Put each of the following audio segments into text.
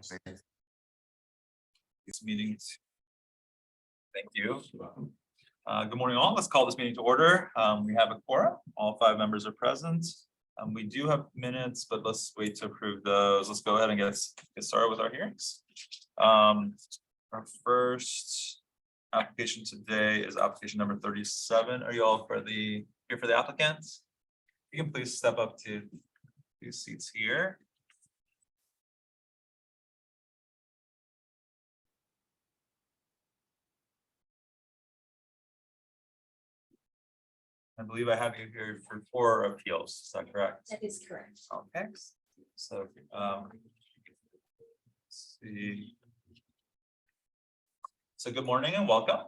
These meetings. Thank you. Good morning, all. Let's call this meeting to order. We have a quorum. All 5 members are present. We do have minutes, but let's wait to approve those. Let's go ahead and get started with our hearings. Our first application today is application number 37. Are you all here for the applicants? You can please step up to these seats here. I believe I have you here for 4 appeals. Is that correct? That is correct. Okay. So, let's see. So good morning and welcome.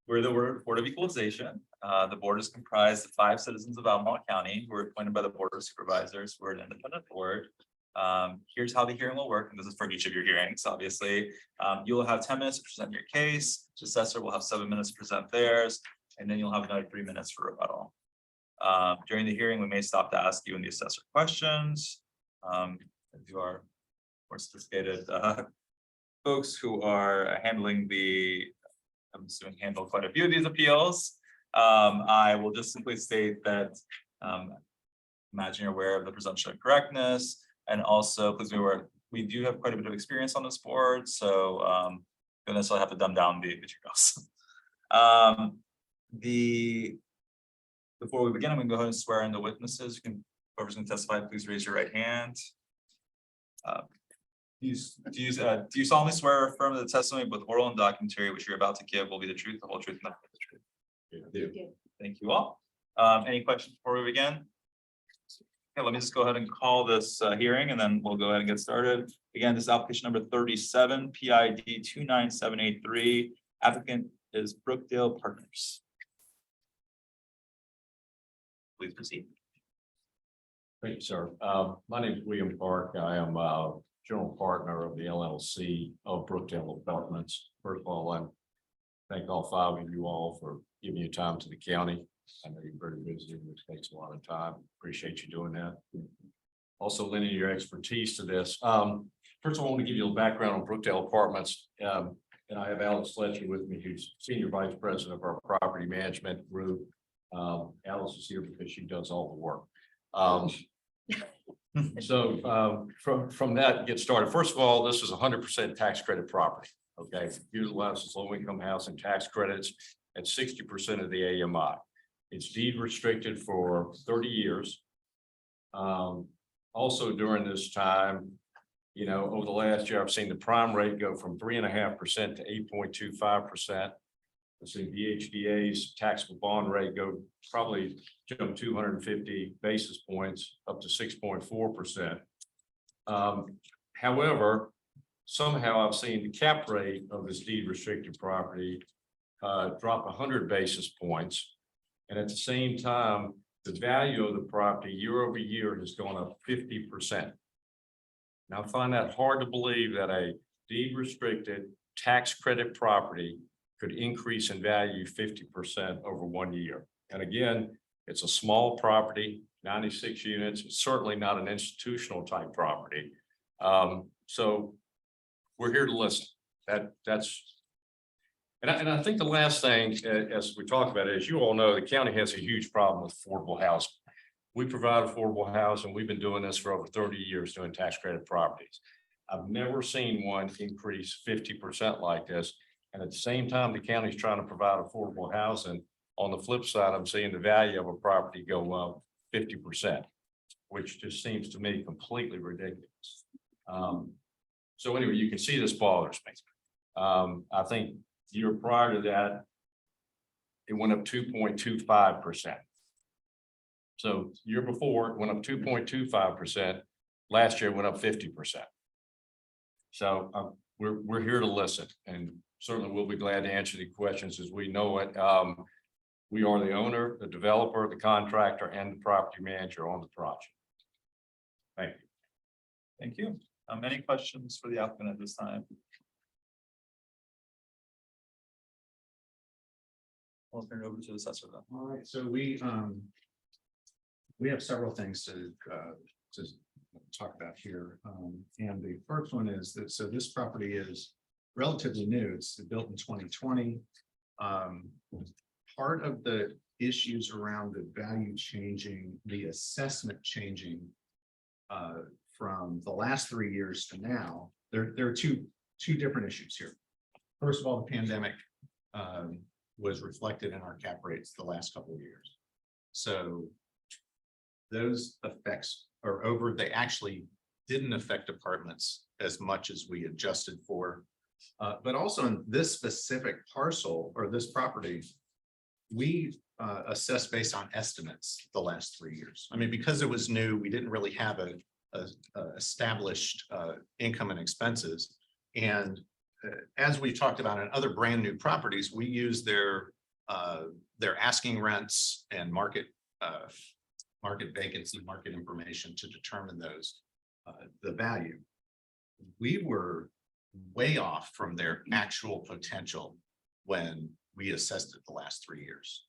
We're the Board of Equalization. The board is comprised of 5 citizens of Albemarle County who are appointed by the Board of Supervisors. We're an independent board. Here's how the hearing will work, and this is for each of your hearings, obviously. You will have 10 minutes to present your case. The assessor will have 7 minutes to present theirs, and then you'll have another 3 minutes for rebuttal. During the hearing, we may stop to ask you and the assessor questions. If you are more sophisticated folks who are handling I'm assuming handle quite a few of these appeals. I will just simply state that imagine you're aware of the presumption of correctness, and also please be aware we do have quite a bit of experience on this board, so you don't necessarily have to dumb down the materials. Before we begin, I'm going to go ahead and swear in the witnesses. Whoever's going to testify, please raise your right hand. Do you solemnly swear or affirm that the testimony, both oral and documentary, which you're about to give, will be the truth, the whole truth, and nothing but the truth? Yeah. Thank you all. Any questions before we begin? Okay, let me just go ahead and call this hearing, and then we'll go ahead and get started. Again, this is application number 37, PID 29783. Applicant is Brookdale Partners. Please proceed. Thank you, sir. My name is William Park. I am general partner of the LLC of Brookdale Apartments. First of all, I thank all 5 of you all for giving your time to the county. I know you're very busy, which takes a lot of time. Appreciate you doing that. Also lending your expertise to this. First of all, I want to give you a background on Brookdale Apartments. And I have Alice Fletcher with me, who's Senior Vice President of our Property Management Group. Alice is here because she does all the work. So from that, get started. First of all, this is 100% tax credit property. Okay, utilizes low-income housing tax credits at 60% of the AMI. It's deed restricted for 30 years. Also during this time, you know, over the last year, I've seen the prime rate go from 3.5% to 8.25%. I've seen VHDA's taxable bond rate go probably jump 250 basis points up to 6.4%. However, somehow I've seen the cap rate of this deed restricted property drop 100 basis points. And at the same time, the value of the property year over year has gone up 50%. Now I find that hard to believe that a deed restricted tax credit property could increase in value 50% over 1 year. And again, it's a small property, 96 units. It's certainly not an institutional type property. So we're here to listen. And I think the last thing, as we talk about it, as you all know, the county has a huge problem with affordable housing. We provide affordable housing. We've been doing this for over 30 years doing tax credit properties. I've never seen one increase 50% like this. And at the same time, the county's trying to provide affordable housing. On the flip side, I'm seeing the value of a property go up 50%, which just seems to me completely ridiculous. So anyway, you can see this bothers me. I think the year prior to that, it went up 2.25%. So the year before it went up 2.25%. Last year it went up 50%. So we're here to listen, and certainly we'll be glad to answer the questions as we know it. We are the owner, the developer, the contractor, and the property manager on the project. Thank you. Thank you. Any questions for the applicant at this time? I'll turn it over to the assessor then. All right, so we have several things to talk about here. And the first one is that, so this property is relatively new. It's built in 2020. Part of the issues around the value changing, the assessment changing from the last 3 years to now, there are two different issues here. First of all, the pandemic was reflected in our cap rates the last couple of years. So those effects are over. They actually didn't affect apartments as much as we adjusted for. But also in this specific parcel or this property, we assessed based on estimates the last 3 years. I mean, because it was new, we didn't really have a established income and expenses. And as we talked about in other brand new properties, we use their asking rents and market vacancy, market information to determine those the value. We were way off from their actual potential when we assessed it the last 3 years.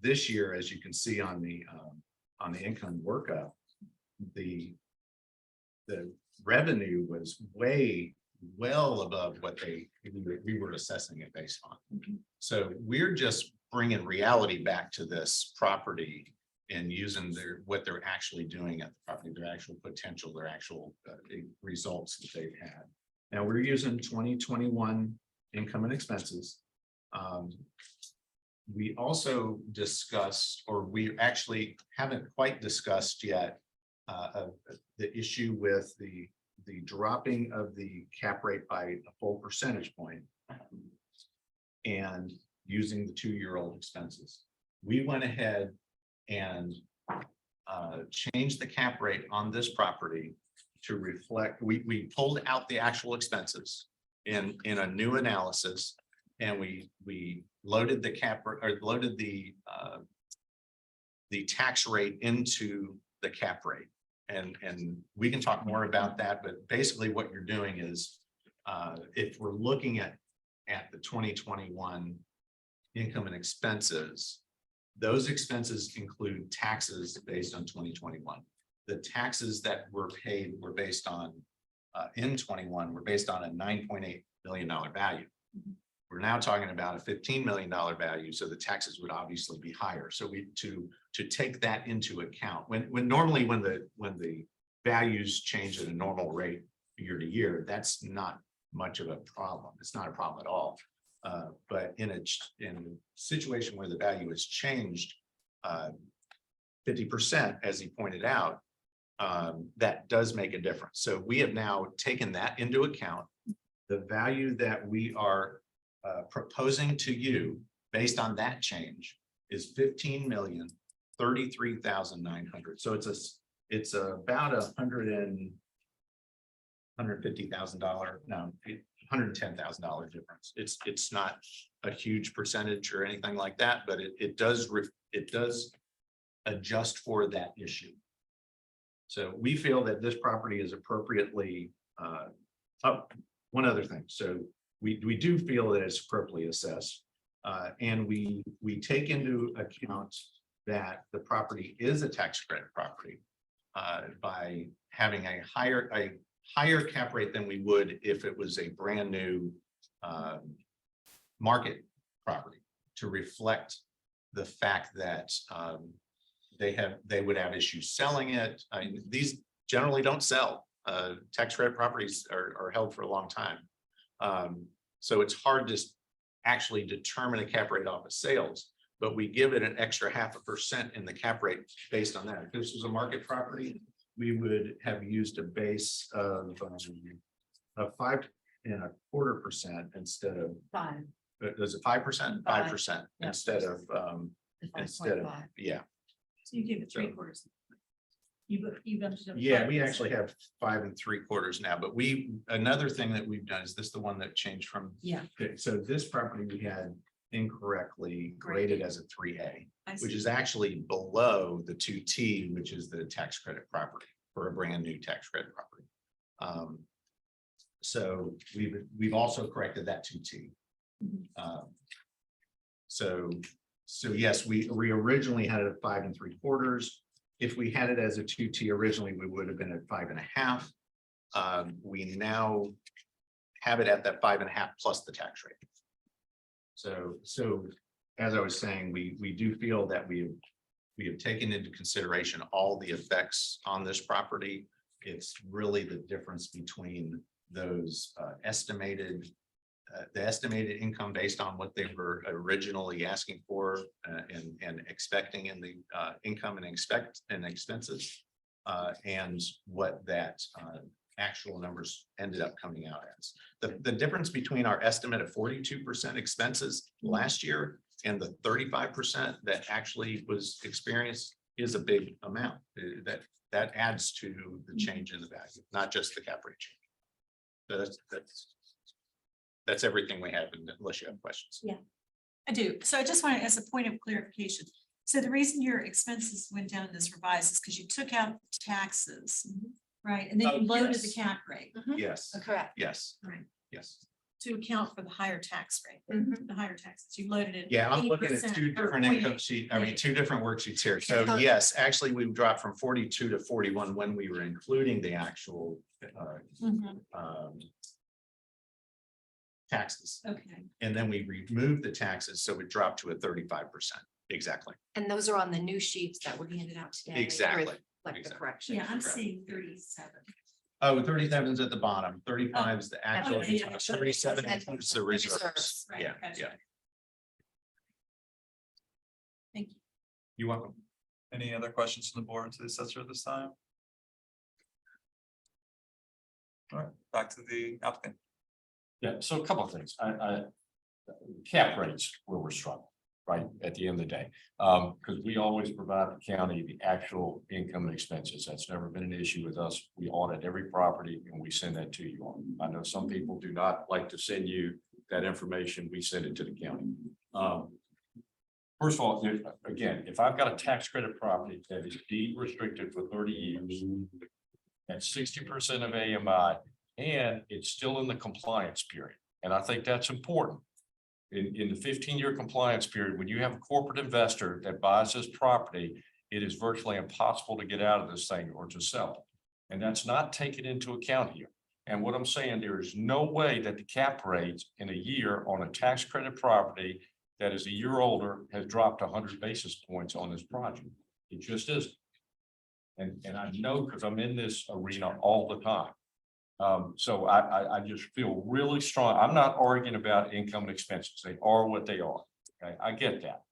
This year, as you can see on the income workup, the revenue was well above what we were assessing it based on. So we're just bringing reality back to this property and using what they're actually doing at the property, their actual potential, their actual results that they've had. Now we're using 2021 income and expenses. We also discussed, or we actually haven't quite discussed yet, the issue with the dropping of the cap rate by a full percentage point and using the 2-year-old expenses. We went ahead and changed the cap rate on this property to reflect, we pulled out the actual expenses in a new analysis, and we loaded the cap or loaded the tax rate into the cap rate. And we can talk more about that, but basically what you're doing is if we're looking at the 2021 income and expenses, those expenses include taxes based on 2021. The taxes that were paid were based on in 21 were based on a $9.8 million value. We're now talking about a $15 million value, so the taxes would obviously be higher. So we to take that into account when normally when the values change at a normal rate year to year, that's not much of a problem. It's not a problem at all. But in a situation where the value has changed 50%, as he pointed out, that does make a difference. So we have now taken that into account. The value that we are proposing to you based on that change is $15,033,900. So it's about $110,000 difference. It's not a huge percentage or anything like that, but it does adjust for that issue. So we feel that this property is appropriately one other thing. So we do feel that it's appropriately assessed, and we take into account that the property is a tax credit property by having a higher cap rate than we would if it was a brand new market property, to reflect the fact that they would have issues selling it. I mean, these generally don't sell. Tax credit properties are held for a long time. So it's hard to actually determine a cap rate off of sales, but we give it an extra 0.5% in the cap rate based on that. If this was a market property, we would have used a base of 5.25% instead of 5. Is it 5%? 5% Yeah. instead of yeah. So you give it 3/4. You bumped it up. Yeah, 5%. we actually have 5 3/4 now, but another thing that we've done is this the one that changed from. Yeah. Okay, so this property we had incorrectly graded as a 3A, I which see. is actually below the 2T, which is the tax credit property for a brand new tax credit property. So we've also corrected that 2T. So yes, we originally had it at 5 3/4. if we had it as a 2T originally, we would have been at 5.5. We now have it at that 5.5 plus the tax rate. So as I was saying, we do feel that we have taken into consideration all the effects on this property. It's really the difference between those estimated, the estimated income based on what they were originally asking for and expecting in the income and expenses, and what that actual numbers ended up coming out as. The difference between our estimate of 42% expenses last year and the 35% that actually was experienced is a big amount. That adds to the change in the value, not just the cap rate change. So that's everything we have, unless you have questions. Yeah. I do. So I just wanted, as a point of clarification. So the reason your expenses went down in this revised is because you took out taxes, right? And then you loaded the Yes. cap rate. Yes, Correct. yes, Right. yes. To account for the higher tax rate, Mhm. the higher taxes. You loaded it. Yeah, I'm looking at 8% two or different income 0.8. sheets, I mean, two different worksheets here. So Okay. yes, actually, we dropped from 42 to 41 when we were including the actual Mhm. taxes. Okay. And then we removed the taxes, so it dropped to a 35%. Exactly, And those are on the new sheets that were handed out today. exactly. Like the Exactly. correction. Yeah, I'm Correct. seeing 37. Oh, 37 is at the bottom, 35 is the actual, Okay, yeah. 37 And includes the the reserves. reserves, right, Yeah, gotcha. yeah. Thank you. You're welcome. Any other questions from the board to the assessor at this time? All right, back to the applicant. Yeah, so a couple of things. Cap rates where we're struggling, right, at the end of the day. Because we always provide the county the actual income and expenses. That's never been an issue with us. We audit every property and we send that to you all. I know some people do not like to send you that information. We send it to the county. First of all, if I've got a tax credit property that is deed restricted for 30 years. At 60% of AMI, and it's still in the compliance period. And I think that's important. In the 15-year compliance period, when you have a corporate investor that buys this property, it is virtually impossible to get out of this thing or to sell it. And that's not taken into account here. And what I'm saying, there is no way that the cap rates in a year on a tax credit property that is a year older has dropped 100 basis points on this project. It just isn't. And I know because I'm in this arena all the time. So I just feel really strong. I'm not arguing about income and expenses. They are what they are. Okay, I get that.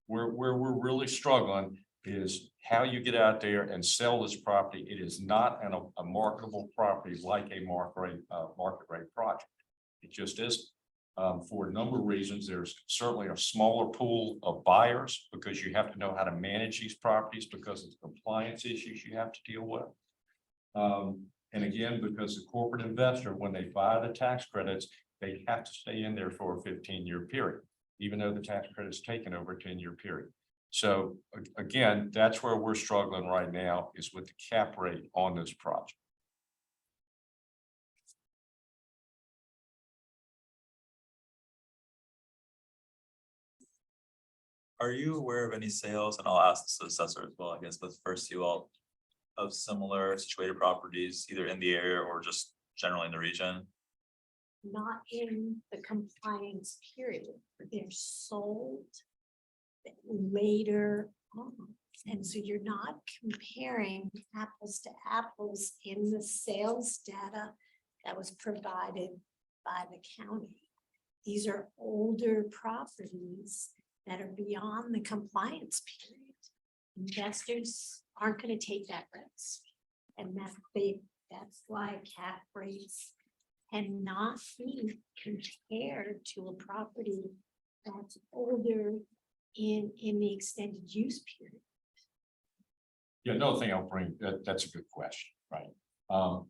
Where we're really struggling is how you get out there and sell this property. It is not a marketable property like a market rate project. It just isn't. For a number of reasons, there's certainly a smaller pool of buyers because you have to know how to manage these properties because of the compliance issues you have to deal with. And again, because the corporate investor, when they buy the tax credits, they have to stay in there for a 15-year period, even though the tax credit's taken over a 10-year period. So again, that's where we're struggling right now is with the cap rate on this project. Are you aware of any sales, and I'll ask the assessor as well, I guess, but first you all, of similar situated properties, either in the area or just generally in the region? Not in the compliance period, but they're sold later on. And so you're not comparing apples to apples in the sales data that was provided by the county. These are older properties that are beyond the compliance period. Investors aren't going to take that risk. And that's why cap rates cannot be compared to a property that's older in the extended use period. Yeah, another thing I'll bring, that's a good question, right?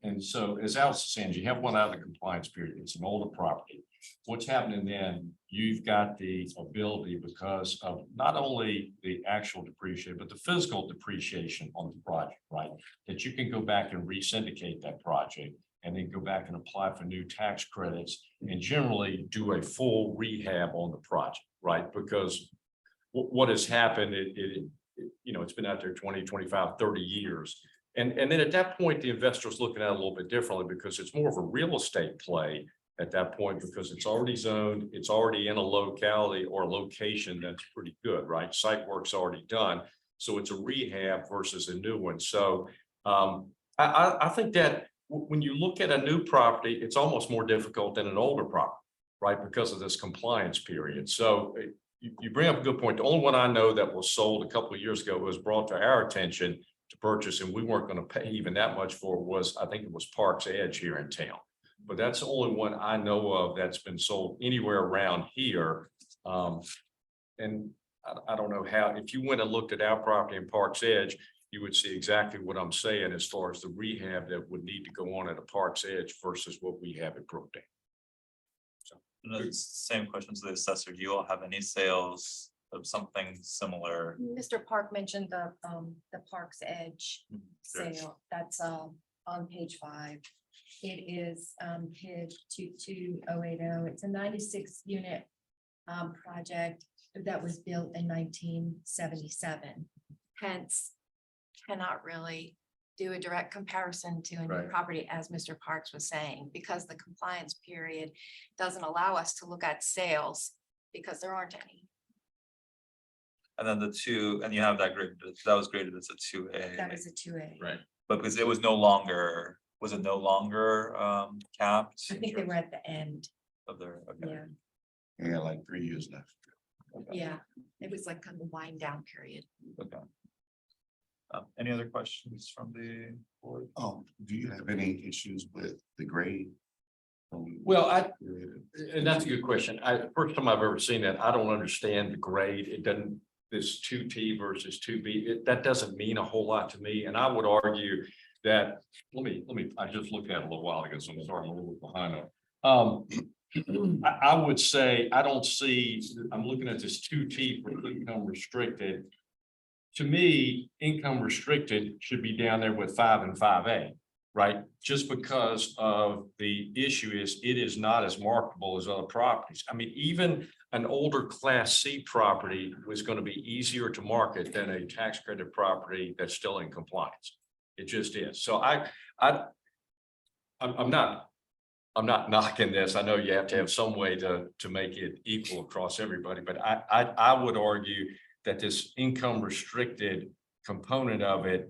And so as Alice is saying, you have one out of the compliance period, it's an older property. What's happening then, you've got the ability because of not only the actual depreciation, but the physical depreciation on the project, right? That you can go back and re-syndicate that project and then go back and apply for new tax credits and generally do a full rehab on the project, right? Because what has happened, it's been out there 20, 25, 30 years. And then at that point, the investor's looking at it a little bit differently because it's more of a real estate play at that point, because it's already zoned, it's already in a locality or location that's pretty good, right? Site work's already done. So it's a rehab versus a new one. So I think that when you look at a new property, it's almost more difficult than an older property, right? Because of this compliance period. So you bring up a good point. The only one I know that was sold a couple of years ago was brought to our attention to purchase, and we weren't going to pay even that much for was, I think it was Parks Edge here in town. But that's the only one I know of that's been sold anywhere around here. And I don't know how, if you went and looked at our property in Parks Edge, you would see exactly what I'm saying as far as the rehab that would need to go on at a Parks Edge versus what we have at Brookdale. And the same question to the assessor. Do you all have any sales of something similar? Mr. Park mentioned the Park's Edge Sure. sale. That's on page 5. It is PID 22080. It's a 96 unit project that was built in 1977. Hence, cannot really do a direct comparison to a new Right. property, as Mr. Parks was saying, because the compliance period doesn't allow us to look at sales because there aren't any. And then and you have that graded, that was graded as a 2A. That is a 2A. Right. But because it was no longer, capped? I in think they terms were at the end. Of their, okay. Yeah, Yeah, like 3 years left. yeah. It was like kind of a wind down period. Okay. Any other questions from the board? Oh, do you have any issues with the grade? Well, and that's a good question. First time I've ever seen that. I don't understand the grade. It doesn't, this 2T versus 2B, that doesn't mean a whole lot to me. And I would argue that, I just looked at it a little while ago, so I'm sorry, I'm a little behind on. I would say, I don't see, I'm looking at this 2T for income restricted. To me, income restricted should be down there with 5 and 5A, right? Just because of the issue is it is not as marketable as other properties. I mean, even an older Class C property was going to be easier to market than a tax credit property that's still in compliance. It just is. So I'm not knocking this. I know you have to have some way to make it equal across everybody, but I would argue that this income restricted component of it.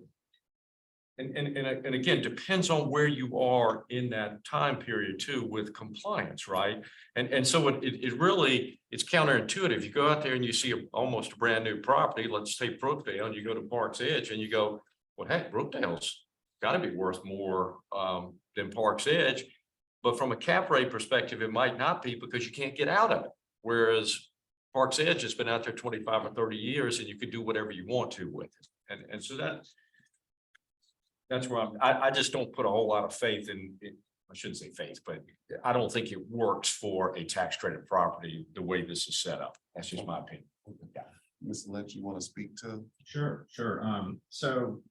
And again, depends on where you are in that time period too with compliance, right? And so it really, it's counterintuitive. You go out there and you see almost a brand new property, let's say Brookdale, and you go to Parks Edge and you go, well, heck, Brookdale's gotta be worth more than Parks Edge. But from a cap rate perspective, it might not be because you can't get out of it. Whereas Parks Edge has been out there 25 or 30 years and you can do whatever you want to with it. And so that's where I just don't put a whole lot of faith in, I shouldn't say faith, but I don't think it works for a tax credit property the way this is set up. That's just my opinion. Mr. Lynch, you want to speak to? Sure. So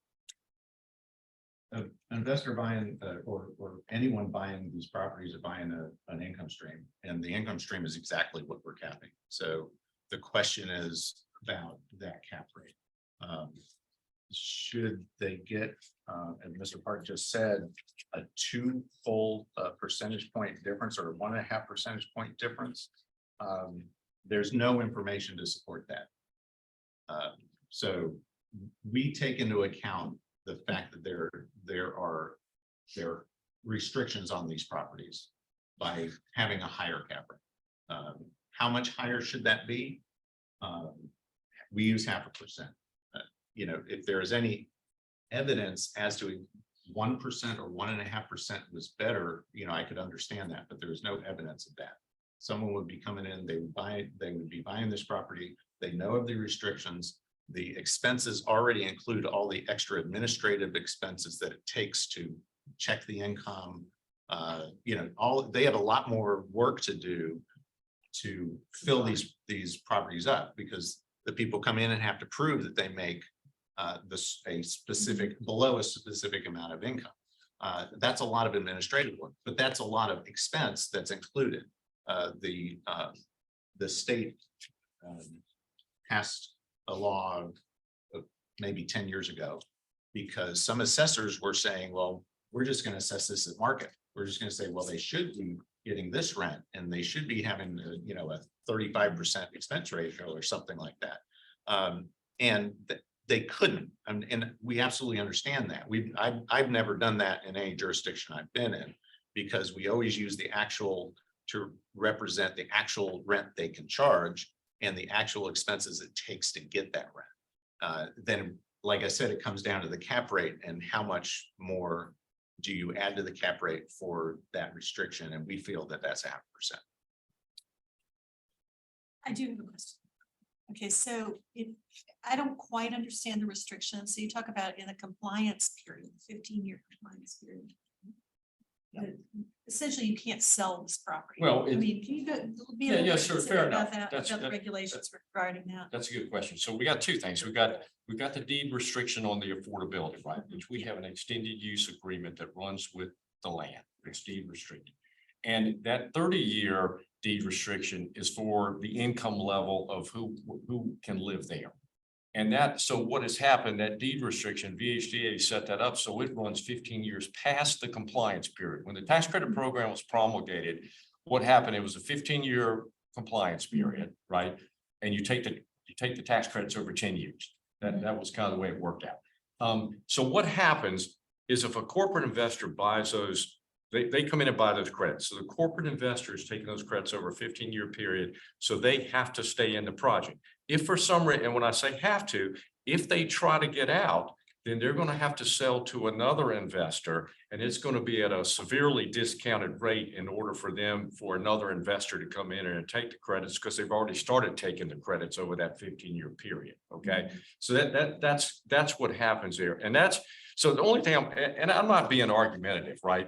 an investor buying or anyone buying these properties are buying an income stream, and the income stream is exactly what we're capping. So the question is about that cap rate. Should they get, as Mr. Park just said, a 2 full percentage point difference or 1.5 percentage point difference? There's no information to support that. So we take into account the fact that there are restrictions on these properties by having a higher cap rate. How much higher should that be? We use 0.5%. If there is any evidence as to 1% or 1.5% was better, I could understand that, but there is no evidence of that. Someone would be coming in, they would be buying this property. They know of the restrictions. The expenses already include all the extra administrative expenses that it takes to check the income. They have a lot more work to do to fill these properties up, because the people come in and have to prove that they make below a specific amount of income. That's a lot of administrative work, but that's a lot of expense that's included. The state passed a law maybe 10 years ago. Because some assessors were saying, well, we're just gonna assess this at market. We're just gonna say, well, they should be getting this rent and they should be having, a 35% expense ratio or something like that. They couldn't, and we absolutely understand that. I've never done that in any jurisdiction I've been in, because we always use the actual to represent the actual rent they can charge and the actual expenses it takes to get that rent. Then, like I said, it comes down to the cap rate and how much more do you add to the cap rate for that restriction? And we feel that that's 0.5%. I do have a question. Okay, so I don't quite understand the restrictions. So you talk about in a compliance period, 15-year compliance period. Essentially, you can't sell this property. Well, I mean, can you be a Yeah, little yeah, more sure, specific fair about enough. that, That's- about the that- regulations regarding that? That's a good question. So we got two things. We've got the deed restriction on the affordability, right? Which we have an extended use agreement that runs with the land. It's deed restricted. And that 30-year deed restriction is for the income level of who can live there. And so what has happened, that deed restriction, VHDA set that up, so it runs 15 years past the compliance period. When the tax credit program was promulgated, what happened, it was a 15-year compliance period, right? And you take the tax credits over 10 years. That was kind of the way it worked out. So what happens is if a corporate investor buys those, they come in and buy those credits. So the corporate investor is taking those credits over a 15-year period. So they have to stay in the project. If for some reason, and when I say have to, if they try to get out, then they're going to have to sell to another investor, and it's going to be at a severely discounted rate in order for another investor to come in and take the credits, because they've already started taking the credits over that 15-year period. Okay. So that's what happens there. And so the only thing I'm not being argumentative, right?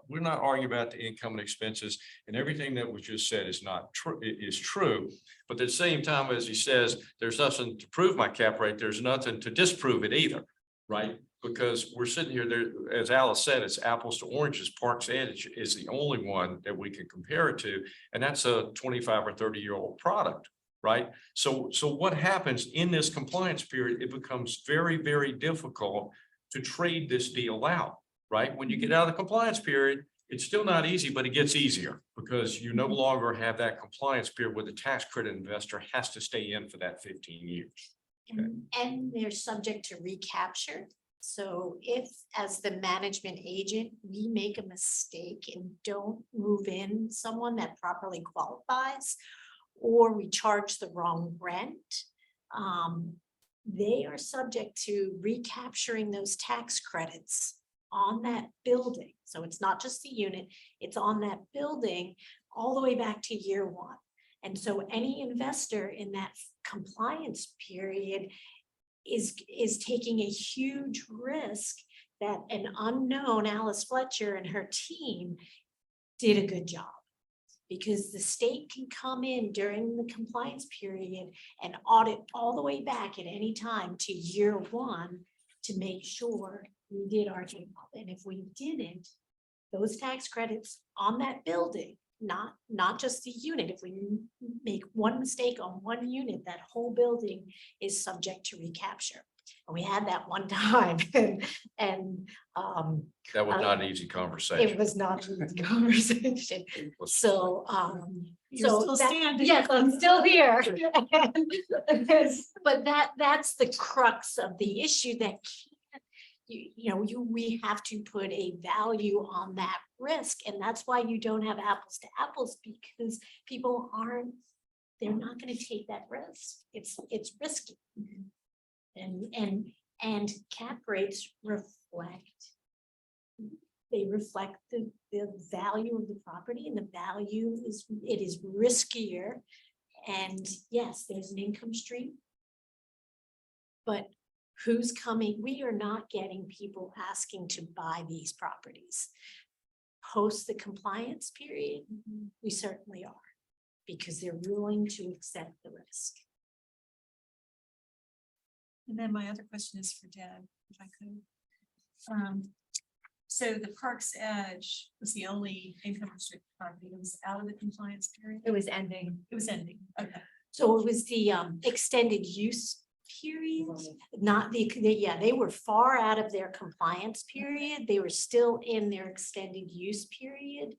We're not arguing about the income and expenses, and everything that was just said is not true, is true. But at the same time, as he says, there's nothing to prove my cap rate. There's nothing to disprove it either, right? Because we're sitting here there, as Alice said, it's apples to oranges. Parks Edge is the only one that we can compare it to, and that's a 25 or 30-year-old product, right? So what happens in this compliance period? It becomes very, very difficult to trade this deal out, right? When you get out of the compliance period, it's still not easy, but it gets easier because you no longer have that compliance period where the tax credit investor has to stay in for that 15 years. And they're subject to recapture. So if, as the management agent, we make a mistake and don't move in someone that properly qualifies, or we charge the wrong rent, they are subject to recapturing those tax credits on that building. So it's not just the unit, it's on that building all the way back to year one. And so any investor in that compliance period is taking a huge risk that an unknown Alice Fletcher and her team did a good job. Because the state can come in during the compliance period and audit all the way back at any time to year one to make sure we did our job. And if we didn't, those tax credits on that building, not just the unit, if we make one mistake on one unit, that whole building is subject to recapture. And we had that one time and That was not an easy conversation. it was not an easy conversation. So, You're still that- standing. yes, I'm still here. But that's the crux of the issue that we have to put a value on that risk. And that's why you don't have apples to apples, because people they're not going to take that risk. It's risky. And cap rates reflect the value of the property, and the value is riskier. And yes, there's an income stream. But who's coming? We are not getting people asking to buy these properties. Post the compliance period, we certainly are, because they're willing to accept the risk. And then my other question is for Deb, if I could. So the Parks Edge was the only income restricted property that was out of the compliance period. It was ending. It was ending. Okay. So it was the extended use period, not yeah, they were far out of their compliance period. They were still in their extended use period.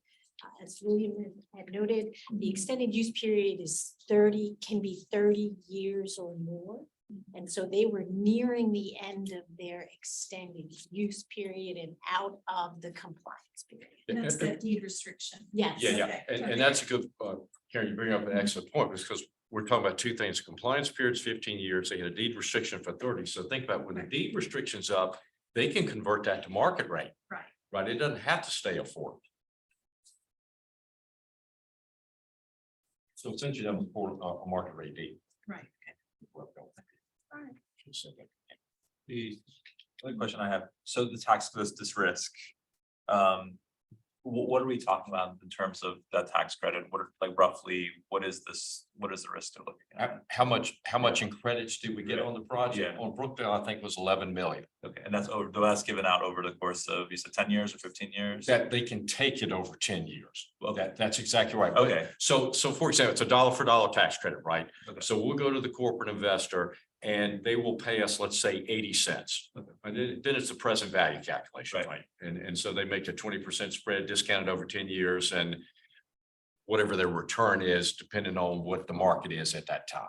As William had noted, the extended use period is 30, can be 30 years or more. And so they were nearing the end of their extended use period and out of the compliance period. And that's the deed restriction. Yes. Yeah, yeah, Okay. and that's a good, Karen, you bring up an excellent point, because we're talking about two things. Compliance period's 15 years, they had a deed restriction for 30. So think about when the deed restriction's up, they can convert that to market rate. Right. Right, it doesn't have to stay affordable. So essentially that was for a market rate deed. Right. The other question I have, so the tax, this risk, what are we talking about in terms of that tax credit? What are, like, roughly, what is this, what is the risk to looking at? How much in credits did we get on the project? Yeah. On Brookdale, I think was 11 million. Okay, and that's given out over the course of, you said 10 years or 15 years? That they can take it over 10 years. Well, that's exactly right. Okay. So for example, it's a dollar for dollar tax credit, right? Okay. So we'll go to the corporate investor and they will pay us, let's say 80 cents. Okay. And then it's the present value calculation, Right. right? And so they make a 20% spread discounted over 10 years and whatever their return is, depending on what the market is at that time.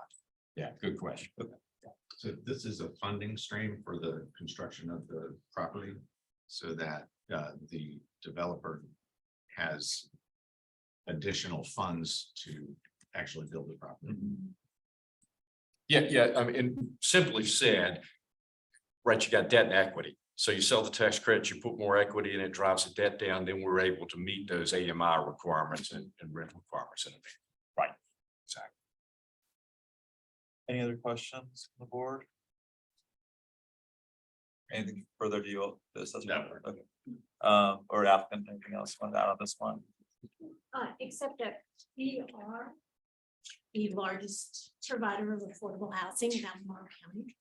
Yeah, good question. So this is a funding stream for the construction of the property so that the developer has additional funds to actually build the property. Yeah, I mean, and simply said, right, you got debt and equity. So you sell the tax credits, you put more equity in it, drives the debt down, then we're able to meet those AMI requirements and rent requirements in it. Right, exactly. Any other questions on the board? Anything further to you? This doesn't No. matter. Okay. Or applicant, anything else you want to add on this one? Except that we are the largest provider of affordable housing in Albemarle County.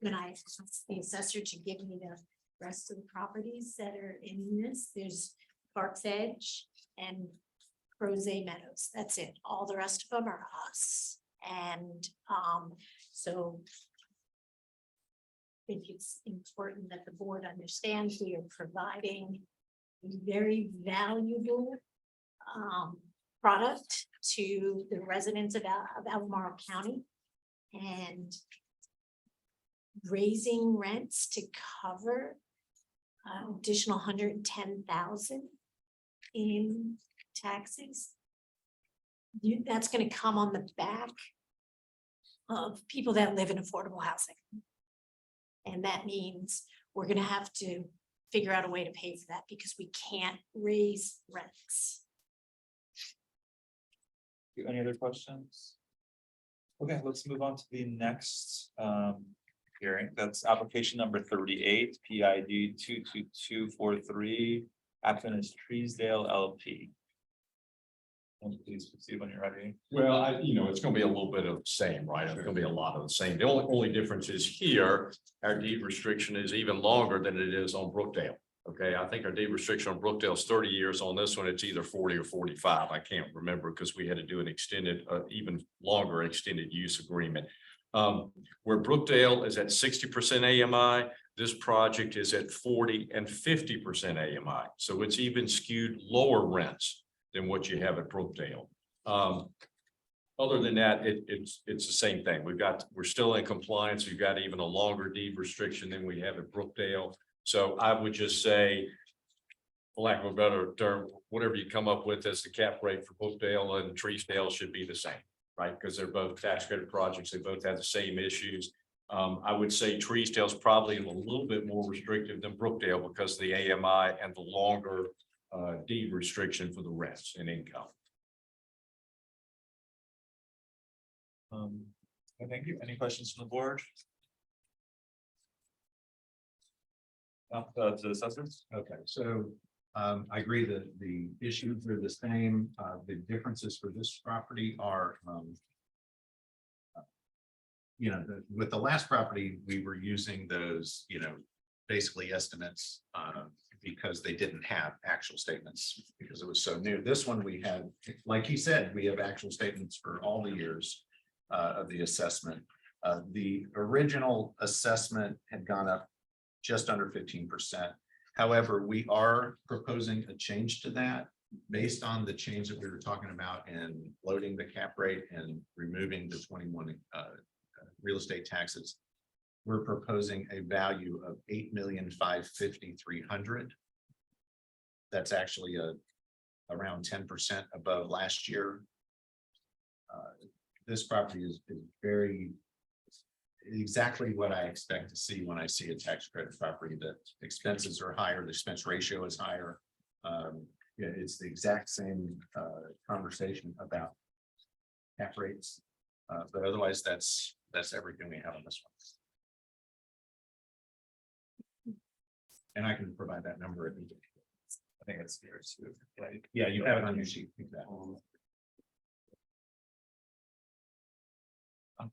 When I asked the assessor to give me the rest of the properties that are in this, there's Park's Edge and Rose Meadows. That's it. All the rest of them are us. And so I think it's important that the board understands we are providing a very valuable product to the residents of Albemarle County and raising rents to cover additional 110,000 in taxes. That's going to come on the back of people that live in affordable housing. And that means we're going to have to figure out a way to pay for that because we can't raise rents. Any other questions? Okay, let's move on to the next hearing. That's application number 38, PID 22243. Applicant is Treesdale LP. Please proceed when you're ready. Well, it's gonna be a little bit of the same, right? It's gonna be a lot of the same. The only difference is here, our deed restriction is even longer than it is on Brookdale. Okay, I think our deed restriction on Brookdale is 30 years. On this one, it's either 40 or 45. I can't remember because we had to do an extended, even longer extended use agreement. Where Brookdale is at 60% AMI, this project is at 40 and 50% AMI. So it's even skewed lower rents than what you have at Brookdale. Other than that, it's the same thing. We're still in compliance. We've got even a longer deed restriction than we have at Brookdale. So I would just say, for lack of a better term, whatever you come up with as the cap rate for Brookdale and Treesdale should be the same, right? Because they're both tax credit projects. They both have the same issues. I would say Treesdale's probably a little bit more restrictive than Brookdale because of the AMI and the longer deed restriction for the rents and income. Thank you. Any questions from the board? To the assessors? Okay, so I agree that the issues are the same. The differences for this property are with the last property, we were using those, basically estimates because they didn't have actual statements because it was so new. This one we had, like he said, we have actual statements for all the years of the assessment. The original assessment had gone up just under 15%. However, we are proposing a change to that based on the change that we were talking about in loading the cap rate and removing the 21 real estate taxes. We're proposing a value of $8,553,300. That's actually around 10% above last year. This property is very exactly what I expect to see when I see a tax credit property. The expenses are higher, the expense ratio is higher. Yeah, it's the exact same conversation about cap rates. But otherwise, that's everything we have on this one. And I can provide that number if you. I think it's here too. Right? Yeah, you have it on your sheet. Exactly.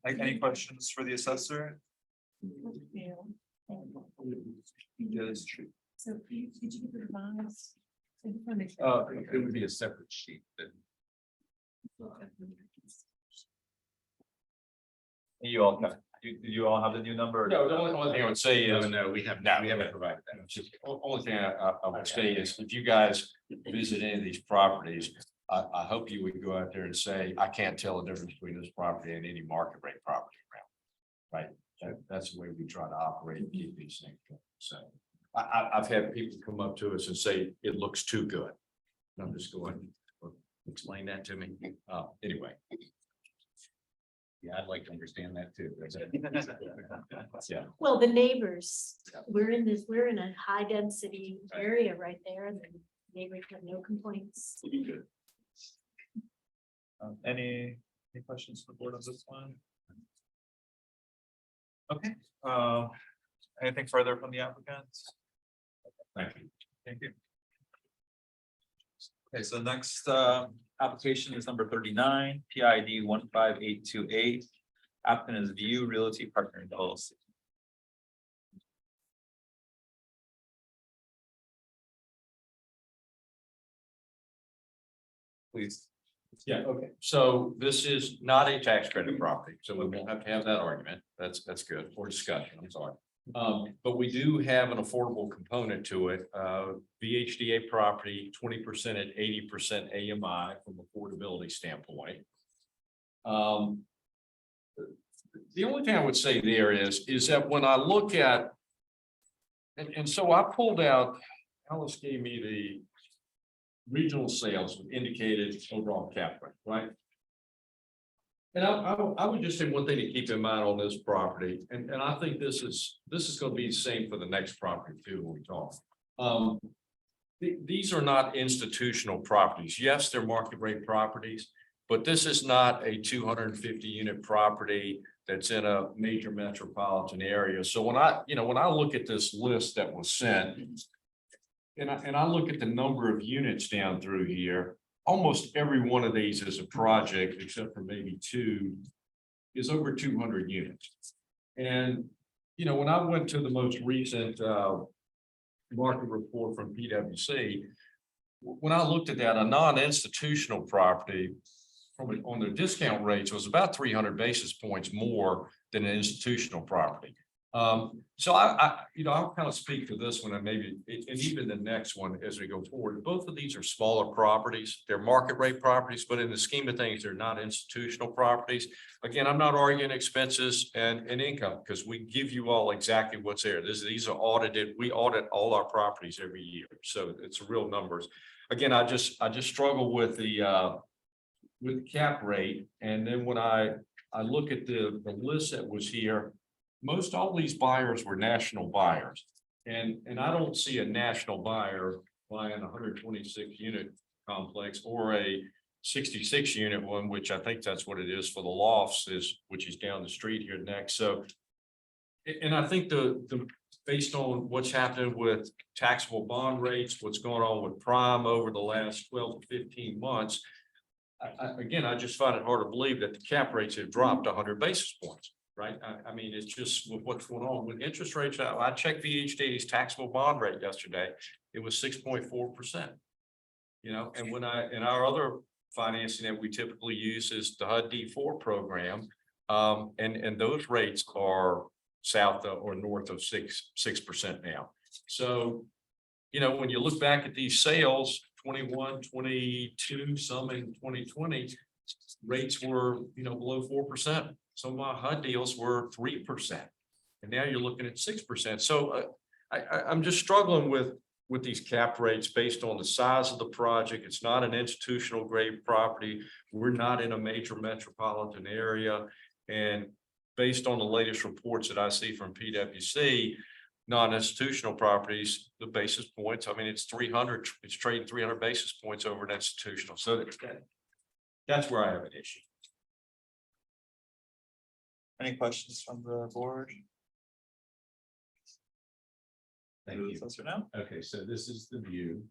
Any questions for the assessor? Yes, true. So did you get the revised? I just wanna make sure. It would be a separate sheet that. You all, do you all have the new number? No, the only thing I would say is. No, we haven't provided that. Just only thing I would say is if you guys visit any of these properties, I hope you would go out there and say, I can't tell the difference between this property and any market rate property around. Right? That's the way we try to operate and keep these things going. So I've had people come up to us and say, it looks too good. And I'm just going, explain that to me. Anyway. Yeah, I'd like to understand that too. Yeah. Well, the neighbors, we're in a high density area right there and the neighbors have no complaints. Any questions for the board on this one? Okay, anything further from the applicants? Thank you. Thank you. Okay, so next application is number 39, PID 15828. Applicant is View Realty Partners LLC. Please. Yeah, okay. So this is not a tax credit property, so we won't have to have that argument. That's good, or discussion, I'm sorry. But we do have an affordable component to it. VHDA property, 20% at 80% AMI from affordability standpoint. The only thing I would say there is that when I look at, and so I pulled out, Alice gave me the regional sales with indicated overall cap rate, right? And I would just say one thing to keep in mind on this property, and I think this is going to be the same for the next property too, when we talk. These are not institutional properties. Yes, they're market rate properties, but this is not a 250 unit property that's in a major metropolitan area. So when I look at this list that was sent, and I look at the number of units down through here, almost every one of these is a project, except for maybe two, is over 200 units. And, when I went to the most recent market report from PwC, when I looked at that, a non-institutional property on their discount rates was about 300 basis points more than an institutional property. So I'll kind of speak to this one and maybe, and even the next one as we go forward. Both of these are smaller properties. They're market rate properties, but in the scheme of things, they're not institutional properties. Again, I'm not arguing expenses and income because we give you all exactly what's there. These are audited. We audit all our properties every year. So it's real numbers. Again, I just struggle with the cap rate. And then when I look at the list that was here, most all these buyers were national buyers. And I don't see a national buyer buying a 126 unit complex or a 66 unit one, which I think that's what it is for the lofts which is down the street here next. So, and I think based on what's happening with taxable bond rates, what's going on with prime over the last 12 to 15 months, I just find it hard to believe that the cap rates have dropped 100 basis points. Right. I mean, it's just with what's going on with interest rates. I checked VHD's taxable bond rate yesterday. It was 6.4%. And when in our other financing that we typically use is the HUD D4 program, And those rates are south of or north of 6% now. So, you know, when you look back at these sales, 21, 22, some in 2020, rates were, you know, below 4%. Some of my HUD deals were 3%. And now you're looking at 6%. So I'm just struggling with these cap rates based on the size of the project. It's not an institutional grade property. We're not in a major metropolitan area. And based on the latest reports that I see from PwC, non-institutional properties, the basis points, I mean, it's 300, it's trading 300 basis points over an institutional. So that's where I have an issue. Any questions from the board? Thank you. Yes or no? Okay, so this is the view.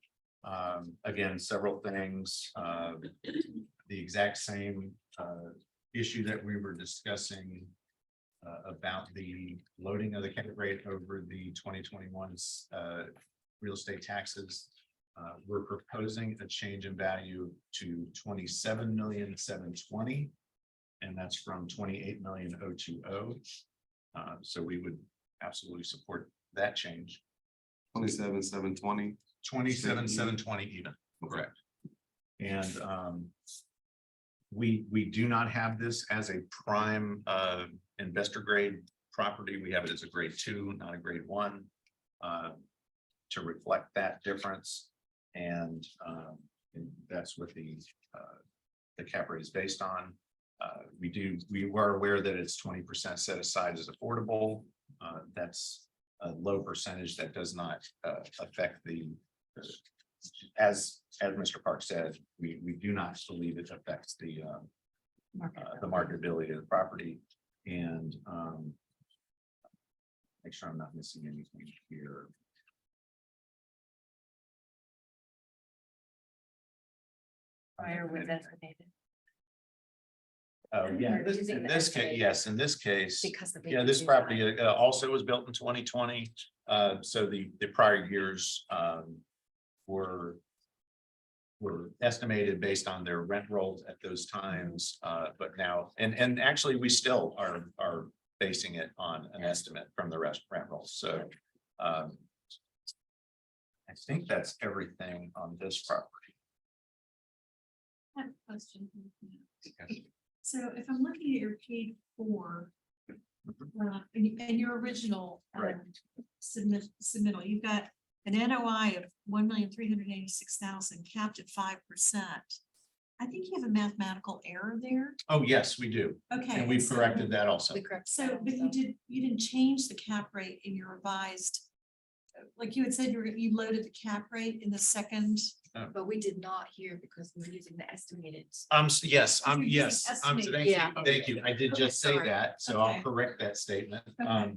Again, several things, the exact same issue that we were discussing about the loading of the cap rate over the 2021 real estate taxes. We're proposing a change in value to 27,720,000, and that's from 28,020,020. So we would absolutely support that change. 27,720. 27,720 even, correct. And we do not have this as a prime investor grade property. We have it as a grade 2, not a grade 1, to reflect that difference. And that's what the cap rate is based on. We were aware that it's 20% set aside as affordable. That's a low percentage that does not affect as Mr. Park said, we do not believe it affects the marketability of the property. And make sure I'm not missing anything here. Prior was estimated. Yeah, We're using in the this case, estimate. yes, in this case, Because of. yeah, this property also was built in 2020. So the prior years were estimated based on their rent rolls at those times. But now, and actually, we still are basing it on an estimate from the rent rolls. So I think that's everything on this property. I have a question. So if I'm looking at your page 4, and your original Right. submittal, you've got an NOI of 1,386,000 capped at 5%. I think you have a mathematical error there. Oh, yes, we do. Okay. And we've so- corrected that also. We correct. So, but you didn't change the cap rate in your revised, like you had said, you loaded the cap rate in the second. But we did not here because we were using the estimated. Yes, You're using thank estimated. you, Yeah. thank you. I did just say Sorry. that, so I'll Okay. correct that statement. Okay.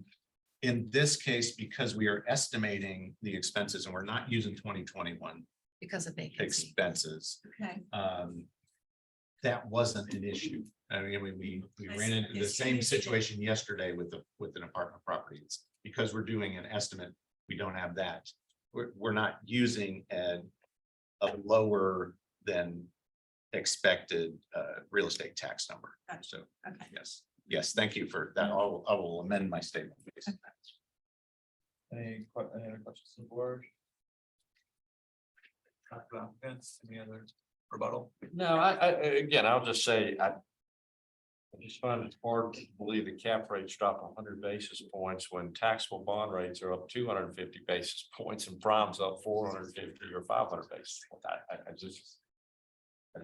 In this case, because we are estimating the expenses and we're not using 2021 Because of vacancy. expenses, Okay. that wasn't an issue. I mean, we I ran see. into the Yes, same you did. situation yesterday with an apartment property. It's because we're doing an estimate, we don't have that. We're not using a lower than expected real estate tax number. Gotcha. So, Okay. yes, thank you for that. I will amend my statement. please. Any other questions from the board? Applicants, any other rebuttal? No, again, I'll just say, I just find it hard to believe the cap rates drop 100 basis points when taxable bond rates are up 250 basis points and prime's up 450 or 500 basis points. I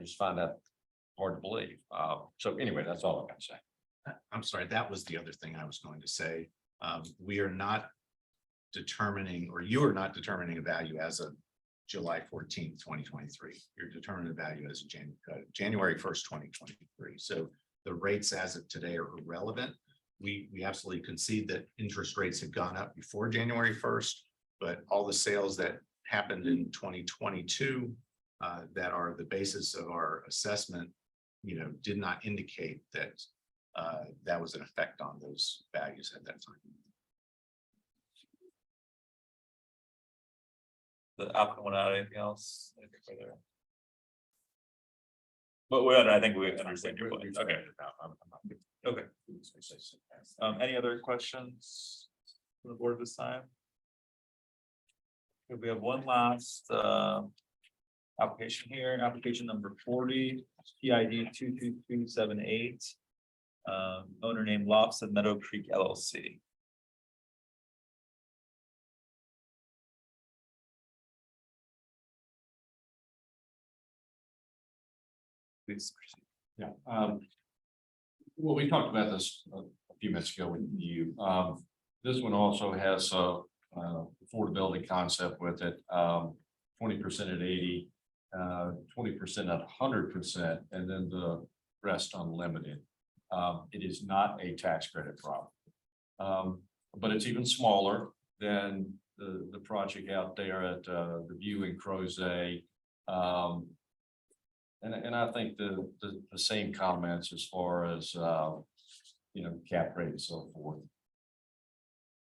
just find that hard to believe. So anyway, that's all I'm gonna say. I'm sorry, that was the other thing I was going to say. We are not determining, or you are not determining a value as of July 14th, 2023. You're determining a value as of January 1st, 2023. So the rates as of today are irrelevant. We absolutely concede that interest rates have gone up before January 1st, but all the sales that happened in 2022 that are the basis of our assessment, did not indicate that that was an effect on those values at that time. The applicant want to add anything else? Anything further? But I think we understand your point. Okay. Okay. Any other questions from the board this time? Okay, we have one last, application here, application number 40, PID 22278. Owner named Lofts at Meadow Creek LLC. Please proceed. Yeah, well, we talked about this a few minutes ago with you. This one also has a affordability concept with it. 20% at 80, 20% at 100%, and then the rest unlimited. It is not a tax credit problem. But it's even smaller than the project out there at the View in Crozet. And I think the same comments as far as, cap rate and so forth.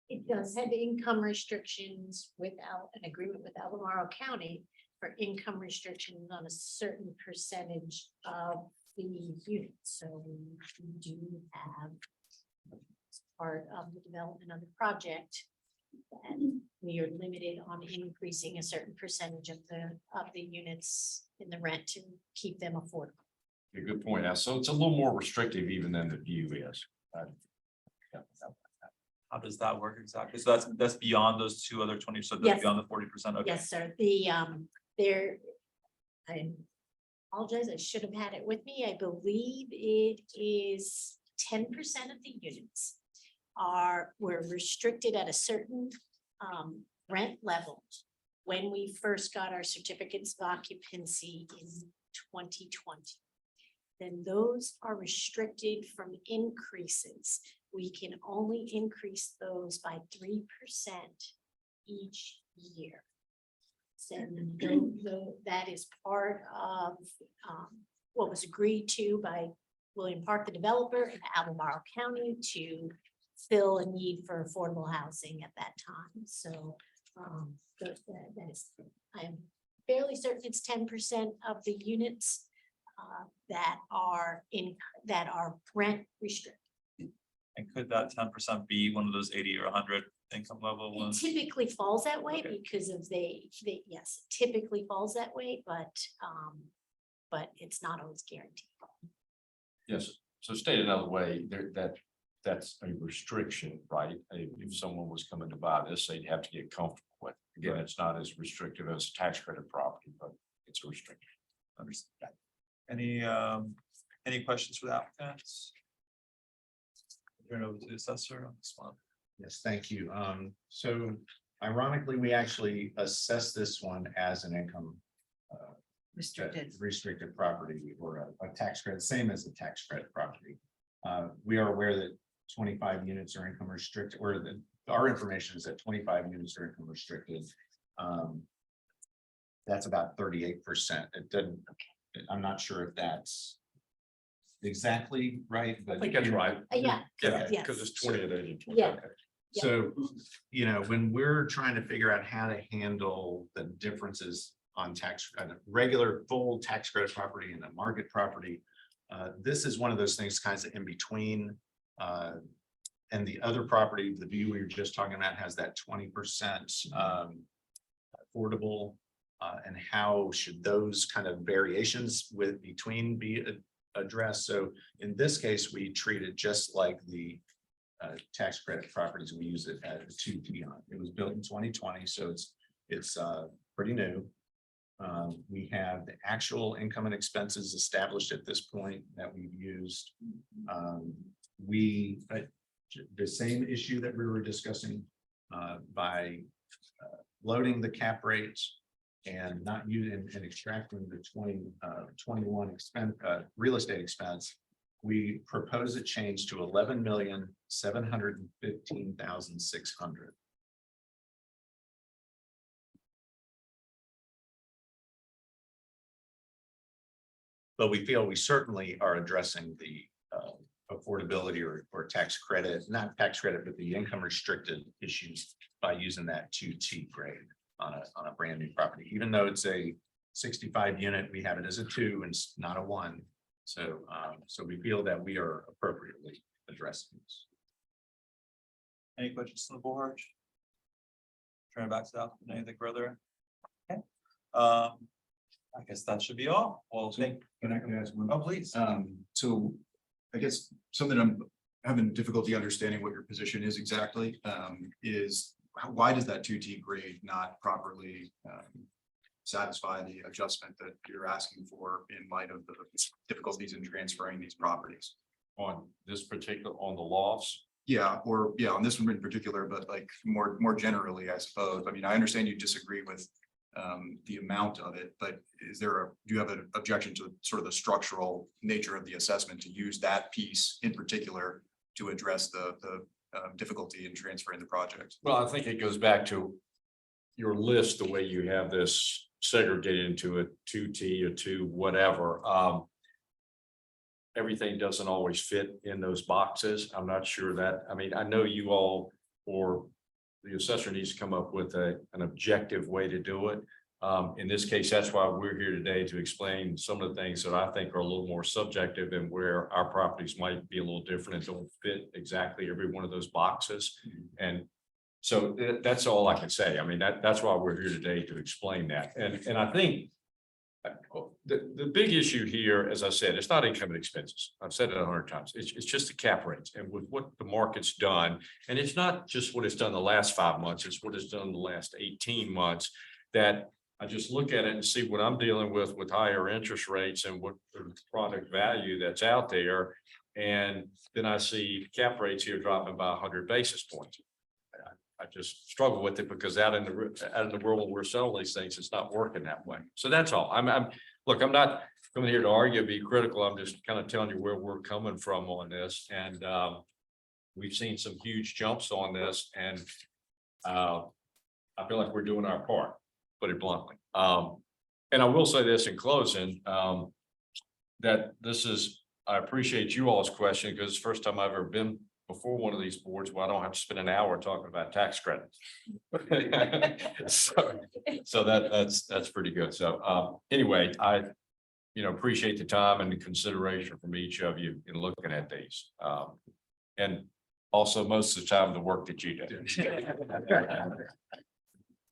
It does have income restrictions without an agreement with Albemarle County for income restrictions on a certain percentage of the units. So we do have as part of the development of the project that we are limited on increasing a certain percentage of the units in the rent to keep them affordable. A good point. Now, so it's a little more restrictive even than the View is. How does that work exactly? So that's beyond those two other 20, so that's Yes. beyond the 40%, okay. Yes, sir. I apologize, I should have had it with me. I believe it is 10% of the units were restricted at a certain rent level when we first got our certificates of occupancy in 2020. Then those are restricted from increases. We can only increase those by 3% each year. So that is part of what was agreed to by William Park, the developer, and Albemarle County to fill a need for affordable housing at that time. So that is, I'm fairly certain it's 10% of the units that are rent restricted. And could that 10% be one of those 80 or 100 income level It ones? typically falls that way Okay. because of yes, it typically falls that way, but it's not always guaranteed. Yes, so stated another way, that's a restriction, right? If someone was coming to buy this, they'd have to get comfortable with it. Again, it's not as restrictive as a tax credit property, but it's a restriction. Understood. Any questions for the applicants? Turn it over to the assessor on this one. Yes, thank you. So ironically, we actually assess this one as an income restricted property or a tax credit, same as a tax credit property. We are aware that 25 units are income restricted, or our information is that 25 units are income restricted. That's about 38%. It doesn't, I'm not sure if that's exactly right, but I think that's right. Yeah. Yeah, Yes. because it's 20 at 80. Yeah. Okay. So, when we're trying to figure out how to handle the differences on regular full tax credit property and a market property, this is one of those things kinds of in between. And the other property, the View we were just talking about, has that 20% affordable. And how should those kind of variations between be addressed? So in this case, we treat it just like the tax credit properties. We use it as a 2T on. It was built in 2020, so it's pretty new. We have the actual income and expenses established at this point that we've used. The same issue that we were discussing by loading the cap rates and not using and extracting the 2021 expense, real estate expense. We propose a change to 11,715,600. But we feel we certainly are addressing the affordability or tax credit, not tax credit, but the income restricted issues by using that 2T grade on a brand new property. Even though it's a 65 unit, we have it as a 2 and not a 1. So we feel that we are appropriately addressing this. Any questions from the board? Turn it back to that, anything further? Okay, I guess that should be all. Well, thank, Can I ask one? oh, please. So I guess something I'm having difficulty understanding what your position is exactly, is why does that 2T grade not properly satisfy the adjustment that you're asking for in light of the difficulties in transferring these properties? On this particular, on the lofts, Yeah, or yeah, on this one in particular, but like more generally, I suppose. I mean, I understand you disagree with the amount of it, but do you have an objection to sort of the structural nature of the assessment to use that piece in particular to address the difficulty in transferring the project? well, I think it goes back to your list, the way you have this segregated into a 2T or 2 whatever. Everything doesn't always fit in those boxes. I'm not sure that, I mean, I know you all, or the assessor needs to come up with an objective way to do it. In this case, that's why we're here today, to explain some of the things that I think are a little more subjective and where our properties might be a little different and don't fit exactly every one of those boxes. And so that's all I can say. I mean, that's why we're here today, to explain that. And I think the big issue here, as I said, it's not income and expenses. I've said it 100 times. It's just the cap rates and with what the market's done. And it's not just what it's done the last 5 months, it's what it's done the last 18 months, that I just look at it and see what I'm dealing with higher interest rates and what the product value that's out there. And then I see cap rates here dropping by 100 basis points. I just struggle with it because out in the world where we're selling these things, it's not working that way. So that's all. Look, I'm not coming here to argue, be critical. I'm just kind of telling you where we're coming from on this. And we've seen some huge jumps on this, and I feel like we're doing our part, put it bluntly. And I will say this in closing, that I appreciate you all's question, because it's the first time I've ever been before one of these boards where I don't have to spend an hour talking about tax credits. So that's pretty good. So anyway, I appreciate the time and the consideration from each of you in looking at these. And also most of the time, the work that you do. I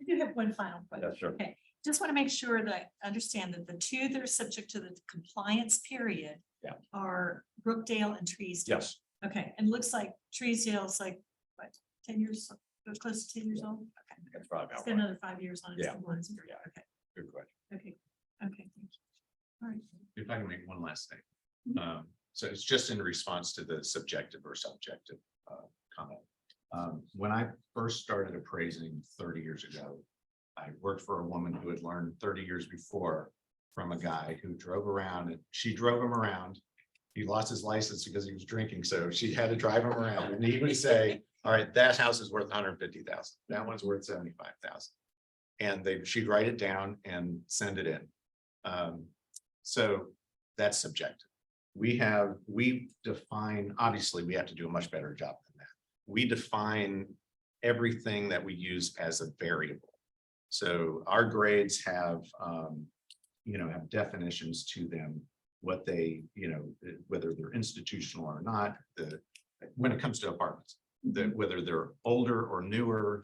do have one final question. Yeah, sure. Okay, just want to make sure that I understand that the two that are subject to the compliance period Yeah. are Brookdale and Treesdale. Yes. Okay, and looks like Treesdale's like, what, 10 years, close to 10 years old? Okay. That's right. It's got another 5 years on its Yeah. compliance period. Okay, Good question. okay, okay, thank you. All right. If I can make one last thing. Mhm. So it's just in response to the subjective or subjective comment. When I first started appraising 30 years ago, I worked for a woman who had learned 30 years before from a guy who drove around, and she drove him around. He lost his license because he was drinking, so she had to drive him around, and he would say, all right, that house is worth 150,000. That one's worth 75,000. And she'd write it down and send it in. So that's subjective. We define, obviously, we have to do a much better job than that. We define everything that we use as a variable. So our grades have definitions to them, what they, whether they're institutional or not, when it comes to apartments, whether they're older or newer,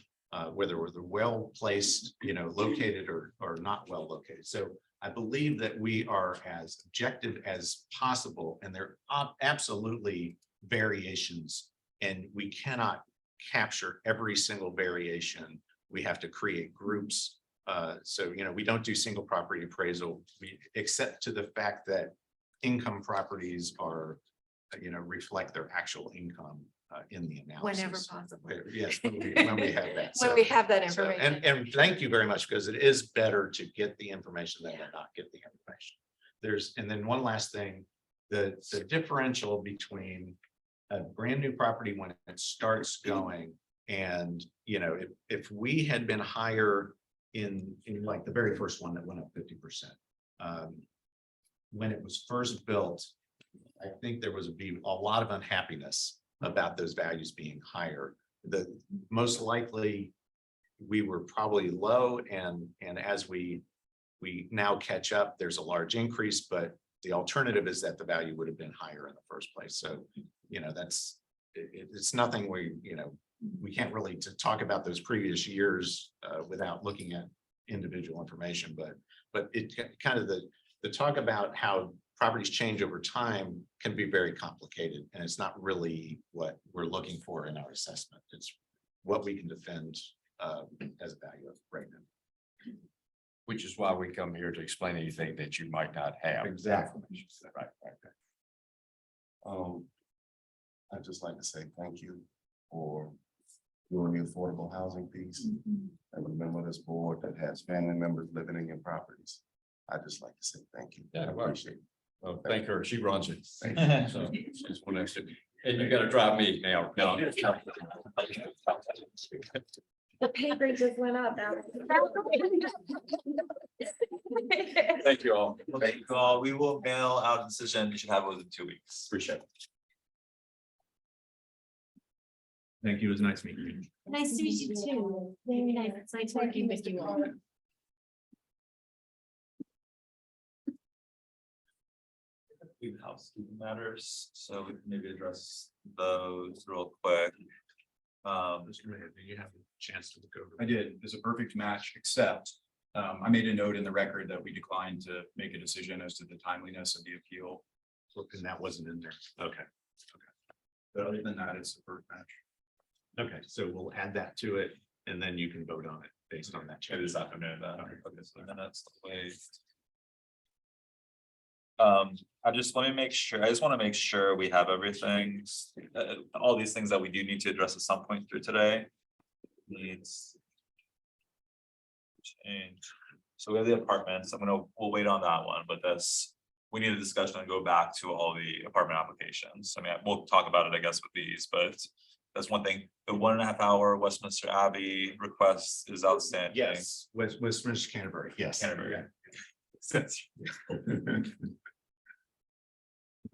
whether they're well placed, located or not well located. So I believe that we are as objective as possible, and there are absolutely variations, and we cannot capture every single variation. We have to create groups. So, we don't do single property appraisal, except to the fact that income properties are, reflect their actual income in the analysis. Whenever possible. Yes, when we have that. When So- we have that so, information. and thank you very much, because it is better to get the information than to not get the information. And then one last thing, the differential between a brand new property when it starts going and, if we had been higher in like the very first one that went up 50%. When it was first built, I think there was a lot of unhappiness about those values being higher. Most likely, we were probably low, and as we now catch up, there's a large increase, but the alternative is that the value would have been higher in the first place. So, you know, it's nothing we can't really to talk about those previous years without looking at individual information, but it kind of the talk about how properties change over time can be very complicated, and it's not really what we're looking for in our assessment. It's what we can defend as a value right now. Which is why we come here to explain anything that you might not have. Exactly. Right. I'd just like to say thank you for doing the affordable housing piece. I'm a member of this board that has family members living in your properties. I'd just like to say thank you. Yeah, well, Appreciate it. Well, thank her. She runs it. Thank you. So she's one next to me. And you gotta drive me now. No. The paper just went up. Thank you all. Thank you all. We will mail out a decision. You should have it within 2 weeks. Appreciate it. Thank you. It was nice meeting you. Nice to meet you too. Very nice. It's nice working with you all. Few housekeeping matters, so we can maybe address those real quick. Mr. Mayor, do you have a chance to look over? I did, it's a perfect match, except I made a note in the record that we declined to make a decision as to the timeliness of the appeal. And that wasn't in there. Okay. But other than that, it's a perfect match. Okay, so we'll add that to it and then you can vote on it based on that. It change. is afternoon, okay, so then that's the way. I just want to make sure we have everything, all these things that we do need to address at some point through today. Needs. Change. So we have the apartments, we'll wait on that one, but we need a discussion and go back to all the apartment applications. I mean, we'll talk about it, I guess, with these, but that's one thing. The 1.5 hour Westminster Abbey request is outstanding. Yes, Westminster Canterbury, yes. Canterbury.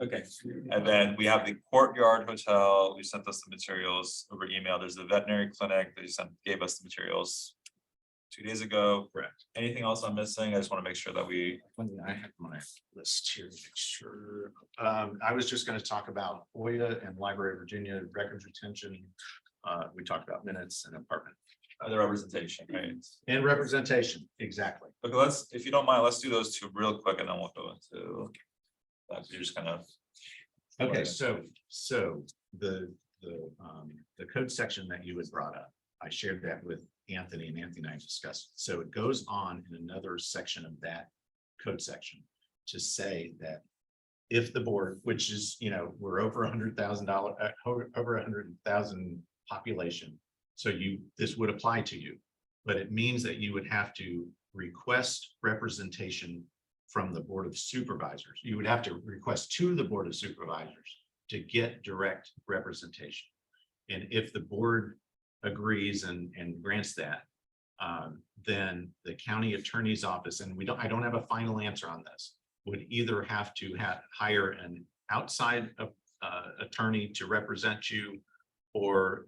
Okay, and then we have the Courtyard Hotel. We sent us the materials over email. There's the veterinary clinic. Gave us the materials 2 days ago. Correct. Anything else I'm missing? I just want to make sure that I have my list here to make sure. I was just going to talk about OIA and Library of Virginia records retention. We talked about minutes and apartment. the representation, right? And representation, exactly. Okay, if you don't mind, let's do those two real quick and then we'll go into. That you're just kind of. Okay, so the code section that you had brought up, I shared that with Anthony and Anthony and I discussed. So it goes on in another section of that code section to say that if the board, which is, we're over $100,000, over 100,000 population. So this would apply to you, but it means that you would have to request representation from the Board of Supervisors. You would have to request to the Board of Supervisors to get direct representation. And if the board agrees and grants that, then the county attorney's office, and I don't have a final answer on this, would either have to hire an outside attorney to represent you, or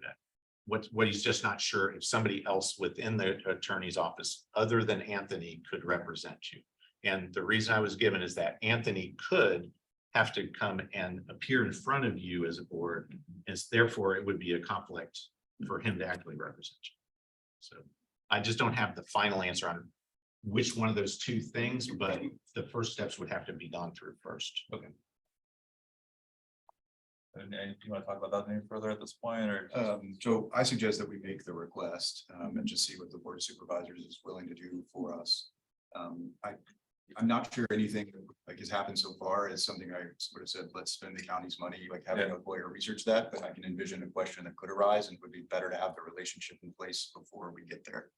what he's just not sure if somebody else within the attorney's office other than Anthony could represent you. And the reason I was given is that Anthony could have to come and appear in front of you as a board, and therefore it would be a conflict for him to actually represent you. So I just don't have the final answer on which one of those two things, but the first steps would have to be gone through first. Okay. And you want to talk about that any further at this point, or? So I suggest that we make the request and just see what the Board of Supervisors is willing to do for us. I'm not sure anything like has happened so far is something I sort of said, let's spend the county's money, like having a lawyer research that, but I can envision a question that could arise and would be better to have the relationship in place before we get there.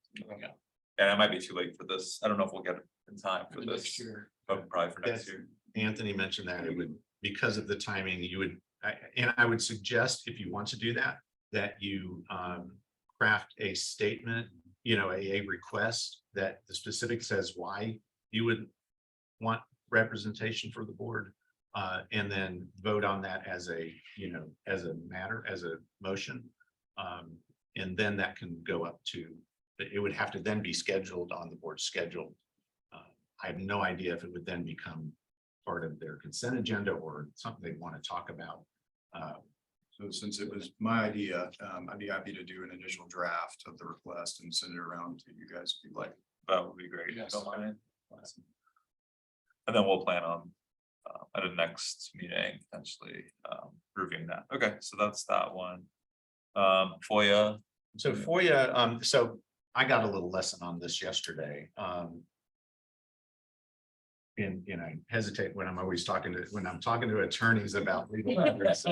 And it might be too late for this. I don't know if we'll get it in time for this, but probably for next Yes. year. Anthony mentioned that it would, because of the timing, you would, and I would suggest if you want to do that, that you craft a statement, a request that the specific says why you would want representation for the board, and then vote on that as a motion. And then that can go up to, it would have to then be scheduled on the board's schedule. I have no idea if it would then become part of their consent agenda or something they want to talk about. So since it was my idea, I'd be happy to do an initial draft of the request and send it around to you guys if you'd like. That would be great. Yes. Don't mind. And then we'll plan on, at a next meeting, potentially, reviewing that. Okay, so that's that one. FOIA, So FOIA, so I got a little lesson on this yesterday. And, I hesitate when I'm talking to attorneys about legal matters.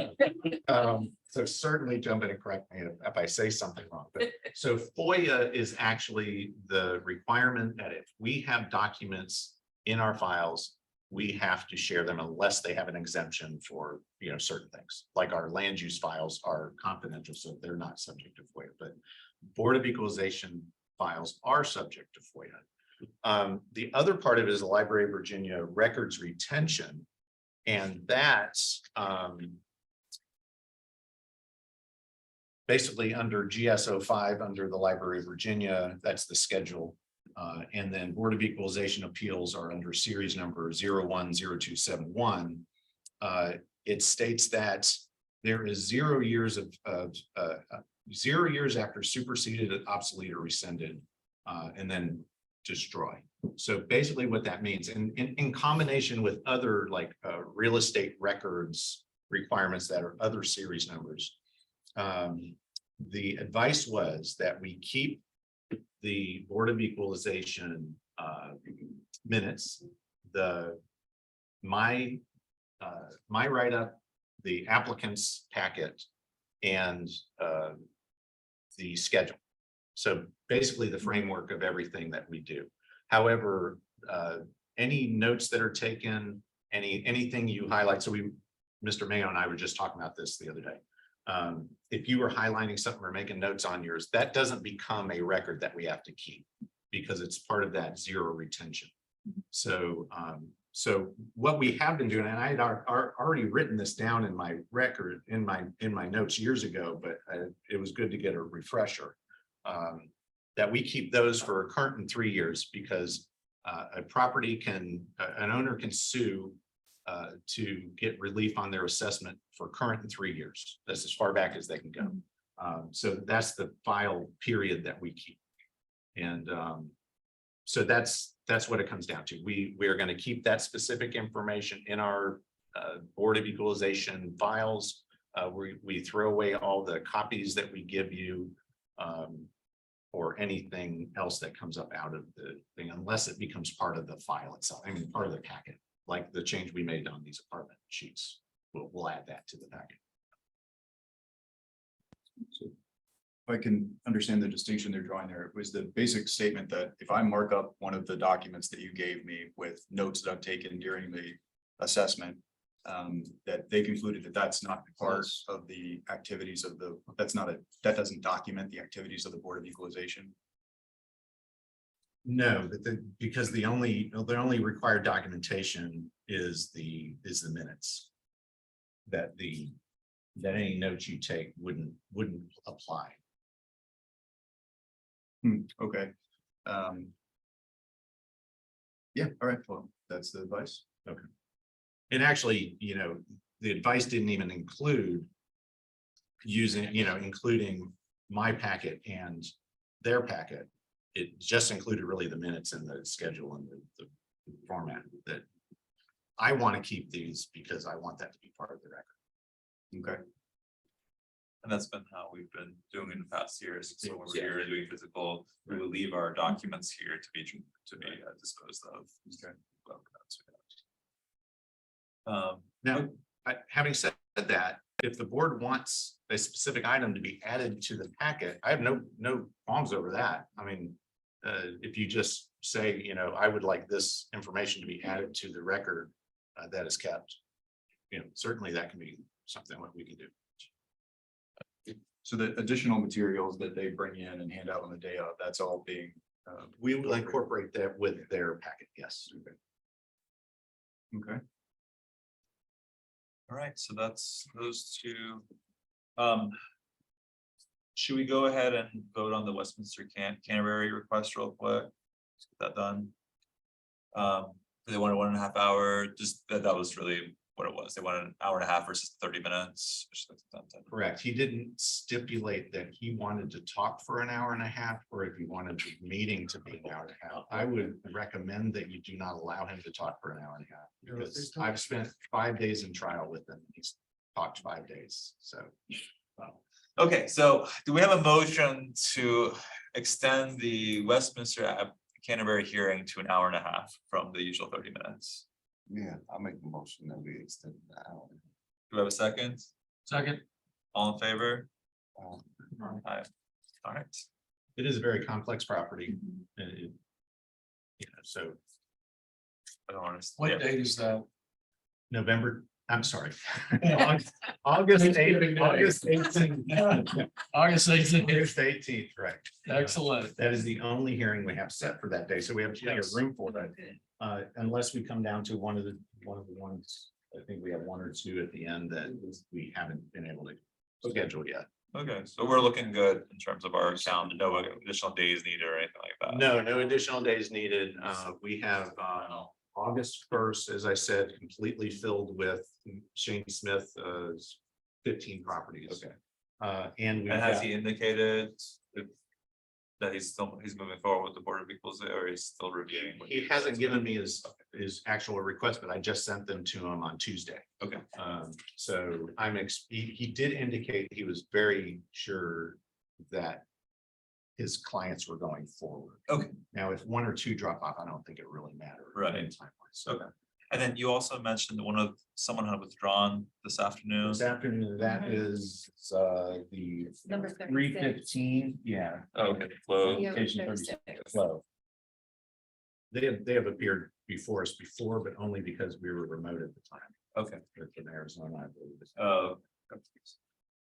So certainly jump in and correct me if I say something wrong. But so FOIA is actually the requirement that if we have documents in our files, we have to share them unless they have an exemption for, certain things. Like our land use files are confidential, so they're not subject to FOIA, but Board of Equalization files are subject to FOIA. The other part of it is the Library of Virginia records retention. And that's basically under GSO 5 under the Library of Virginia, that's the schedule. And then Board of Equalization appeals are under series number 010271. It states that there is 0 years of 0 years after superseded, obsolete, or rescinded, and then destroy. So basically what that means, and in combination with other like real estate records requirements that are other series numbers, the advice was that we keep the Board of Equalization minutes, my write-up, the applicant's packet, and the schedule. So basically the framework of everything that we do. However, any notes that are taken, anything you highlight, so Mr. Mayo and I were just talking about this the other day. If you were highlighting something or making notes on yours, that doesn't become a record that we have to keep because it's part of that zero retention. So, so what we have been doing, and I had already written this down in my record, in my notes years ago, but it was good to get a refresher. That we keep those for current and 3 years because a property an owner can sue to get relief on their assessment for current and 3 years. That's as far back as they can go. So that's the file period that we keep. And so that's what it comes down to. We are going to keep that specific information in our Board of Equalization files. We throw away all the copies that we give you or anything else that comes up out of the thing, unless it becomes part of the file itself. I mean, part of the packet, like the change we made on these apartment sheets. We'll add that to the packet. So if I can understand the distinction they're drawing there, it was the basic statement that if I mark up one of the documents that you gave me with notes that I've taken during the assessment, that they concluded that that's not part of the activities of that doesn't document the activities of the Board of Equalization. No, because the only required documentation is the minutes. That any notes you take wouldn't apply. Okay. Yeah, all right, well, that's the advice. Okay. And actually, the advice didn't even include including my packet and their packet. It just included really the minutes and the schedule and the format that I want to keep these because I want that to be part of the record. Okay. and that's been how we've been doing in the past years. So when we're here doing physical, we will leave our documents here to be disposed of. Okay. Now, having said that, if the board wants a specific item to be added to the packet, I have no qualms over that. I mean, if you just say, I would like this information to be added to the record that is kept, certainly that can be something that we can do. So the additional materials that they bring in and hand out on the day of, that's all being. We will incorporate that with their packet, yes. Okay. All right, so that's those two. Should we go ahead and vote on the Westminster Canterbury request real quick? Let's get that done. They wanted 1.5 hour, just that was really what it was. They wanted an hour and a half versus 30 minutes. Correct. He didn't stipulate that he wanted to talk for an hour and a half, or if he wanted the meeting to be an hour and a half. I would recommend that you do not allow him to talk for an hour and a half, because I've spent 5 days in trial with him. He's talked 5 days, so. Okay, so do we have a motion to extend the Westminster Canterbury hearing to an hour and a half from the usual 30 minutes? Yeah, I'll make the motion that we extend the hour. Do we have a second? Second. All in favor? Um, Aye. All right. It is a very complex property. And so I don't understand. What date is that? November, I'm sorry. August August 18th. August 18th. August 18th. August 18th, right. Excellent. That is the only hearing we have set for that day, so we have plenty of Yes. room for that. Unless we come down to one of the ones, I think we have 1 or 2 at the end that we haven't been able to schedule yet. Okay, so we're looking good in terms of our sound, no additional days needed or anything like that. No additional days needed. We have August 1st, as I said, completely filled with Shane Smith, 15 properties. Okay. And we And has have, he indicated that he's moving forward with the Board of Equals, or he's still reviewing? what he hasn't given me his actual request, but I just sent them to him on Tuesday. Okay. So he did indicate he was very sure that his clients were going forward. Okay. Now, if 1 or 2 drop off, I don't think it really matters. Right. in timeline. So Okay. And then you also mentioned that someone had withdrawn this afternoon. this afternoon, that Mhm. is the Number 3:15, yeah. Okay, flow. Application 36. Flow. They have appeared before us before, but only because we were remote at the time. Okay. They're from Arizona, I believe.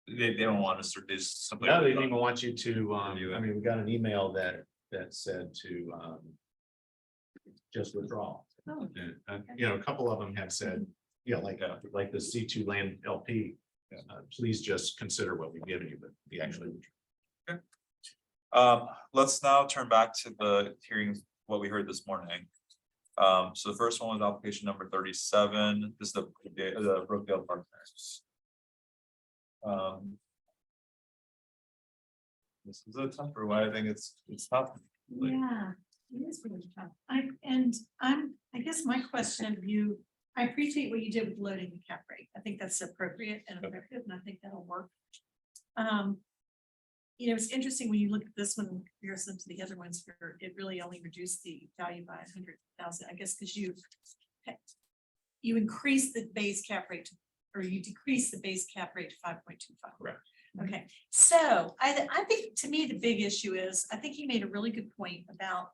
They don't want us to do something. No, they didn't even want you to, Review it. I mean, we got an email that said to just withdraw. Oh. And, a couple of them have said, like the C2 land LP. Yeah. Please just consider what we've given you, but we actually. Let's now turn back to the hearings, what we heard this morning. So the first one was application number 37. This is the Brookdale Partners. This is a tougher one. I think it's tough. Like, Yeah, it is really tough. I guess my question of you, I appreciate what you did with loading the cap rate. I think that's appropriate and effective, and I think that'll work. It's interesting when you look at this one in comparison to the other ones where it really only reduced the value by 100,000, I guess, because you increase the base cap rate or you decrease the base cap rate to 5.25. Correct. Okay, so I think to me, the big issue is, I think he made a really good point about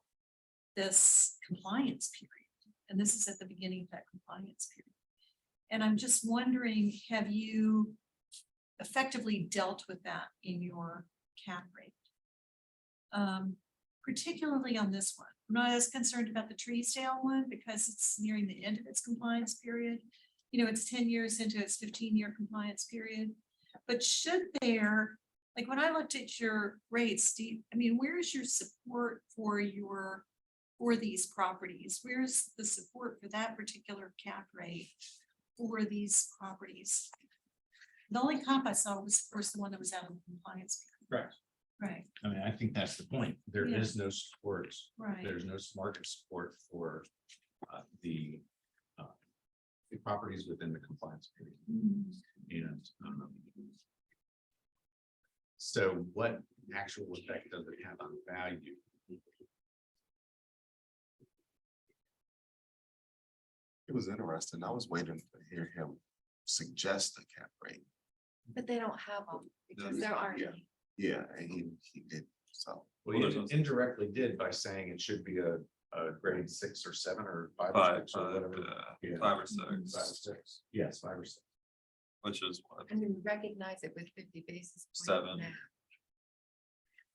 this compliance period. And this is at the beginning of that compliance period. And I'm just wondering, have you effectively dealt with that in your cap rate? Particularly on this one. I'm not as concerned about the Treesdale one because it's nearing the end of its compliance period. It's 10 years into its 15-year compliance period. But should there, like when I looked at your rates, Steve, where's your support for these properties? Where's the support for that particular cap rate for these properties? The only comp I saw was, of course, the one that was out of compliance. Correct. Right, I think that's the point. There Yeah. is no support. right. There's no market support for the properties within the compliance period. Mm. And so what actual effect does it have on value? It was interesting. I was waiting to hear him suggest a cap rate. But they don't have them because there aren't Yeah. any. Yeah, and he did, so. Well, you indirectly did by saying it should be a grade 6 or 7 or 5 or Five, 6 or whatever. Yeah. 5 or 5 or 6, 6. Yes, 5 or 6. which is what, And we recognize it with 50 basis. points 7. now.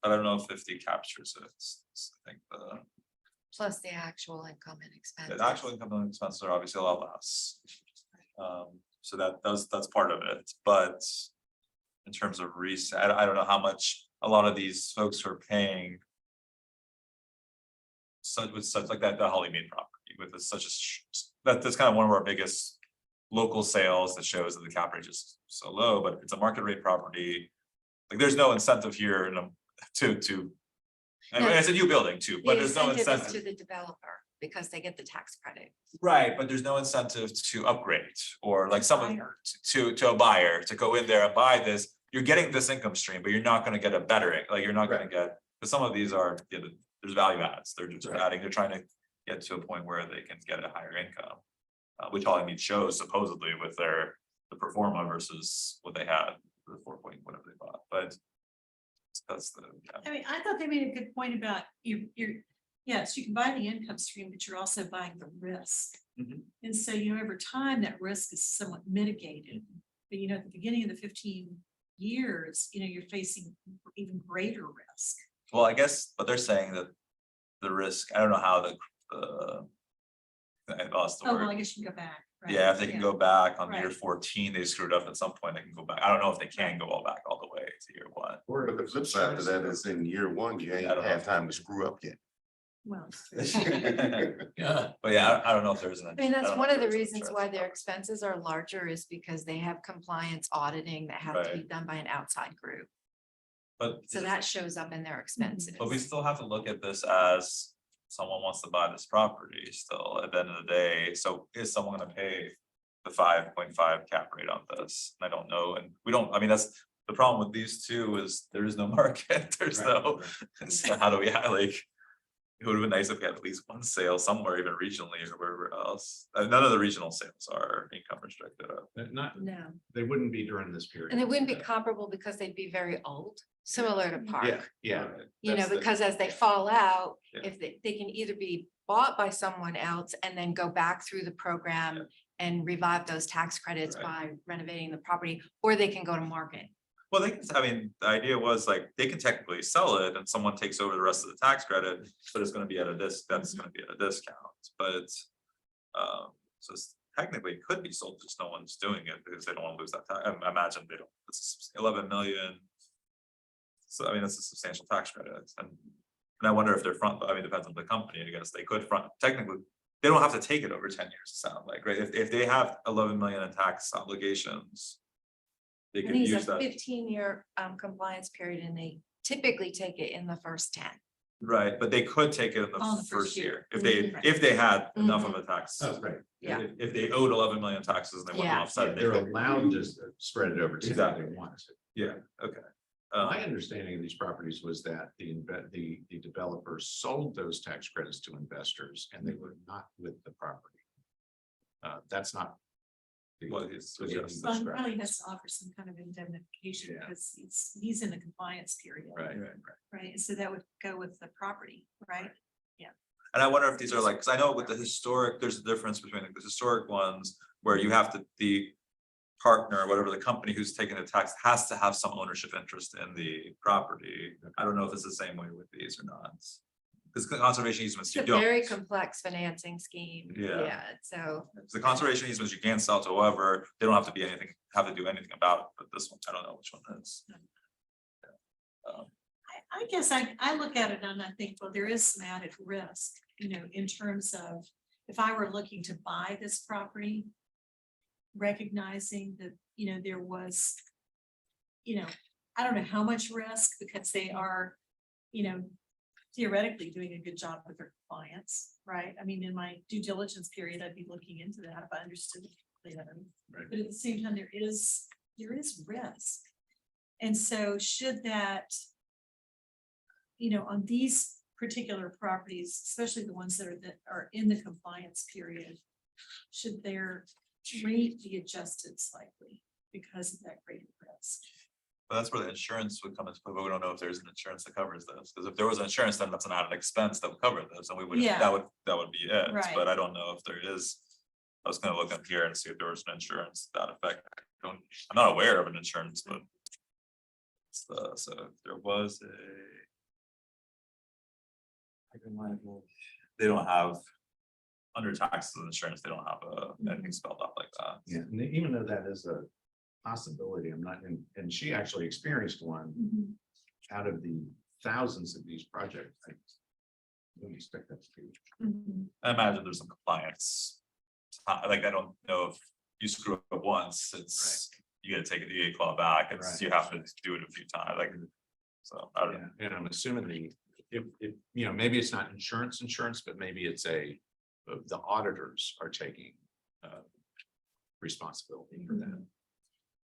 I don't know if 50 captures it. I think Plus the actual income and expenses. the actual income and expenses are obviously a lot less. So that's part of it, but in terms of reset, I don't know how much a lot of these folks are paying. Such like that, the Hollymead property, with such a, that's kind of one of our biggest local sales that shows that the cap rate is so low, but it's a market rate property. Like, there's no incentive here to, I mean, No. it's a new building too, but The there's no incentive is to incentive. the developer because they get the tax credit. Right, but there's no incentive to upgrade or like someone Buyer. to a buyer to go in there and buy this. You're getting this income stream, but you're not gonna get a better, like, you're not gonna get, because some of these are, there's value adds. They're just adding, they're trying to get to a point where they can get a higher income. Which all I mean shows supposedly with the performa versus what they had, the 4 point whatever they bought, but. That's the. I mean, I thought they made a good point about yes, you can buy the income stream, but you're also buying the risk. Mhm. And so, over time, that risk is somewhat mitigated. But at the beginning of the 15 years, you're facing even greater risk. Well, I guess, but they're saying that the risk, I don't know how I lost the Oh, well, word. I guess you can go back. right? Yeah, if they can go back on year Right. 14, they screwed up at some point, they can go back. I don't know if they can go all back all the way to year one. But the flip side to that is in year one, you ain't I don't know. had time to screw up yet. Well, Yeah. But yeah, I don't know if there's an. I mean, I that's don't know one if of the there's an reasons insurance why their cover. expenses are larger is because they have compliance auditing that have to be Right. done by an outside group. But. So that shows up in their expenses. But we still have to look at this as someone wants to buy this property still at the end of the day. So is someone gonna pay the 5.5 cap rate on this? And I don't know. And we don't, I mean, that's the problem with these two is there is no market. There's no, so how do we, like, it would have been nice if we had at least one sale somewhere, even regionally or wherever else. None of the regional sales are income restricted. Not, No, they wouldn't be during this period. and they wouldn't be comparable because they'd be very old, similar to Yeah, park. yeah. You know, because as they fall out, Yeah. if they can either be bought by someone else and then go back through the program and revive those tax credits Right. by renovating the property, or they can go to market. Well, they can, I mean, the idea was like, they can technically sell it and someone takes over the rest of the tax credit, but it's gonna be at a that's gonna be at a discount, but it's. So it's technically it could be sold, just no one's doing it because they don't wanna lose that tax, I imagine they don't, it's 11 million. So I mean, that's a substantial tax credit and I wonder if they're front, I mean, depends on the company, I guess they could front, technically. They don't have to take it over 10 years, it sounds like, right? If they have 11 million in tax obligations. They I can think use it's a that. 15-year compliance period and they typically take it in the first 10. Right, but they could take it in Oh, the the first year, if Mhm. they had enough of a tax. Oh, right. Yeah. If they owed 11 million taxes and they want to Yeah. offset it, they They're could. allowed to spread it over 10 if they Exactly. want to. Yeah, okay. My understanding of these properties was that the developer sold those tax credits to investors and they were not with the property. That's not. the- Well, it's the way suggested. you Well, he describe probably it. has to offer some kind of indemnification Yeah. because he's in the compliance period. Right. Right, and so that would go with the property, right? And I wonder if these are like, because I know with the historic, there's a difference between the historic ones where you have to, the partner, whatever the company who's taking the tax has to have some ownership interest in the property. I don't know if it's the same way with these or not. Because conservation easements, It's you a don't. very complex financing scheme. Yeah. Yeah, so The conservation easements you can't sell to whoever, they don't have to be anything, have to do anything about, it, but this one, I don't know which one is. I guess I look at it and I think, well, there is some added risk, in terms of if I were looking to buy this property. Recognizing that, there was, I don't know how much risk because they are, theoretically doing a good job with their compliance, right? I mean, in my due diligence period, I'd be looking into that if I understood it clearly. Right. But at the same time, there is risk. And so should that, on these particular properties, especially the ones that are in the compliance period, should their rate be adjusted slightly because of that greater risk? But that's where the insurance would come into play, but we don't know if there's an insurance that covers this, because if there was an insurance, then that's an added expense that would cover this, and we would, Yeah. that would be it, Right. but I don't know if there is. I was gonna look up here and see if there was an insurance to that effect, I'm not aware of an insurance, but. So if there was they don't have. Under taxes and insurance, they don't have anything spelled out like that. Yeah, and even though that is a possibility, I'm not, and she actually experienced one Mhm. out of the thousands of these projects. We expect that to be. Mhm. I imagine there's some compliance. Like, I don't know if you screw up once, it's, you gotta take it, you claw back, it's, Right. you have to do it a few times, like. So, I don't know. And I'm assuming if, you know, maybe it's not insurance, but maybe it's the auditors are taking responsibility for that.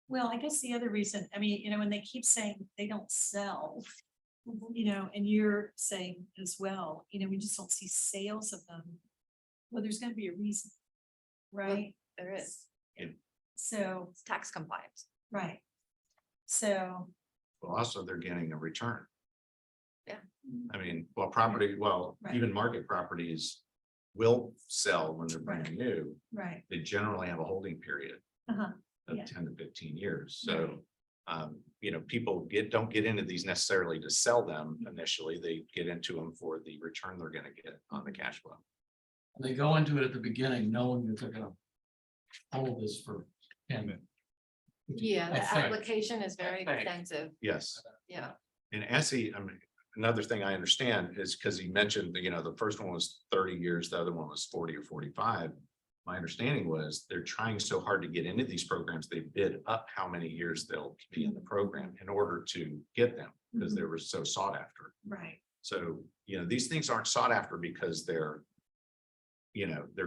Well, I guess the other reason, I mean, when they keep saying they don't sell, and you're saying as well, we just don't see sales of them. Well, there's gonna be a reason, right? There is, So, it's tax compliance. right. So, Well, also they're getting a return. Yeah. I mean, well, Right. even market properties will sell when they're brand new. right. They generally have a holding period Uh-huh. of Yeah. 10 to 15 years. So, people don't get into these necessarily to sell them initially. They get into them for the return they're gonna get on the cash flow. They go into it at the beginning knowing that they're gonna hold this for 10. Yeah, I the think. application is very I think. extensive, Yes. yeah. And Essie, I mean, another thing I understand is because he mentioned, the first one was 30 years, the other one was 40 or 45. My understanding was they're trying so hard to get into these programs, they bid up how many years they'll be in the program in order to get them, because they were so sought after. Right. So, these things aren't sought after because they're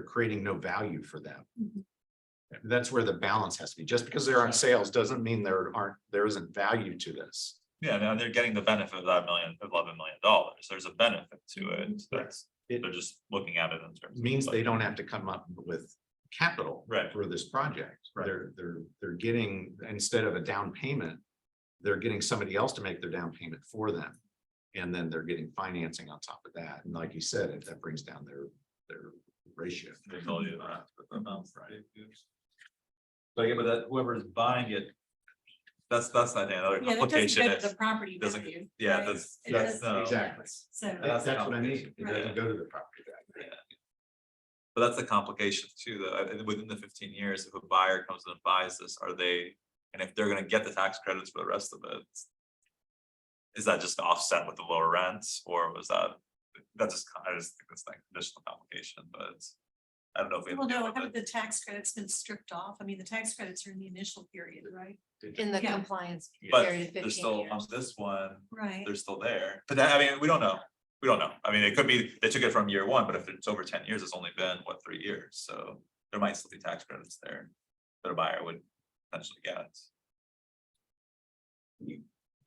creating no value for them. Mhm. That's where the balance has to be. Just because they're on sales doesn't mean there isn't value to this. Yeah, now they're getting the benefit of that $11 million. There's a benefit to it, but It they're just looking at it in terms. of means they like- don't have to come up with capital Right. for this project. Right. They're getting, instead of a down payment, they're getting somebody else to make their down payment for them. And then they're getting financing on top of that. And like you said, if that brings down their ratio. The ability to act with the amount, right? But again, that whoever's buying it, that's another Yeah, that doesn't complication go to is, the property doesn't- value. yeah, right? that's, It that's, does- no. Exactly. So, That's That's what I mean. It Right. doesn't go to the property value. But that's the complication too, though, within the 15 years, if a buyer comes in and buys this, and if they're gonna get the tax credits for the rest of it. Is that just offset with the lower rents, or was that, I just think that's like additional complication, but. I don't know if we have. well, to deal no, with haven't it. the tax credits been stripped off? I mean, the tax credits are in the initial period, right? In the Yeah. compliance But period of they're 15 still, on years. this one, Right. they're still there, but that, we don't know. We don't know, it could be, they took it from year one, but if it's over 10 years, it's only been, 3 years, so there might still be tax credits there. That a buyer would potentially get.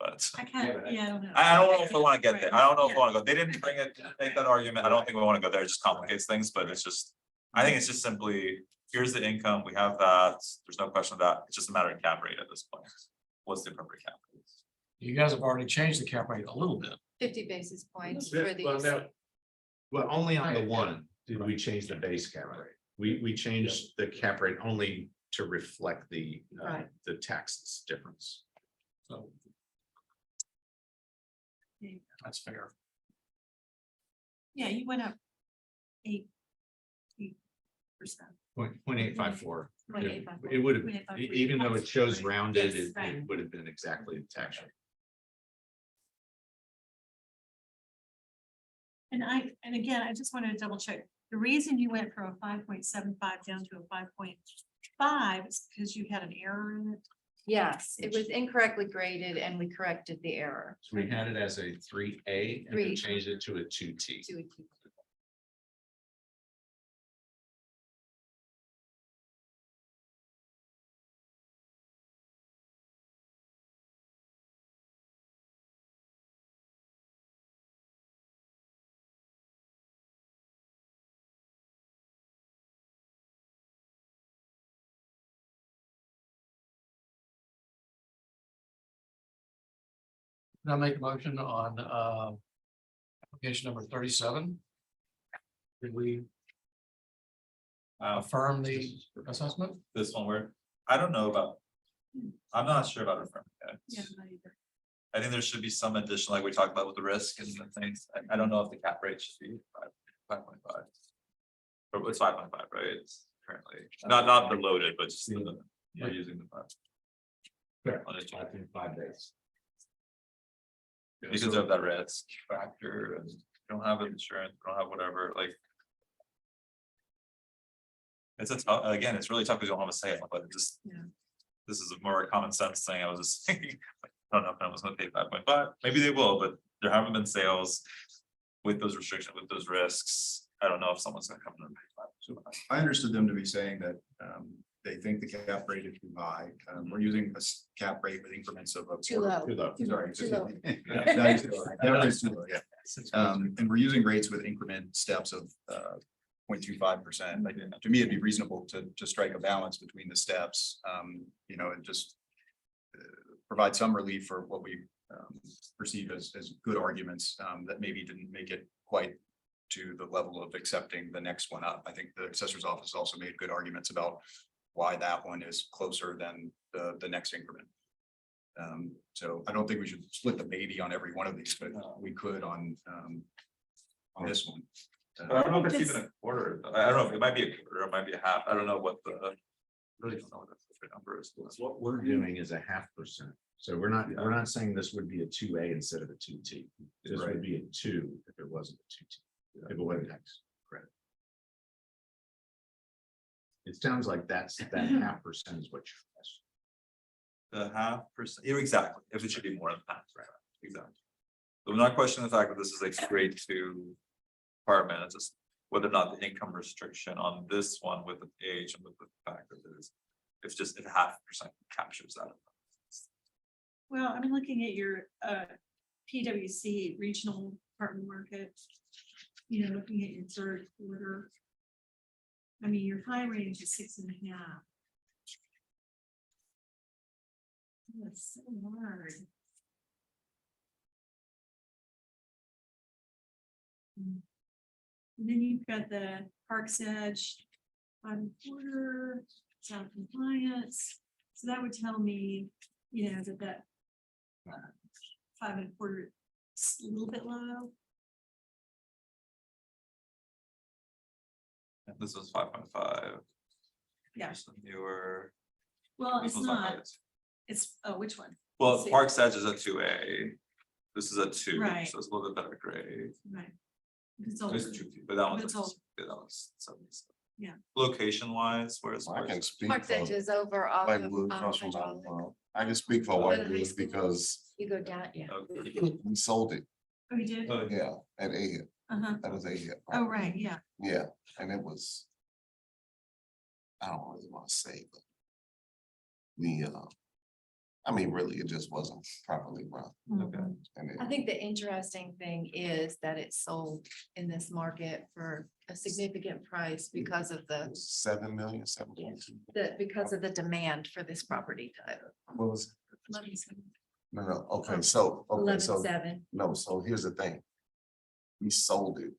But I kind of, yeah, I don't know. I don't know if we wanna get Right. there, I don't know if we Yeah. wanna go, they didn't bring it, make that argument, I don't think we wanna go there, it just complicates things, but it's just. I think it's just simply, here's the income, we have that, there's no question of that, it's just a matter of cap rate at this point. What's the appropriate cap rate? You guys have already changed the cap rate a little bit. 50 basis points Yeah, for well, these. no. Well, only on the Right. one did we change the base cap rate. We changed the cap rate only to reflect the taxes difference. So. That's fair. Yeah, you went up 8%. 0.854. 0.854. It would have, 0.854. even though it shows Right. rounded, Yes, it right. would have been exactly the tax rate. And again, I just wanted to double check. The reason you went from a 5.75 down to a 5.5 is because you had an error in it. Yes, it was incorrectly graded and we corrected the error. So we had it as a 3A and we 3. changed it to a 2T. to a key. Now make a motion on application number 37. Did we affirm the assessment? This one where, I don't know about. I'm not sure about affirming that. Yeah, not either. I think there should be some additional, like we talked about with the risk and the things, I don't know if the cap rate should be 5.5. But it's 5.5, right? It's currently, not the loaded, but just the, you're using the 5. Fair. On it. I think 5 days. Because of that risk factor and don't have insurance, we don't have whatever, like. It's a tough, again, it's really tough because you don't have a sale, but it just. Yeah. This is a more common sense thing, I was just thinking, like, I don't know if anyone's gonna pay 5.5, maybe they will, but there haven't been sales. With those restrictions, with those risks, I don't know if someone's gonna come in and pay 5. I understood them to be saying that they think the cap rate is too high. We're using a cap rate with increments of. Too low. Too low, sorry. Too low. Yeah, that is too low. Cap rate's too low, yeah. And we're using rates with increment steps of 0.25%. Like, to me, it'd be reasonable to strike a balance between the steps, you know, and just provide some relief for what we perceive as good arguments that maybe didn't make it quite to the level of accepting the next one up. I think the assessor's office also made good arguments about why that one is closer than the next increment. So I don't think we should split the baby on every one of these, but we could on this one. But I don't know if it's even a quarter, I don't know, if it might be a quarter, it might be a half, I don't know what the. Really don't know what the number is. What we're doing is a 0.5%. So we're not saying this would be a 2A instead of a 2T. This would be a 2 if it wasn't a 2T. If it wasn't tax credit. It sounds like that 0.5% is what you're. The 0.5%, yeah, exactly, if it should be more than half, right, exactly. So I'm not questioning the fact that this is a straight to apartment, it's just whether or not the income restriction on this one with the age and with the fact that it is, it's just if 0.5% captures that. Well, I'm looking at your PWC regional apartment market. You know, looking at your third quarter. I mean, your high range is 6.5. That's so hard. And then you've got the Parks Edge, 5.25, South Compliance. So that would tell me, you know, that 5.25 is a little bit low. And this was 5.5. Yeah. Here's the newer. Well, this it's one's not, highest. it's, oh, which one? Well, Let's see. Parks Edge is a 2A. This is a 2, Right. so it's a little bit better grade. Right. It's This older. is 2, but that one's It's like, old. yeah, that was 77. Yeah. Location wise, where's? I can speak Park for Edge is over off of. Whitewood, across from my Hydraulic. farm. I can speak for By the high Whitewood school. because You go down, yeah. we sold it, Oh, you did? yeah, at A, Uh-huh. that was A. Oh, right, yeah. Yeah, and it was. I don't really want to say, but. I mean, really, it just wasn't properly run. Okay. And I it, think the interesting thing is that it sold in this market for a significant price because of the, 7 million, 7.2. because of the demand for this property type. What was, Let me see. no, okay, so, 11.7. no, so here's the thing. We sold it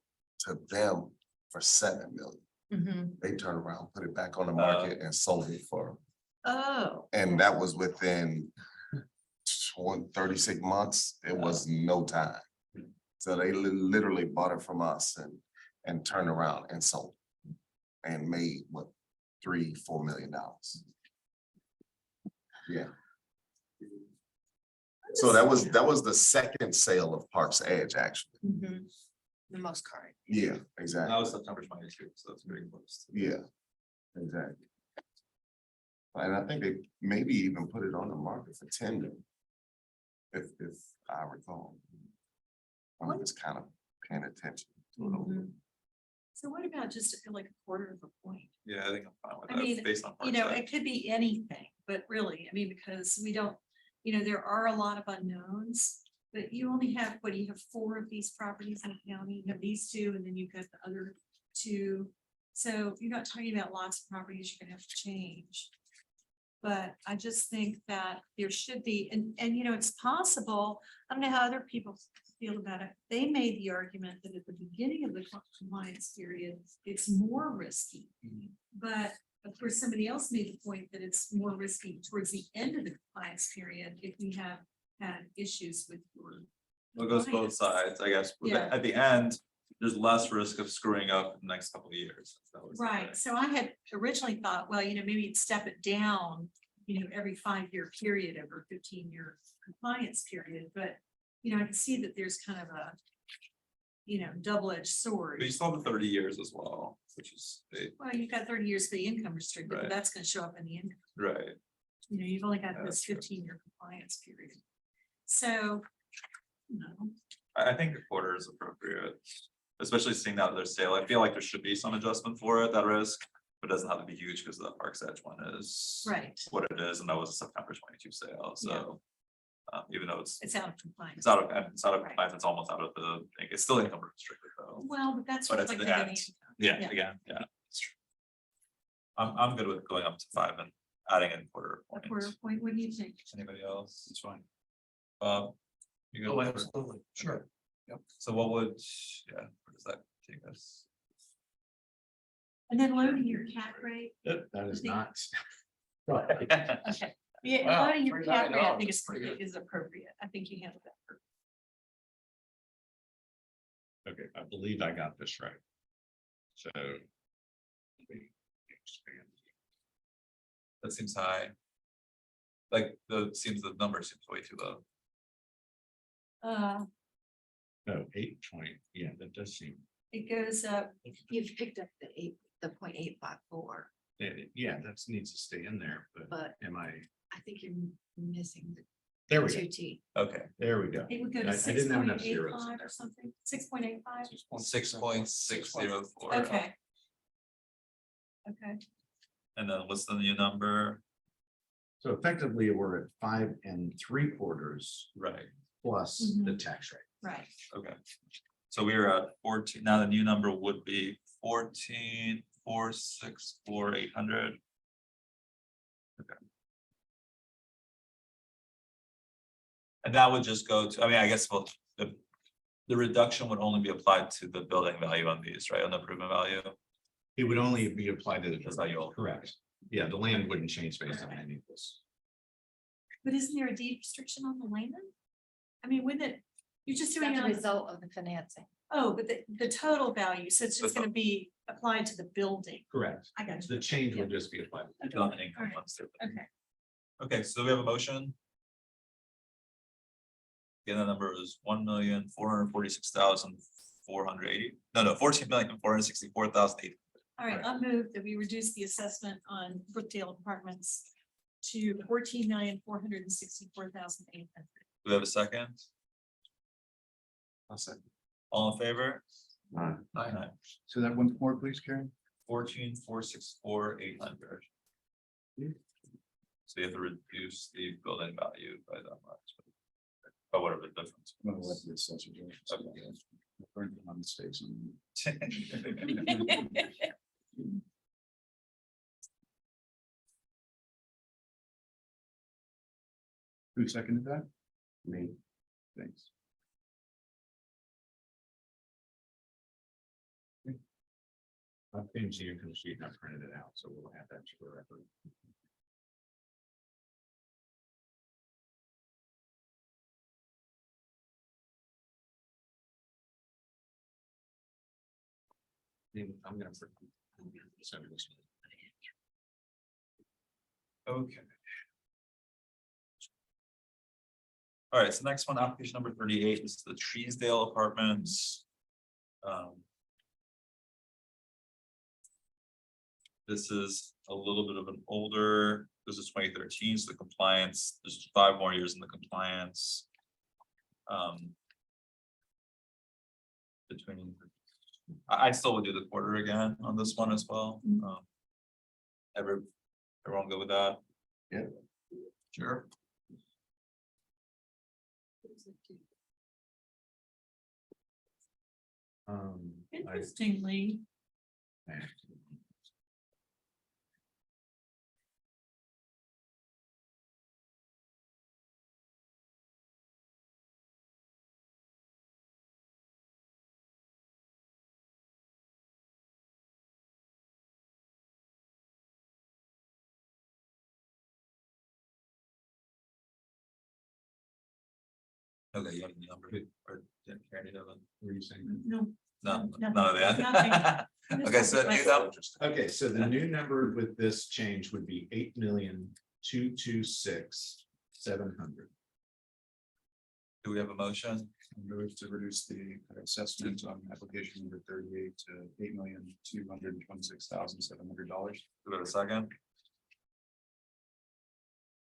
to them for 7 million. Mhm. They turned around, put it back on the market and sold it for, Oh. and that was within 36 months. It was no time. So they literally bought it from us and turned around and sold. And made what, $3-4 million. Yeah. So that was the second sale of Parks Edge, actually. Mhm. The most current. Yeah, exactly. That was September 22, so that's very close. Yeah, exactly. And I think they maybe even put it on the market for tender. If I recall. I'm just kind of paying attention to it. a little bit. So what about just like 1/4 of a point? Yeah, I think I'm fine with I that, mean, based on. You Parks know, Edge. it could be anything, but really, I mean, because we don't, you know, there are a lot of unknowns. But you only have, what do you have, 4 of these properties in the county? You have these 2, and then you've got the other 2. So you're not talking about lots of properties you're gonna have to change. But I just think that there should be, and you know, it's possible, I don't know how other people feel about it. They made the argument that at the beginning of the compliance period, it's more risky. But of course, somebody else made the point that it's more risky towards the end of the compliance period if we have had issues with your. Well, it goes both compliance. sides, I guess. But Yeah. At the end, there's less risk of screwing up in the next couple of years. That was the Right, thing. so I had originally thought, well, you know, maybe you'd step it down, you know, every 5-year period over 15-year compliance period, but. You know, I can see that there's kind of a double-edged sword. But you still have the 30 years as well, which is big, Well, you've got 30 years for the income restricted, but Right. that's gonna show up in the income. right? You've only got Yeah, this that's true. 15-year compliance period. So, I think a quarter is appropriate, especially seeing that there's sale. I feel like there should be some adjustment for it, that risk. But it doesn't have to be huge because the Parks Edge one is. right, What it is, and that was a September 22 sale, so. Even though it's it's out of compliance. it's out of Right. compliance, it's almost out of the, it's still income restricted though. Well, but that's But it's reflected the in the end. income. Yeah, Yeah. again, yeah. That's true. I'm good with going up to 5 and adding in quarter A quarter points. point, what do you think? Anybody else? It's fine. You go. Oh, absolutely. Sure. So what would, yeah, where does that take us? And then loading your cap rate. That is not. Okay. Yeah, Wow, loading your cap rate, I think $39, is pretty good. is appropriate. I think you handled that. perfectly. Okay, I believe I got this right. So. That seems high. Like the number seems way too low. No, 8 point, yeah, that does seem, It goes up, You've picked up the 0.854, yeah, that needs to stay in there, but but am I, I think you're missing the there we go, 2T. Okay, there we go. it would go I to didn't have enough zeros in 6.85 there. or something, 6.85. 6.604. Okay. Okay, And then what's the new number? So effectively, we're at 5 3/4 Right, plus the tax rate. right. okay. So we were at 14, now the new number would be 14,464,800. Okay. And that would just go to, I mean, I guess, well, the reduction would only be applied to the building value on these, right, on the improvement value? It would only be applied to the. That's how you'll- Correct. Yeah, the land wouldn't change based on any of this. But isn't there a deed restriction on the land? I mean, wouldn't it, you're just doing That's it a on, result of the financing. oh, but the total value, so it's just gonna be applied to the building. Correct. I got you. The change would just be applied. Okay, On the income alright. ones too. Okay, Okay, so we have a motion. Again, the number is 1,446,480. No, 14,464,800. all right, I'll move that we reduce the assessment on Brookdale Apartments to 14,464,800. Do we have a second? I'll say. All in favor? Aye. So that once more, please, Karen. 14,464,800. So you have to reduce the building value by that much. But whatever the difference. I'm gonna let is. the assessor do it. Okay. Learn from my mistakes. Who seconded that? Me. Thanks. I've changed the income sheet and I printed it out, so we'll have that for the record. I'm gonna. Send this. Okay. All right, so next one, application number 38 is the Treesdale Apartments. This is a little bit of an older, this is 2013, so the compliance, there's 5 more years in the compliance. Between, I still would do the quarter again on this one as well. Everyone go with that? Yeah. Sure. Interestingly, Okay, you have the number, or didn't carry it over? Were you saying? no. No, Nothing. none of that. Nothing. Okay, so new number, Okay, so the new number with this change would be 8,226,700. Do we have a motion? Move to reduce the assessment on application number 38 to $8,226,700. Do we have a second?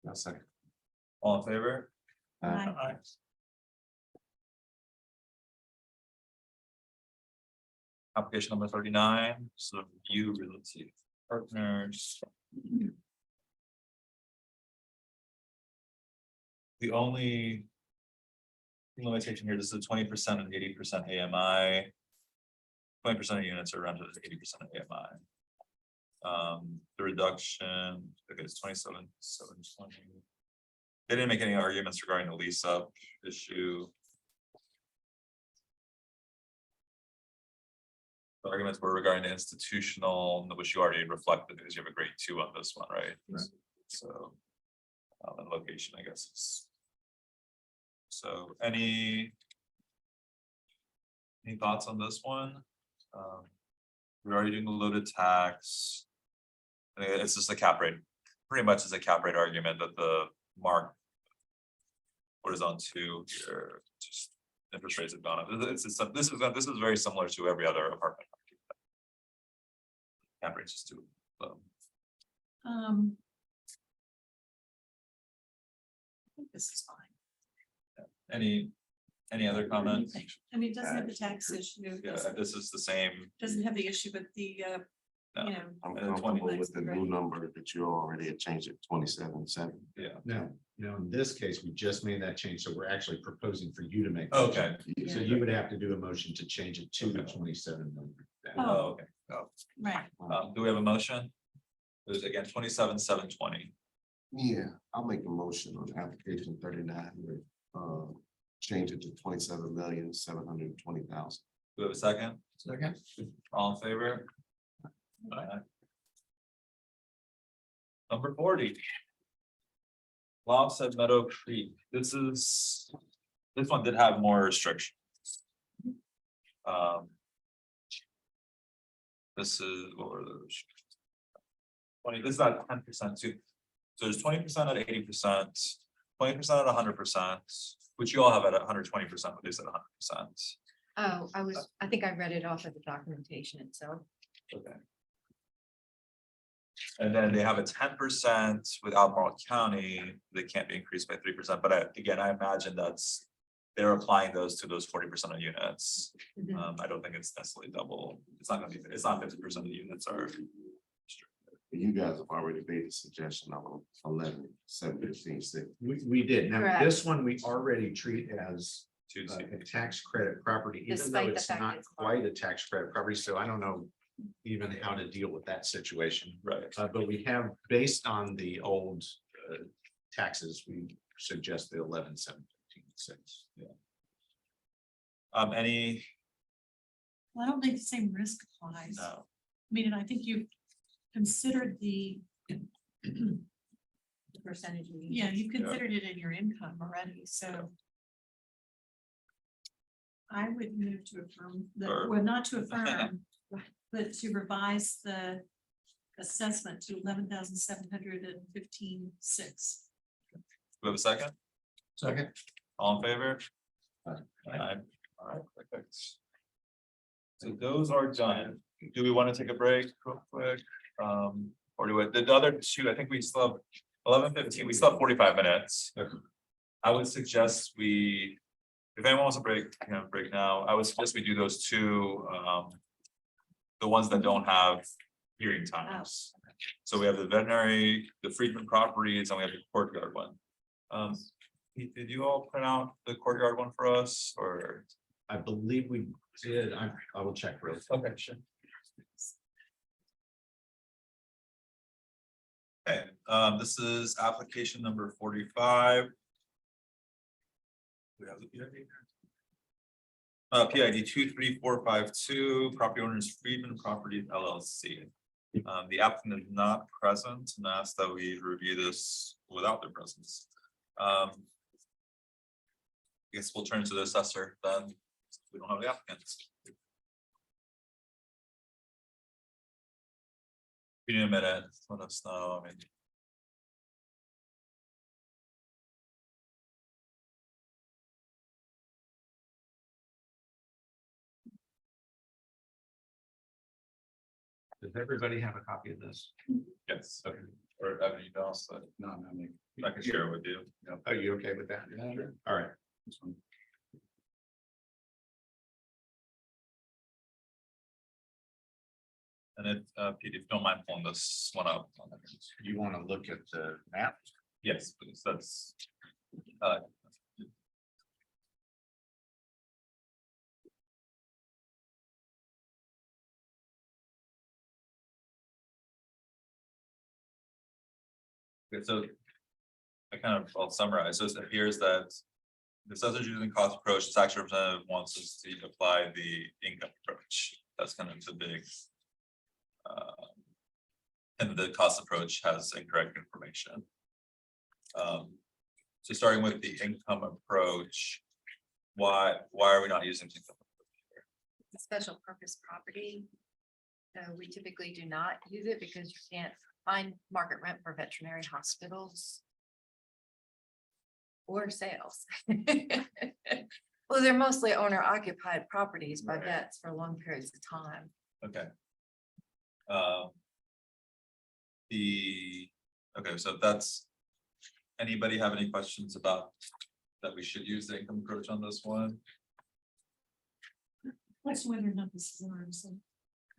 I'll second. All in favor? Aye. Application number 39, so you realty partners. The only limitation here, this is 20% and 80% AMI. 20% of units are rented at 80% of AMI. The reduction, okay, it's 27,720. They didn't make any arguments regarding the lease up issue. The arguments were regarding the institutional, which you already reflected because you have a grade 2 on this one, right? Right. So. And location, I guess is. So any thoughts on this one? We're already doing the loaded tax. I think it's just a cap rate, pretty much is a cap rate argument that the mark. What is on to here, just interest rates have gone up. This is very similar to every other apartment. Cap rates is too low. I think this is fine. Any other comments? I mean, it doesn't have the tax issue, Yeah, this is the same. doesn't have the issue with the, No. you know. I'm And 20 comfortable with the new number that you already had changed it 27.7. Yeah. No, in this case, we just made that change, so we're actually proposing for you to make. that Okay. change. So you would have to do a motion to change it to the 27 million. Oh, okay. Right, Do we have a motion? It was again 27,720. Yeah, I'll make a motion on application 39, change it to 27,720,000. Do we have a second? Second. All in favor? Aye. Number 40. Lobster Meadow Creek. This one did have more restrictions. This is, what were the restrictions? 20, this is at 10% too. So there's 20% at 80%, 20% at 100%, which you all have at 120%, but they said 100%. Oh, I think I read it off of the documentation itself. Okay. And then they have a 10% with Albemarle County, they can't be increased by 3%, but again, I imagine they're applying those to those 40% of units. Mhm. I don't think it's necessarily double, it's not 50% of the units are. You guys have already made a suggestion of 11, 7, 15, 6. We did. Now, Correct. this one we already treat as Two, a tax credit property, even Despite though the it's fact not it's quite a tax credit property, so I don't know even how to deal with that situation. right, But we have, based on the old taxes, we suggest the 11, 7, 15, 6. any, well, I don't think the same risk applies. I no, mean, and I think you considered the, The percentage. yeah, you considered it in your income already, so. I would move to affirm, Or- well, not to affirm, but to revise the assessment to 11,715.6. do we have a second? Second. All in favor? Aye. Aye. All right, perfect. So those are done. Do we want to take a break real quick? Or do we, the other two, I think we still have 11:15, we still have 45 minutes. Okay. I would suggest if anyone wants to break now, I would suggest we do those two, the ones that don't have hearing times. So we have the veterinary, the Friedman properties, and we have the courtyard one. Did you all print out the courtyard one for us, or? I believe we did. I will check real quick. Okay, sure. Okay, this is application number 45. We have the PID. PID 23452, property owners Friedman Properties LLC. The applicant is not present and asked that we review this without their presence. I guess we'll turn to the assessor then. We don't have the applicants. We need a minute, let us know, I mean. Does everybody have a copy of this? Yes, okay, or I have an email, so No, no, me. I can share it with you. Are you okay with that? Yeah, sure. All right. This one. And if, Pete, if you don't mind pulling this one up. You want to look at the map? Yes, please, that's. Okay, so I'll summarize. So it appears that the assessors using cost approach, the tax representative wants us to apply the income approach. That's kind of the big. And the cost approach has incorrect information. So starting with the income approach, why are we not using income? It's a special purpose property. So we typically do not use it because you can't find market rent for veterinary hospitals. Or sales. Well, they're mostly owner occupied properties by Right. vets for long periods of time. Okay. Okay, so that's, anybody have any questions about that we should use the income approach on this one? Question whether or not this is an arm's length.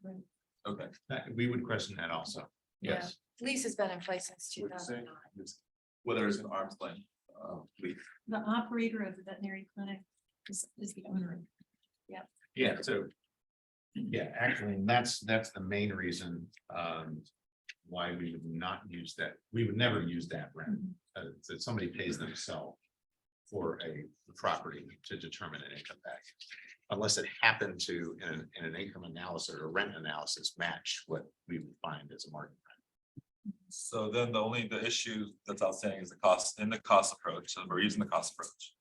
Right. Okay, We would question that also. Yes. Lease has been in place since two What'd you say? thousand nine. whether it's an arm's length, lease. The operator of the veterinary clinic is the owner. Yeah, so. Yeah, actually, and that's the main reason, why we would not use that. We would never use that rent, that somebody pays themselves for a property to determine an income tax. Unless it happened to, in an income analysis or rent analysis, match what we would find as a market rent. So then the issue that's outstanding is the cost, in the cost approach, so we're using the cost approach.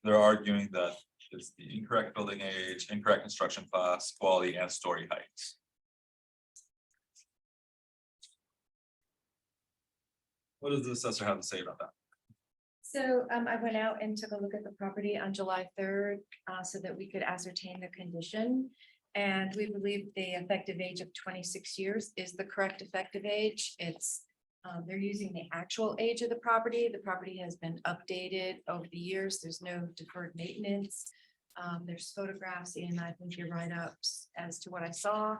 They're arguing that it's the incorrect building age, incorrect construction class, quality, and story heights. What does the assessor have to say about that? So I went out and took a look at the property on July 3rd, so that we could ascertain the condition. And we believe the effective age of 26 years is the correct effective age. It's, they're using the actual age of the property. The property has been updated over the years. There's no deferred maintenance. There's photographs and I think your write-ups as to what I saw.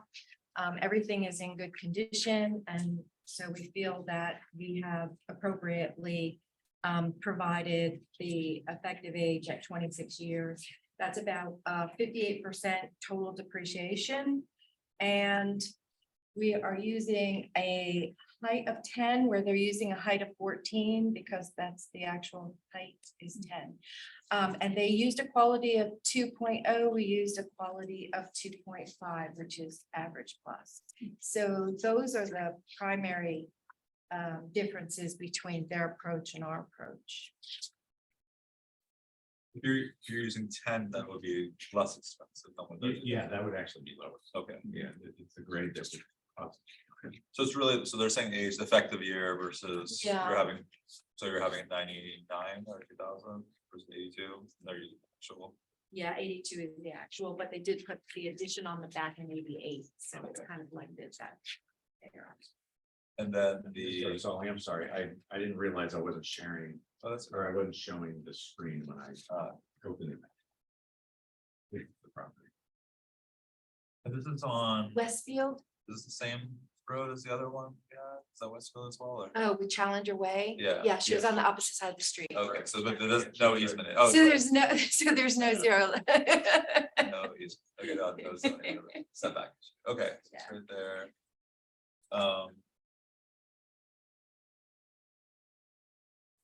Everything is in good condition, and so we feel that we have appropriately provided the effective age at 26 years. That's about 58% total depreciation. And we are using a height of 10 where they're using a height of 14 because that's the actual height is 10. And they used a quality of 2.0. We used a quality of 2.5, which is average plus. So those are the primary differences between their approach and our approach. If you're using 10, that would be less expensive than what they're. Yeah, that would actually be lower. Okay, Yeah, it's a grade that would. so it's really, so they're saying age, effective year versus Yeah. you're having, so you're having 99 or 2000 versus 82, they're using actual. Yeah, 82 is the actual, but they did put the addition on the back in 88, so it's kind of like this. And then the, So I'm sorry, I didn't realize I wasn't sharing, oh, that's, or I wasn't showing the screen when I opened it. With the property. and this is on, Westfield, this is the same road as the other one, yeah, is that Westfield as well, or? oh, with Challenger Way. Yeah. Yeah, she was on the opposite side of the street. Okay, so but there's no easement, oh. So there's no, so there's no zero. No, he's, okay, no, setback, okay, it's Yeah. right there.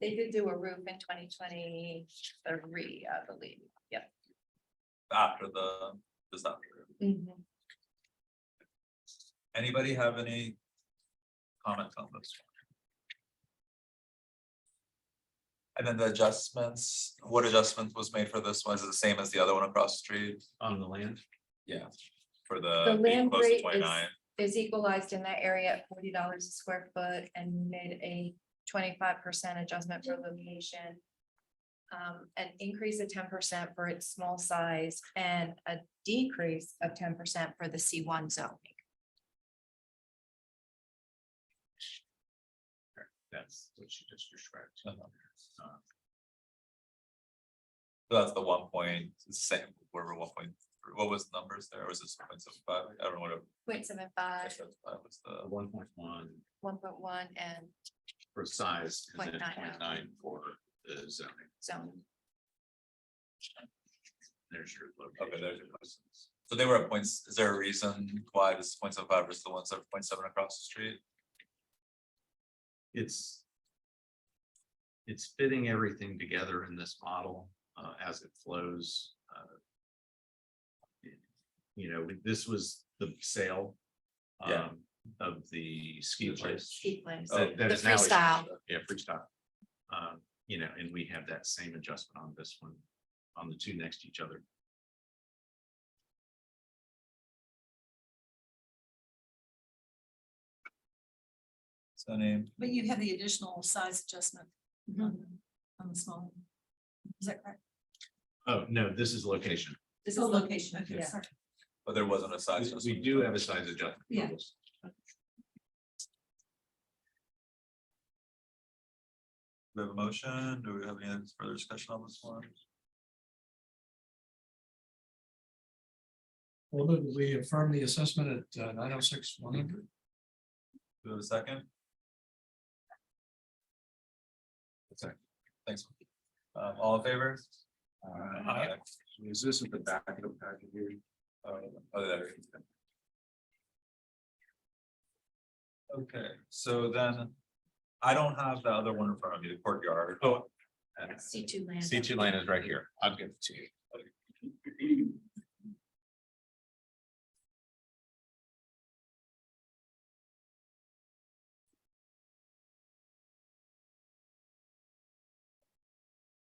They did do a roof in 2023, I believe. Yep. After the stuff. Anybody have any comments on this? And then the adjustments, what adjustment was made for this one? Is it the same as the other one across the street? On the land? Yeah. For The the land close to rate is 29. equalized in that area at $40 a square foot and made a 25% adjustment for location. An increase of 10% for its small size and a decrease of 10% for the C1 zoning. That's what she just described. So that's the 1 point, it's the same, where we're 1 point, what was the numbers there, was it 0.75? I don't know what it. 0.75, Was the, 1.1 1.1 and for size and then 0.90. 0.9 for the zoning. zone. There's your okay, location. there's your questions. So they were at points, is there a reason why this is 0.75 versus the 1.7 across the street? It's fitting everything together in this model as it flows. You know, this was the sale Yeah. of the ski place. Ski place. Oh, That The is now a- freestyle. Yeah, freestyle. You know, and we have that same adjustment on this one, on the two next to each other. So name, But you have the additional size adjustment Mhm. on the small. one. Is that correct? Oh, no, this is location. This is Oh, location, okay, Yeah. sorry. but there wasn't a size. We adjustment. do have a size adjustment. for Yeah. this. We have a motion, do we have any further discussion on this one? Well, did we affirm the assessment at 906-100? Do we have a second? Second. Thanks. All in favor? Aye. Is this at the back of the package here? Oh, there. Okay, so then I don't have the other one in front of me, the courtyard. Oh. C2 land. C2 lane is right here. I'll give it to you.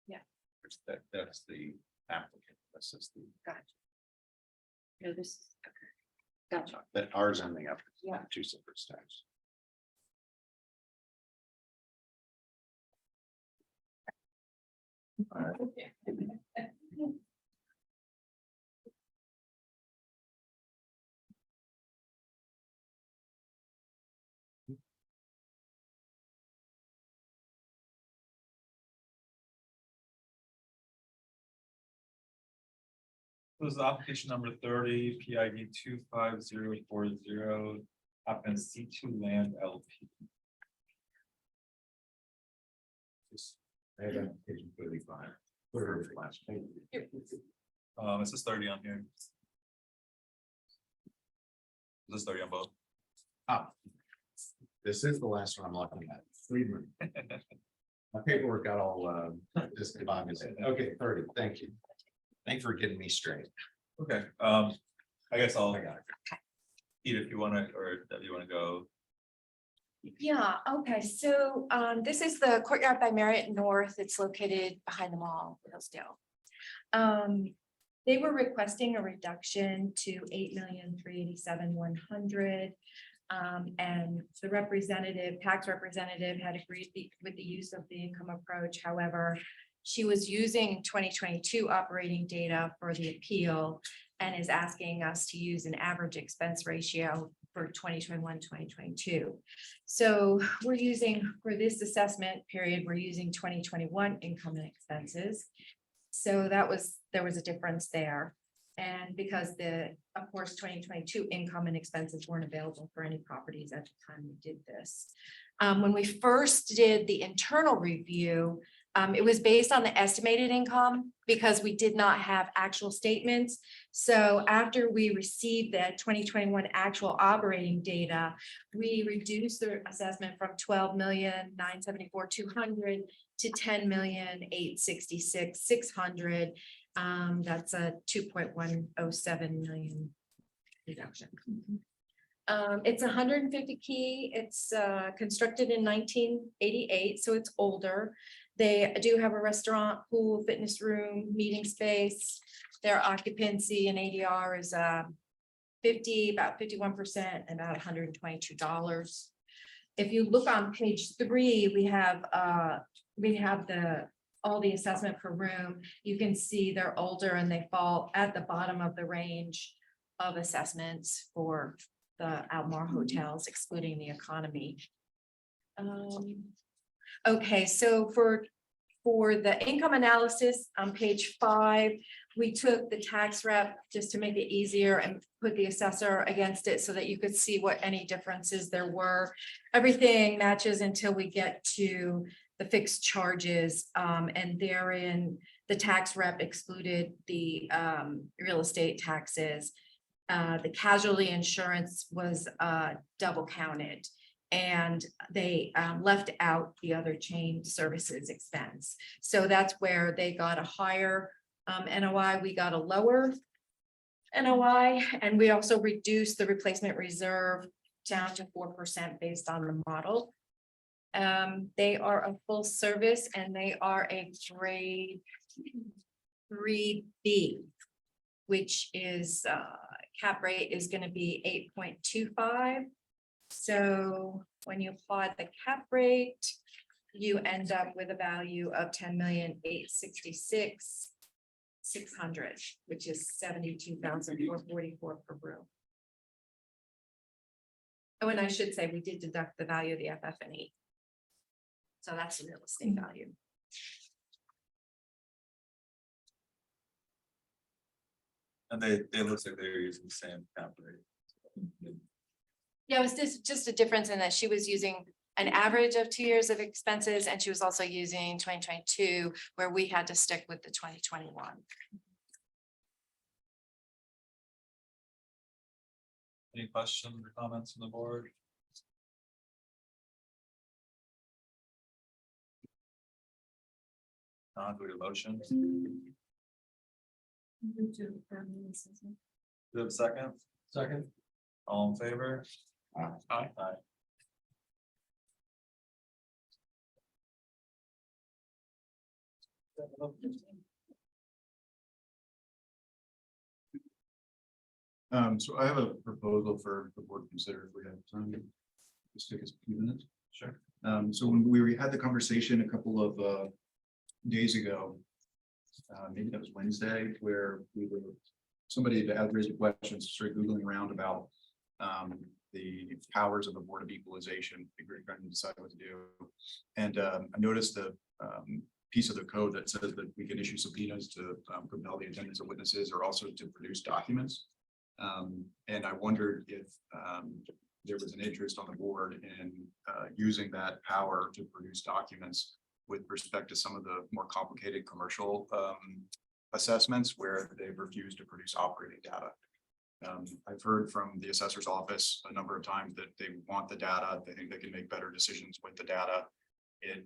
Yeah. That's the applicant. This is the, No, this is, okay. Gotcha. that ours and the applicant. Yeah. Two separate steps. This is application number 30, PID 25040, applicant C2 Land LP. I have application 35. Where is the last page? It says 30 on here. This is 30 on both. Ah. This is the last one I'm looking at. Friedman. My paperwork got all discombobulated. Okay, 30, thank you. Thanks for getting me straight. Okay, I guess I'll, I got it. Pete, if you wanna, or Deb, you wanna go. Yeah, okay, so this is the Courtyard by Marriott North. It's located behind the mall, Hillsdale. They were requesting a reduction to 8,387,100. And the representative, tax representative had agreed with the use of the income approach. However, she was using 2022 operating data for the appeal and is asking us to use an average expense ratio for 2021, 2022. So we're using, for this assessment period, we're using 2021 income and expenses. So there was a difference there. And because of course, 2022 income and expenses weren't available for any properties at the time we did this. When we first did the internal review, it was based on the estimated income because we did not have actual statements. So after we received the 2021 actual operating data, we reduced the assessment from 12,974,200 to 10,866,600. That's a 2.107 million reduction. It's 150 key. It's constructed in 1988, so it's older. They do have a restaurant, pool, fitness room, meeting space. Their occupancy and ADR is about 51%, and about $122. If you look on page 3, we have all the assessment per room. You can see they're older and they fall at the bottom of the range of assessments for the Albemarle hotels, excluding the economy. Okay, so for the income analysis on page 5, we took the tax rep just to make it easier and put the assessor against it so that you could see what any differences there were. Everything matches until we get to the fixed charges, and therein, the tax rep excluded the real estate taxes. The casualty insurance was double counted. And they left out the other chain services expense. So that's where they got a higher NOI, we got a lower NOI, and we also reduced the replacement reserve down to 4% based on the model. They are a full service and they are a grade 3B, which is cap rate is going to be 8.25. So when you apply the cap rate, you end up with a value of 10,866,600, which is 72,444 per room. Oh, and I should say we did deduct the value of the FF&E. So that's the real estate value. And they look like they're using the same cap rate. Yeah, it was just a difference in that she was using an average of 2 years of expenses, and she was also using 2022, where we had to stick with the 2021. Any questions or comments from the board? Not do a motion. Do you have a second? Second. All in favor? Aye. Aye. So I have a proposal for the board to consider if we have time. Just take us a few minutes. Sure. So when we had the conversation a couple of days ago, maybe that was Wednesday, where somebody that had raised questions, started Googling around about the powers of the Board of Equalization, figuring trying to decide what to do. And I noticed the piece of the code that says that we can issue subpoenas to compel the attendance of witnesses, or also to produce documents. And I wondered if there was an interest on the board in using that power to produce documents with respect to some of the more complicated commercial assessments where they've refused to produce operating data. I've heard from the assessor's office a number of times that they want the data. They think they can make better decisions with the data. I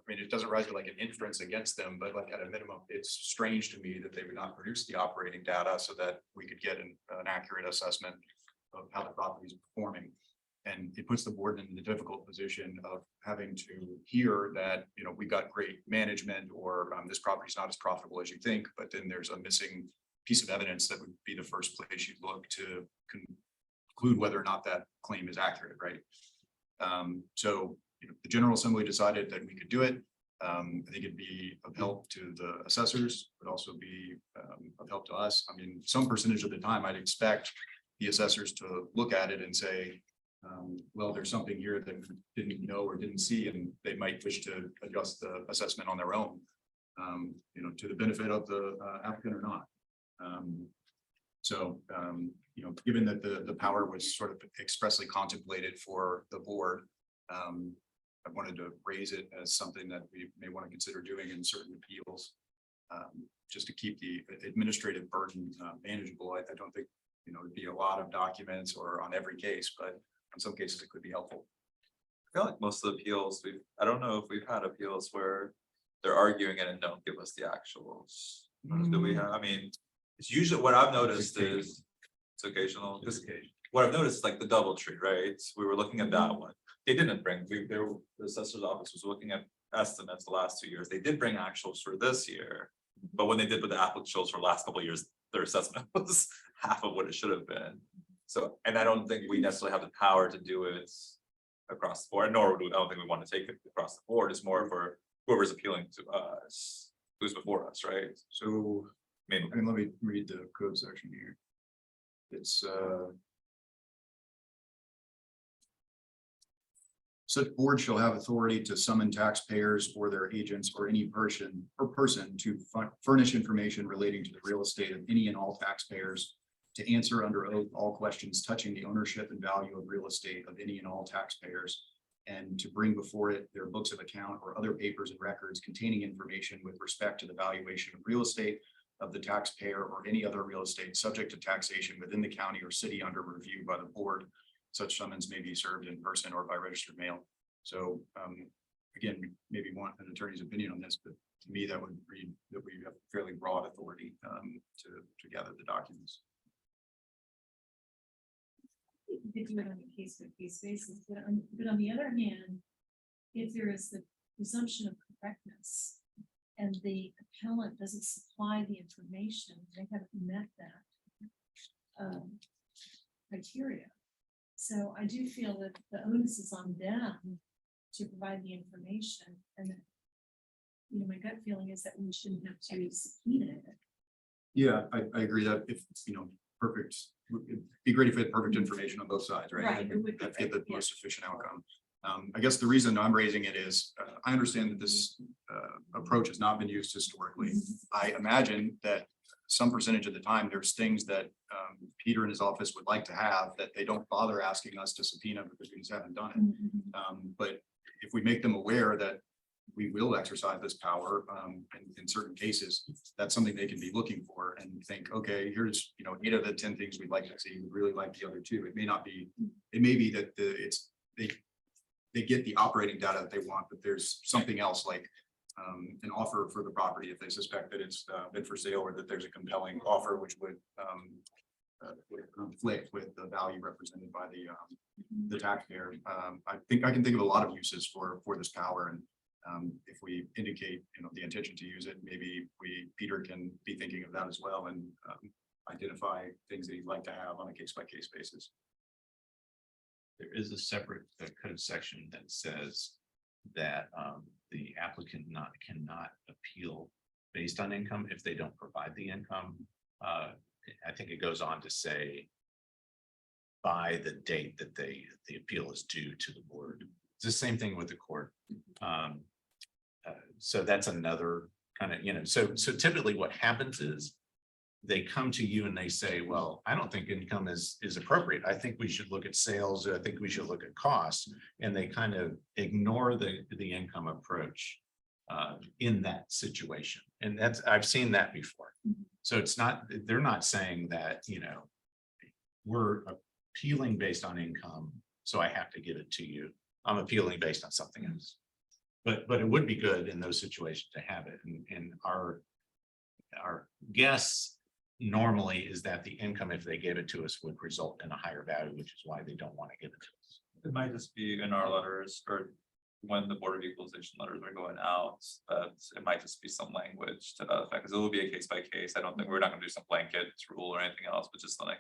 mean, it doesn't rise to like an inference against them, but like at a minimum, it's strange to me that they would not produce the operating data so that we could get an accurate assessment of how the property is performing. And it puts the board in the difficult position of having to hear that, you know, we got great management, or this property is not as profitable as you think, but then there's a missing piece of evidence that would be the first place you'd look to conclude whether or not that claim is accurate, right? So you know, the General Assembly decided that we could do it. I think it'd be of help to the assessors, but also be of help to us. I mean, some percentage of the time, I'd expect the assessors to look at it and say, well, there's something here that we didn't know or didn't see, and they might wish to adjust the assessment on their own, you know, to the benefit of the applicant or not. You know, given that the power was sort of expressly contemplated for the board, I wanted to raise it as something that we may want to consider doing in certain appeals, just to keep the administrative burden manageable. I don't think, you know, it'd be a lot of documents or on every case, but in some cases it could be helpful. I feel like most of the appeals, I don't know if we've had appeals where they're arguing it and don't give us the actuals. Do we have, I mean, it's usually what I've noticed is it's occasional. What I've noticed is like the DoubleTree, right? We were looking at that one. They didn't bring, the assessor's office was looking at estimates the last 2 years. They did bring actuals for this year. But when they did with the actuals for the last couple of years, their assessment was half of what it should have been. So, and I don't think we necessarily have the power to do it across the board, nor do I don't think we want to take it across the board. It's more for whoever's appealing to us, who's before us, right? So, I mean, let me read the code section here. It's Such board shall have authority to summon taxpayers or their agents or any person to furnish information relating to the real estate of any and all taxpayers, to answer under oath all questions touching the ownership and value of real estate of any and all taxpayers, and to bring before it their books of account or other papers and records containing information with respect to the valuation of real estate of the taxpayer or any other real estate subject to taxation within the county or city under review by the board. Such summons may be served in person or by registered mail. So again, we maybe want an attorney's opinion on this, but to me, that would read that we have fairly broad authority to gather the documents. You could do it on a case by case basis, but on the other hand, if there is the presumption of correctness and the appellant doesn't supply the information, they haven't met that criteria. So I do feel that the onus is on them to provide the information, and you know, my gut feeling is that we shouldn't have to subpoena it. Yeah, I agree that if, you know, perfect, it'd be great if we had perfect information on both sides, right? Right, it would be That'd get the great, yeah. most efficient outcome. I guess the reason I'm raising it is, I understand that this approach has not been used historically. I imagine that some percentage of the time, there's things that Peter and his office would like to have that they don't bother asking us to subpoena because we just haven't done it. But if we make them aware that we will exercise this power in certain cases, that's something they can be looking for and think, okay, here's, you know, 8 of the 10 things we'd like to see. We really like the other 2. It may not be, it may be that they get the operating data that they want, but there's something else like an offer for the property if they suspect that it's been for sale, or that there's a compelling offer which would conflict with the value represented by the taxpayer. I think I can think of a lot of uses for this power, and if we indicate, you know, the intention to use it, maybe Peter can be thinking of that as well, and identify things that he'd like to have on a case by case basis. There is a separate code section that says that the applicant cannot appeal based on income if they don't provide the income. I think it goes on to say by the date that the appeal is due to the board. It's the same thing with the court. So that's another kind of, you know, so typically what happens is they come to you and they say, well, I don't think income is appropriate. I think we should look at sales. I think we should look at costs. And they kind of ignore the income approach in that situation. And I've seen that before. So it's not, they're not saying that, you know, we're appealing based on income, so I have to give it to you. I'm appealing based on something else. But it would be good in those situations to have it. And our guess normally is that the income, if they gave it to us, would result in a higher value, which is why they don't want to give it to us. It might just be in our letters, or when the Board of Equalization letters are going out, that it might just be some language to that effect, because it will be a case by case. I don't think we're not gonna do some blanket rule or anything else, but just like,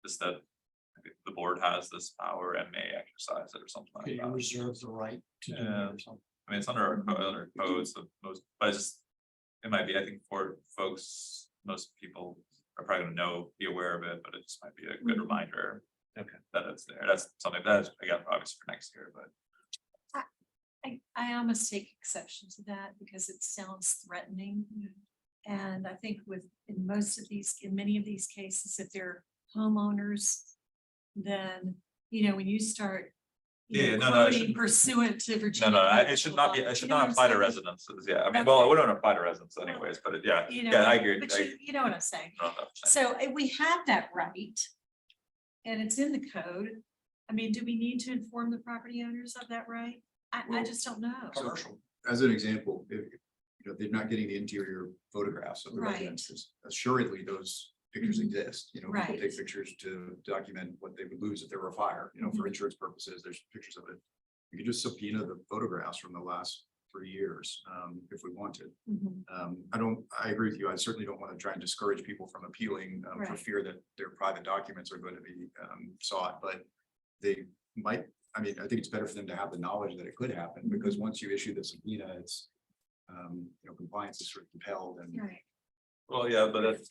just that the board has this power and may exercise it or something like You that. reserve the right to do Yeah. it or something. I mean, it's under our codes, the most, but it's just, it might be, I think for folks, most people are probably gonna be aware of it, but it just might be a good reminder. Okay. That it's there. That's something that I got obviously for next year, but. I almost take exception to that because it sounds threatening. And I think in many of these cases, if they're homeowners, then, you know, when you start. Yeah, no, it quoting should- pursuant to No, Virginia. it should not be, it should You know what not I'm apply to saying? residences. Yeah, I mean, Okay. well, it wouldn't apply to residents anyways, but yeah, You know, yeah, I agree. But you know what I'm saying? I don't know. So we have that right. And it's in the code. I mean, do we need to inform the property owners of that right? I Well, just don't know. Commercial. As an example, if you know, they're not getting the interior photographs of the Right. residences, assuredly those pictures Mhm. exist. You know, people Right. take pictures to document what they would lose if there were a fire, you know, for Mhm. insurance purposes, there's pictures of it. We could just subpoena the photographs from the last 3 years, if we wanted. Mhm. I agree with you. I certainly don't want to try and discourage people from appealing for Right. fear that their private documents are going to be sought, but they might, I mean, I think it's better for them to have the knowledge that it could happen, because once you issue the subpoena, it's you know, compliance is sort of compelled, and Right. Well, yeah, but that's,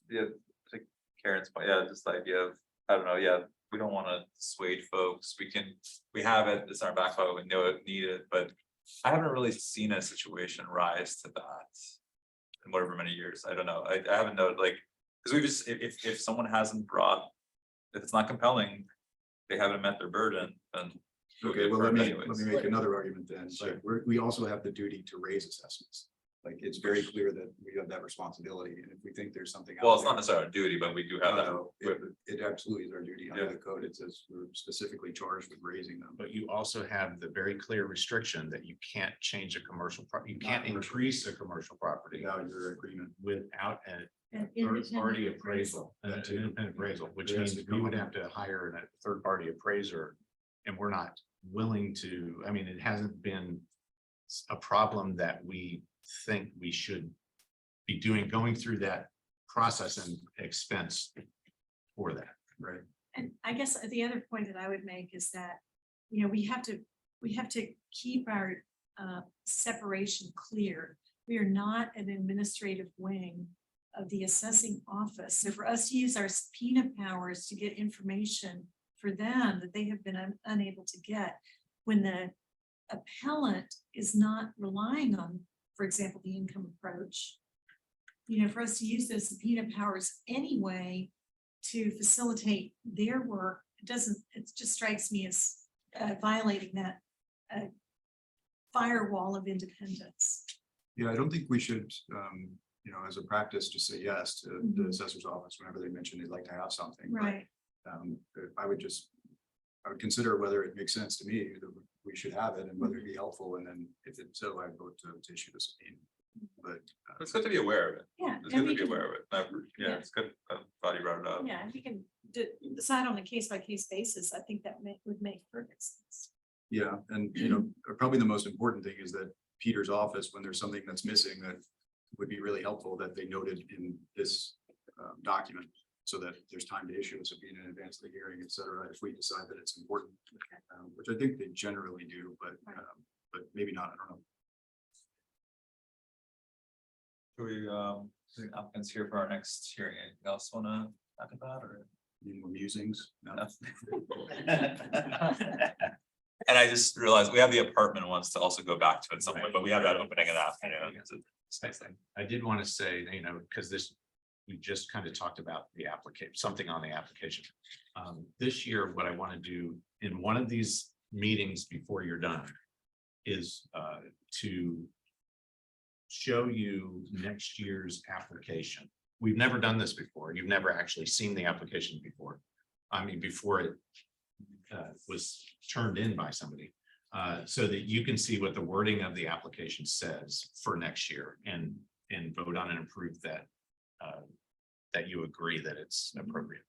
yeah, to Karen's point, yeah, just the idea of, I don't know, yeah, we don't wanna dissuade folks. We have it, it's our back pocket, we know it needed, but I haven't really seen a situation rise to that. In whatever many years, I don't know, I haven't known, like, cause we just, if someone hasn't brought, if it's not compelling, they haven't met their burden, then. Okay, well, let me anyways. make another argument then. Like, we also have the duty to raise assessments. Like, it's very clear that we have that responsibility, and if we think there's something. out Well, it's there- not necessarily our duty, but we do have that. No, it absolutely is our duty under Yeah. the code. It says we're specifically charged with raising them. But you also have the very clear restriction that you can't change a commercial, you can't commercial. increase a commercial property Without your agreement. without a An third party independent appraisal, an That too. independent appraisal, which It has means to we come would on. have to hire a third party appraiser. And we're not willing to, I mean, it hasn't been a problem that we think we should be going through that process and expense for that. Right. And I guess the other point that I would make is that, you know, we have to keep our separation clear. We are not an administrative wing of the assessing office. So for us to use our subpoena powers to get information for them that they have been unable to get, when the appellant is not relying on, for example, the income approach, you know, for us to use those subpoena powers anyway to facilitate their work, it just strikes me as violating that firewall of independence. Yeah, I don't think we should, you know, as a practice, just say yes to the Mhm. assessor's office whenever they mention they'd like to have something. But, Right. I would consider whether it makes sense to me that we should have it and whether it'd be helpful. And then if it's so, I'd vote to issue the subpoena. But It's good to be aware of it. Yeah. It's and good we to be can- aware of it. Yeah, Yeah. it's good. I'm glad you brought it up. Yeah, if you can decide on a case by case basis, I think that would make perfect sense. yeah, and you know, probably the most important thing is that Peter's office, when there's something that's missing, that would be really helpful that they noted in this document. So that there's time to issue a subpoena in advance of the hearing, et cetera, if we decide that it's important. Which I think they generally do, but maybe not, I don't know. Do we, the applicants here for our next hearing, anything else wanna talk about or? Any more musings? No. And I just realized we have the apartment ones to also go back to at some point, but we have that opening in the afternoon. It's a nice thing. I did want to say, you know, because we just kind of talked about the application, something on the application. This year, what I want to do in one of these meetings before you're done is to show you next year's application. We've never done this before. You've never actually seen the application before. I mean, before it was turned in by somebody. So that you can see what the wording of the application says for next year and vote on and approve that. That you agree that it's appropriate.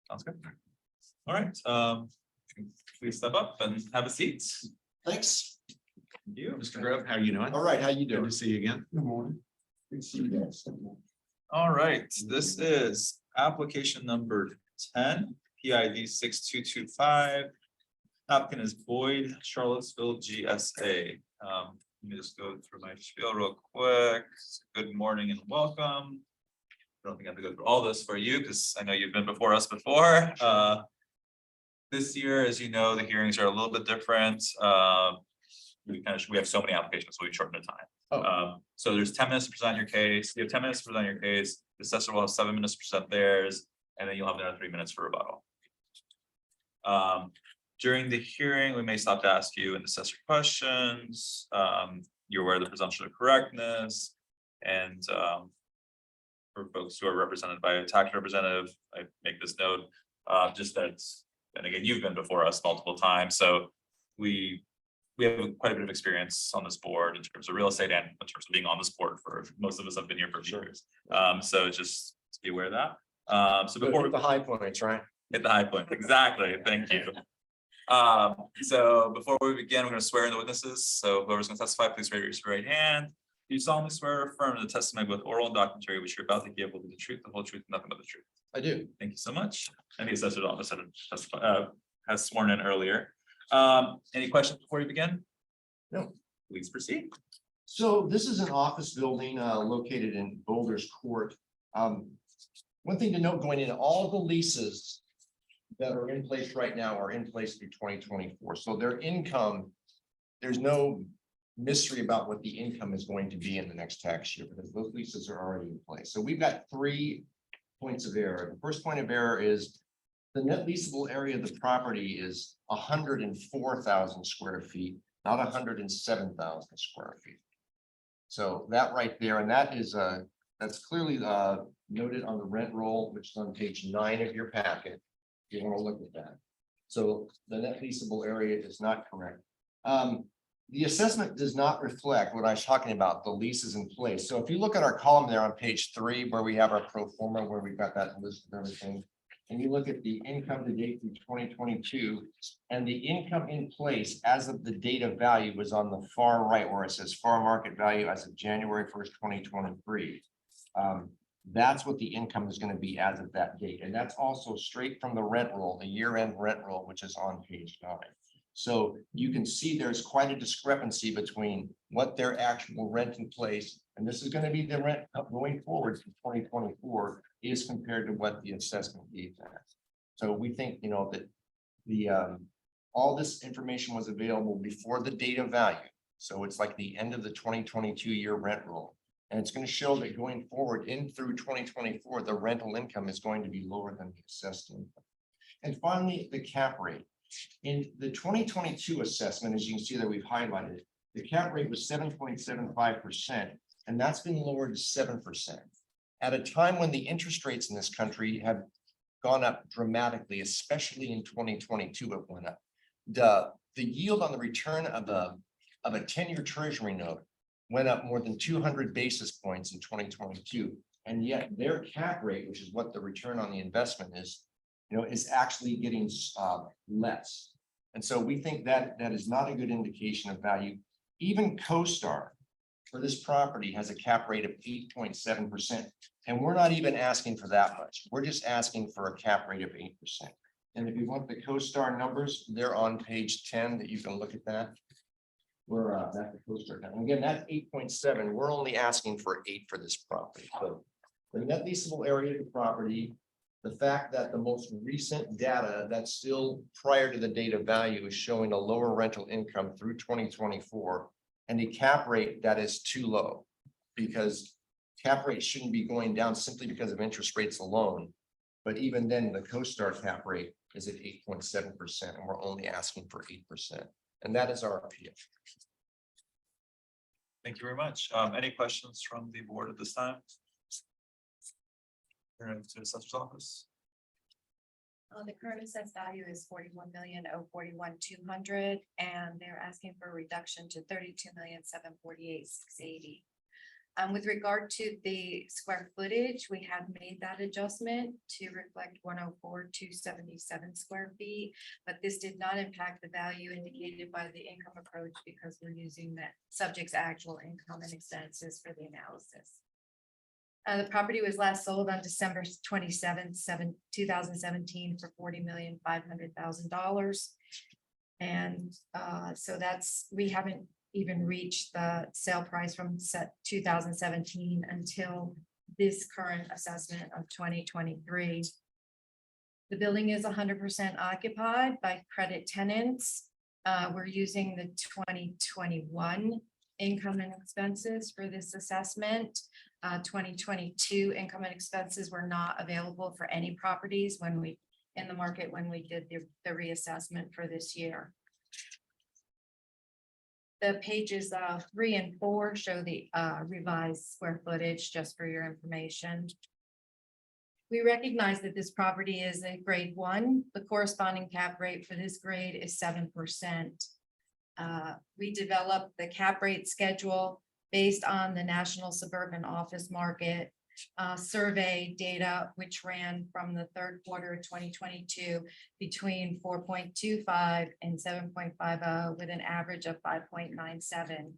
Sounds good. All right, please step up and have a seat. Thanks. Thank you. Mr. Grove, how are you doing? All right, how you Good doing? to see you again. Good morning. Good to see you guys. All right, this is application number 10, PID 6225. Applicant is Boyd, Charlottesville, GSA. Let me just go through my spiel real quick. Good morning and welcome. I don't think I have to go through all this for you because I know you've been before us before. This year, as you know, the hearings are a little bit different. We have so many applications, so we shorten the time. So there's 10 minutes to present your case. You have 10 minutes to present your case. The assessor will have 7 minutes to present theirs, and then you'll have another 3 minutes for rebuttal. During the hearing, we may stop to ask you and assess your questions. You're aware of the presumption of correctness. And for folks who are represented by a tax representative, I make this note, just that, and again, you've been before us multiple times, so we have quite a bit of experience on this board in terms of real estate and in terms of being on this board for, most of us have been here for a few years. So just be aware of that. So before we The high points, right? hit the high point, exactly, thank you. So before we begin, we're gonna swear in the witnesses, so whoever's gonna testify, please raise your right hand. Do you solemnly swear or affirm the testimony both oral and documentary which you're about to give will be the truth, the whole truth, and nothing but the truth? I do. Thank you so much. And the assessor's office has sworn in earlier. Any questions before you begin? No. Please proceed. So this is an office building located in Boulder's Court. One thing to note going in, all the leases that are in place right now are in place through 2024. So their income, there's no mystery about what the income is going to be in the next tax year because those leases are already in place. So we've got 3 points of error. The first point of error is the net leasable area of the property is 104,000 square feet, not 107,000 square feet. So that right there, and that is that's clearly noted on the rent roll, which is on page 9 of your packet. If you want to look at that. So the net leasable area is not correct. The assessment does not reflect what I was talking about, the leases in place. So if you look at our column there on page 3, where we have our pro forma, where we've got that list of everything. And you look at the income to date through 2022, and the income in place as of the date of value was on the far right, where it says fair market value as of January 1st, 2023. That's what the income is going to be as of that date. And that's also straight from the rent roll, the year-end rent roll, which is on page 9. So you can see there's quite a discrepancy between what their actual rent in place, and this is going to be the rent going forward from 2024, is compared to what the assessment gave that. So we think, you know, that the all this information was available before the date of value. So it's like the end of the 2022 year rent roll. And it's going to show that going forward in through 2024, the rental income is going to be lower than the assessed income. And finally, the cap rate. In the 2022 assessment, as you can see that we've highlighted, the cap rate was 7.75%, and that's been lowered to 7%. At a time when the interest rates in this country have gone up dramatically, especially in 2022, it went up. The yield on the return of a 10-year treasury note went up more than 200 basis points in 2022, and yet their cap rate, which is what the return on the investment is, you know, is actually getting less. And so we think that that is not a good indication of value. Even CoStar for this property has a cap rate of 8.7%. And we're not even asking for that much. We're just asking for a cap rate of 8%. And if you want the CoStar numbers, they're on page 10 that you can look at that. We're that's the CoStar. And again, that's 8.7. We're only asking for 8 for this property. So the net leasable area of the property, the fact that the most recent data that's still prior to the date of value is showing a lower rental income through 2024 and a cap rate that is too low, because cap rates shouldn't be going down simply because of interest rates alone. But even then, the CoStar cap rate is at 8.7%, and we're only asking for 8%. And that is our appeal. Thank you very much. Any questions from the board at this time? To the assessor's office. The current assessed value is 41,041,200, and they're asking for a reduction to 32,748,680. With regard to the square footage, we have made that adjustment to reflect 104,277 square feet, but this did not impact the value indicated by the income approach because we're using that subject's actual income and expenses for the analysis. The property was last sold on December 27th, 2017 for $40,500,000. And so we haven't even reached the sale price from 2017 until this current assessment of 2023. The building is 100% occupied by credit tenants. We're using the 2021 income and expenses for this assessment. 2022 income and expenses were not available for any properties when we in the market when we did the reassessment for this year. The pages 3 and 4 show the revised square footage, just for your information. We recognize that this property is a grade 1. The corresponding cap rate for this grade is 7%. We developed the cap rate schedule based on the National Suburban Office Market survey data, which ran from the third quarter of 2022 between 4.25 and 7.50 with an average of 5.97.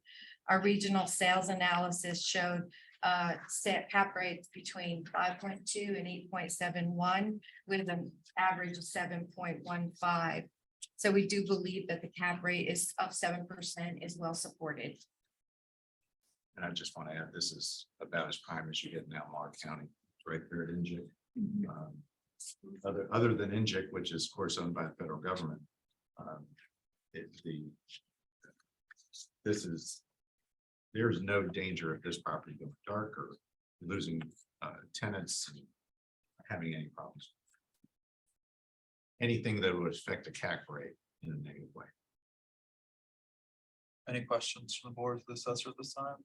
Our regional sales analysis showed cap rates between 5.2 and 8.71 with an average of 7.15. So we do believe that the cap rate is of 7% is well supported. And I just want to add, this is about as prime as you get in Albemarle County, right there at NJ. other than NJIC, which is of course owned by the federal government. There's no danger of this property going dark or losing tenants and having any problems. Anything that would affect the CAC rate in a negative way. Any questions from the board for the assessor at this time?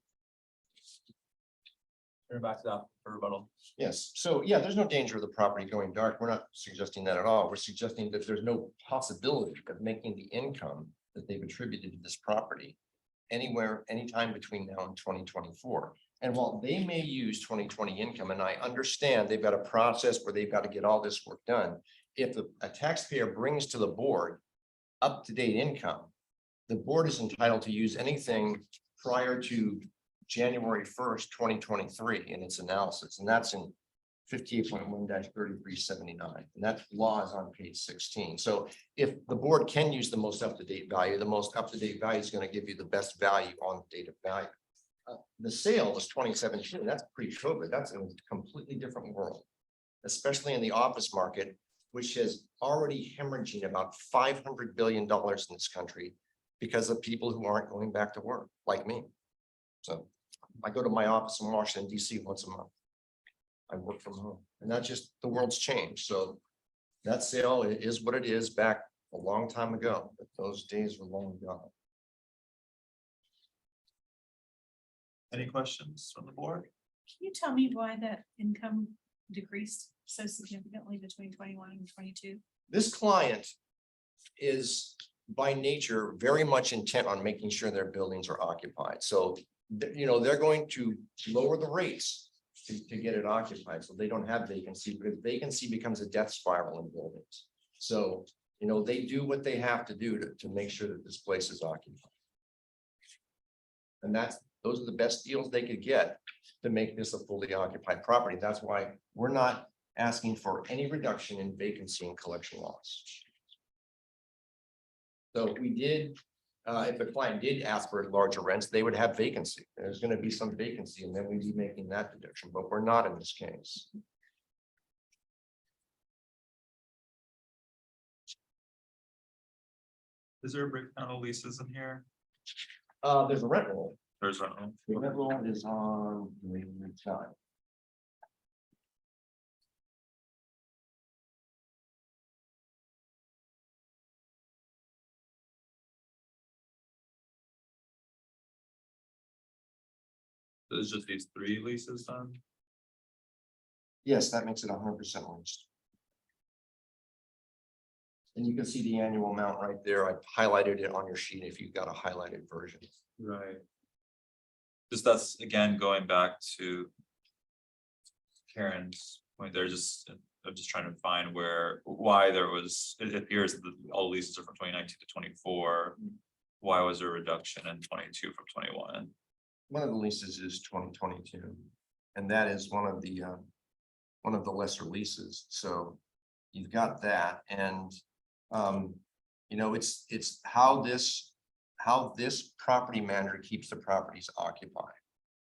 Turn it back to that for rebuttal. Yes, so yeah, there's no danger of the property going dark. We're not suggesting that at all. We're suggesting that there's no possibility of making the income that they've attributed to this property anywhere, anytime between now and 2024. And while they may use 2020 income, and I understand they've got a process where they've got to get all this work done. If a taxpayer brings to the board up-to-date income, the board is entitled to use anything prior to January 1st, 2023 in its analysis, and that's in 58.1-3379, and that law is on page 16. So if the board can use the most up-to-date value, the most up-to-date value is going to give you the best value on the date of value. The sale was 2017, that's pre-COVID, that's in a completely different world, especially in the office market, which is already hemorrhaging about $500 billion in this country because of people who aren't going back to work, like me. So I go to my office in Washington, DC once a month. I work from home, and that's just, the world's changed. So that sale is what it is back a long time ago, but those days were long gone. Any questions from the board? Can you tell me why that income decreased so significantly between 21 and 22? This client is by nature very much intent on making sure their buildings are occupied. So, they're going to lower the rates to get it occupied, so they don't have vacancy, but vacancy becomes a death spiral in buildings. So, they do what they have to do to make sure that this place is occupied. And those are the best deals they could get to make this a fully occupied property. That's why we're not asking for any reduction in vacancy and collection loss. So if we did, if the client did ask for larger rents, they would have vacancy. There's going to be some vacancy, and then we'd be making that deduction, but we're not in this case. Is there a breakdown of leases in here? There's a rent roll. There's rent roll. The rent roll is on the side. There's just these 3 leases done. Yes, that makes it 100% leased. And you can see the annual amount right there. I highlighted it on your sheet if you've got a highlighted version. Right. Just that's again going back to Karen's point. I'm just trying to find why there was. It appears that all leases are from 2019 to 24. Why was there a reduction in 22 from 21? One of the leases is 2022, and that is one of the lesser leases. So you've got that, and it's how this property manager keeps the properties occupied.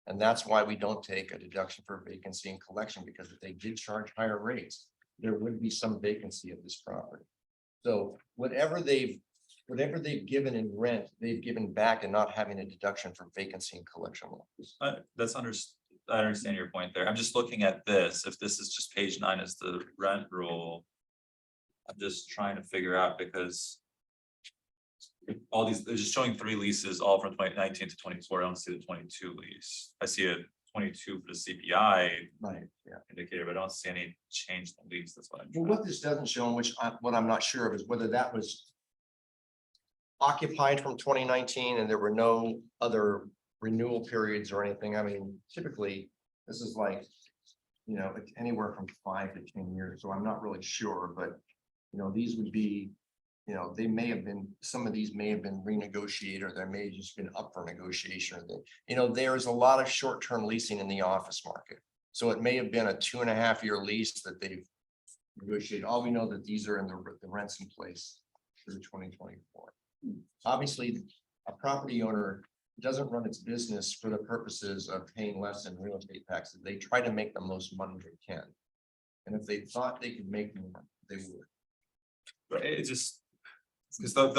And that's why we don't take a deduction for vacancy and collection, because if they did charge higher rates, there would be some vacancy of this property. So whatever they've given in rent, they've given back and not having a deduction for vacancy and collection loss. I understand your point there. I'm just looking at this. If this is just page 9 is the rent rule, I'm just trying to figure out because all these, they're just showing 3 leases all from 2019 to 24. I don't see the 22 lease. I see a 22 for the CPI Right, yeah. indicator, but I don't see any change in the lease. That's what I'm Well, trying. what this doesn't show, and what I'm not sure of, is whether that was occupied from 2019 and there were no other renewal periods or anything. I mean, typically, this is like, anywhere from 5 to 10 years. So I'm not really sure, but, these would be, they may have been, some of these may have been renegotiated, or there may have just been up for negotiation. There's a lot of short-term leasing in the office market. So it may have been a 2.5-year lease that they've negotiated. All we know that these are in the rents in place through 2024. Obviously, a property owner doesn't run its business for the purposes of paying less in real estate taxes. They try to make the most money they can. And if they thought they could make more, they would. Right, it just, because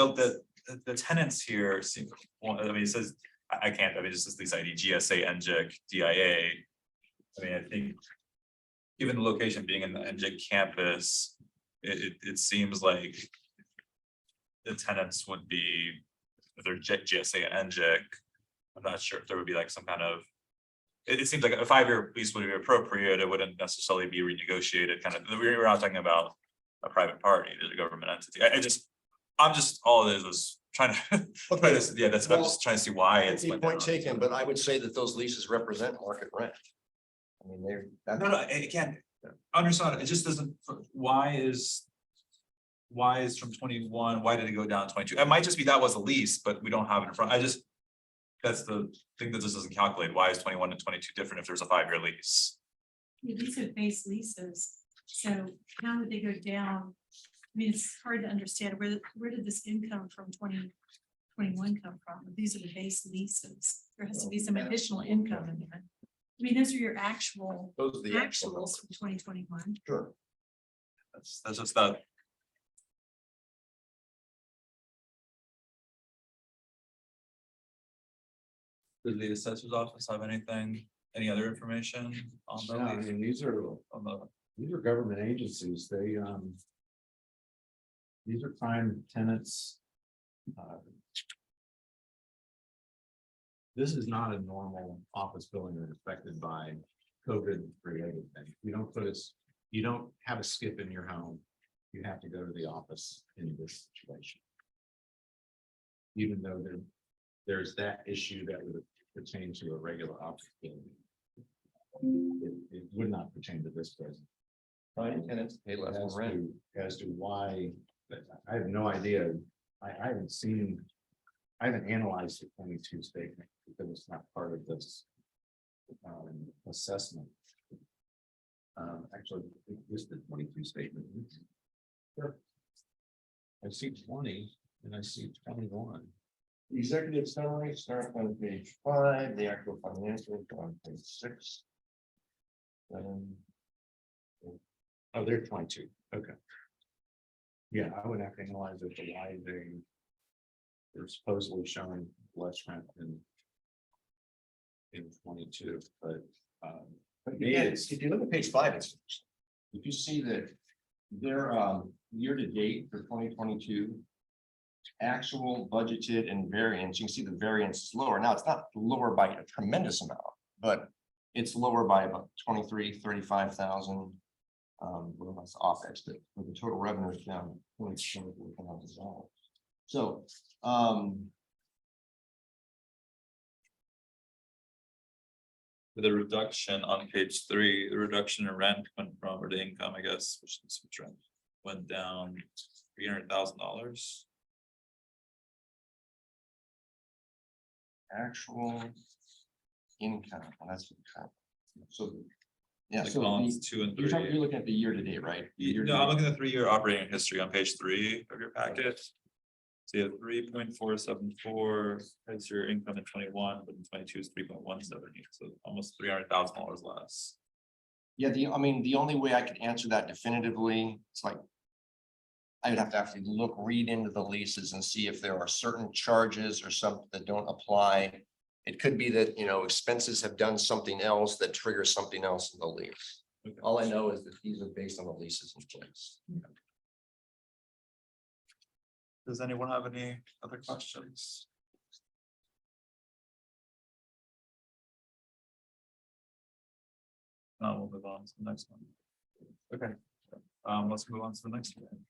the tenants here seem, well, I mean, it says, I can't, I mean, it's just these ID, GSA, NJIC, DIA. I mean, I think. Given the location being in the NJIC campus, it seems like. The tenants would be, if they're GSA and NJIC, I'm not sure if there would be like some kind of. It seems like a 5-year lease would be appropriate, it wouldn't necessarily be renegotiated, kind of, we're not talking about. A private party, there's a government entity, I'm just, all it is was trying to, yeah, I'm just trying to see why it's. went Point down. taken, but I would say that those leases represent market rent. I mean, No, again, understand, it just doesn't, why is from 21, why did it go down to 22? It might just be that was a lease, but we don't have it in front, that's the thing that just doesn't calculate, why is 21 and 22 different if there's a 5-year lease? Yeah, these are base leases, so how would they go down? I mean, it's hard to understand, where did this income from 2021 come from? These are the base leases, there has to be some additional income in there. I mean, those are your actual those are the actual actuals from 2021. Sure. That's just that. Does the assessor's office have anything, any other information on the? No, I lease? mean, On the, these are government agencies, these are prime tenants. This is not a normal office building that's affected by COVID related things. You don't have a skip in your home. You have to go to the office in this situation. Even though there's that issue that would pertain to a regular office building. It would not pertain to this business. Prime tenants pay less As rent. as to why, I have no idea. I haven't analyzed the 22 statement because it's not part of this assessment. Actually, it's the 22 statement. Sure. I see 20 and I see 21. The executive summary starts on page 5, the actual financials are on page 6. Oh, they're 22. Okay. Yeah, I would have to analyze it to why they're supposedly showing less rent in 22, but Again, if you look at page 5, it's, if you see that their year to date for 2022. Actual budgeted and variance, you can see the variance is lower. Now, it's not lower by a tremendous amount, but it's lower by about 35,000. Well, that's OpEx, but the total revenue is down. So, the reduction on page 3, the reduction in rent went from, or the income, I guess, which is rent, went down $300,000. actual income, well, that's what. So, yeah, Like so columns 2 and 3. you're looking at the year to date, right? No, I'm looking at the 3-year operating history on page 3 of your packet. So you have 3.474 as your income in 21, but in 22 is 3.178, so almost $300,000 less. Yeah, I mean, the only way I could answer that definitively, it's like. I would have to actually read into the leases and see if there are certain charges or something that don't apply. It could be that, expenses have done something else that triggers something else in the lease. Okay. All I know is that these are based on the leases in place. Does anyone have any other questions? No, we'll move on to the next one. Okay, let's move on to the next one.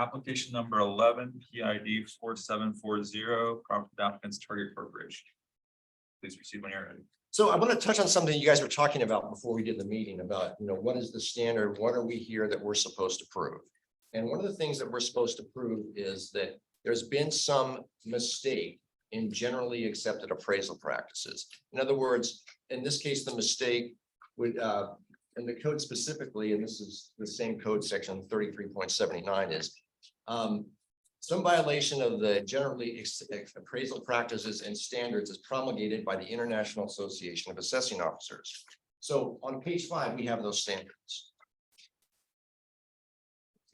Application number 11, PID 4740, property applicants Target Corporation. Please receive when you're ready. So I want to touch on something you guys were talking about before we did the meeting about, what is the standard? What are we here that we're supposed to prove? And one of the things that we're supposed to prove is that there's been some mistake in generally accepted appraisal practices. In other words, in this case, the mistake would, and the code specifically, and this is the same code section 33.79 is, some violation of the generally appraisal practices and standards as promulgated by the International Association of Assessing Officers. So on page 5, we have those standards.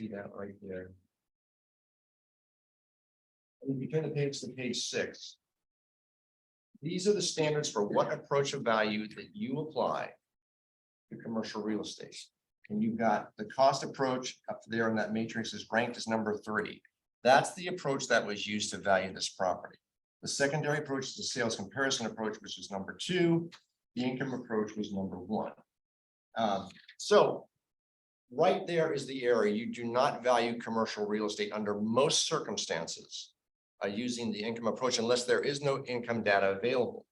See that right there. And if you turn the page to page 6. These are the standards for what approach of value that you apply to commercial real estate. And you've got the cost approach up there in that matrix is ranked as number 3. That's the approach that was used to value this property. The secondary approach is the sales comparison approach, which is number 2. The income approach was number 1. So right there is the area. You do not value commercial real estate under most circumstances using the income approach unless there is no income data available.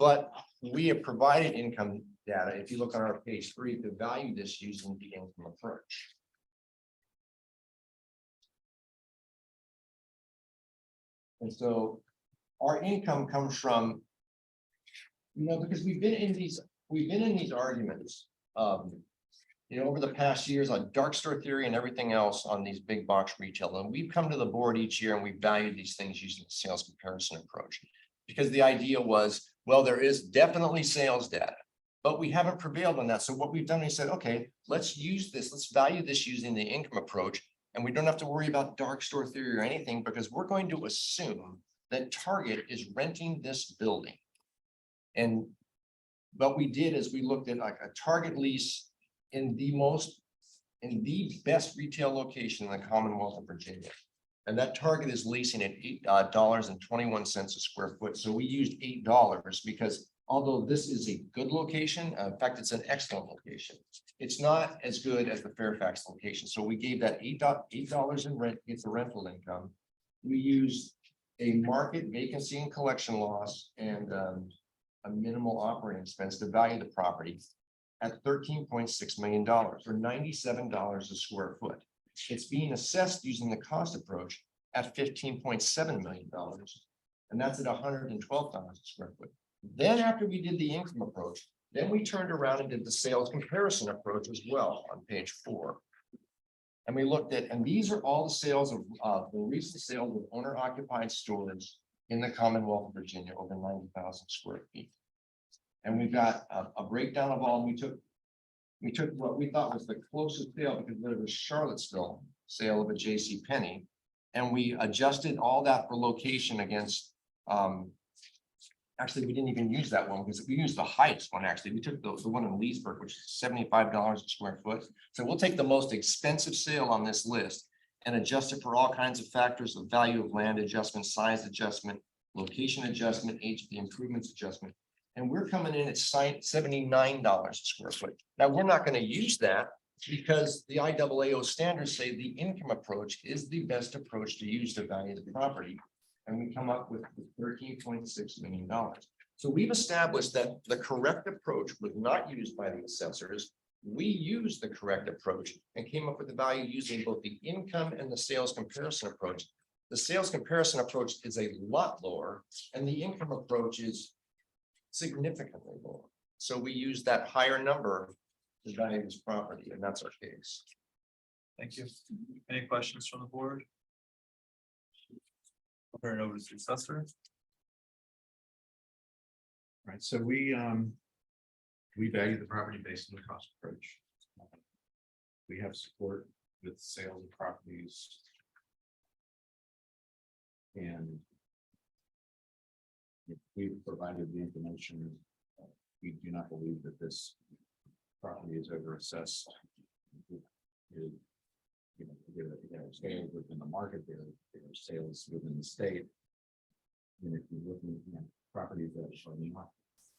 But we have provided income data, if you look on our page 3, to value this using the income approach. And so our income comes from, because we've been in these arguments, over the past years on dark store theory and everything else on these big box retail. And we've come to the board each year and we've valued these things using the sales comparison approach. Because the idea was, well, there is definitely sales data, but we haven't prevailed on that. So what we've done is said, okay, let's use this, let's value this using the income approach. And we don't have to worry about dark store theory or anything because we're going to assume that Target is renting this building. And what we did is we looked at like a Target lease in the best retail location in the Commonwealth of Virginia. And that Target is leasing at $8.21 a square foot. So we used $8 because although this is a good location, in fact, it's an excellent location. It's not as good as the Fairfax location. So we gave that $8 in rent, it's a rental income. We used a market vacancy and collection loss and a minimal operating expense to value the property at $13.6 million or $97 a square foot. It's being assessed using the cost approach at $15.7 million. And that's at $112 a square foot. Then after we did the income approach, then we turned around and did the sales comparison approach as well on page 4. And we looked at, and these are all the sales of the recent sales of owner occupied stores in the Commonwealth of Virginia over 90,000 square feet. And we've got a breakdown of all. We took what we thought was the closest sale because there was Charlottesville sale of a J.C. Penney, and we adjusted all that for location against. Actually, we didn't even use that one because we used the highest one. Actually, we took the one in Leesburg, which is $75 a square foot. So we'll take the most expensive sale on this list and adjust it for all kinds of factors of value of land adjustment, size adjustment, location adjustment, age of the improvements adjustment. And we're coming in at $79 a square foot. Now, we're not going to use that because the IAAO standards say the income approach is the best approach to use to value the property. And we come up with $13.6 million. So we've established that the correct approach was not used by the assessors. We used the correct approach and came up with the value using both the income and the sales comparison approach. The sales comparison approach is a lot lower and the income approach is significantly lower. So we use that higher number to value this property, and that's our case. Thank you. Any questions from the board? I'll turn it over to the assessor. Right, so we value the property based on the cost approach. We have support with sales of properties. And if we've provided the information, we do not believe that this property is over assessed. There are sales within the market, there are sales within the state. And if you're looking at properties that are not,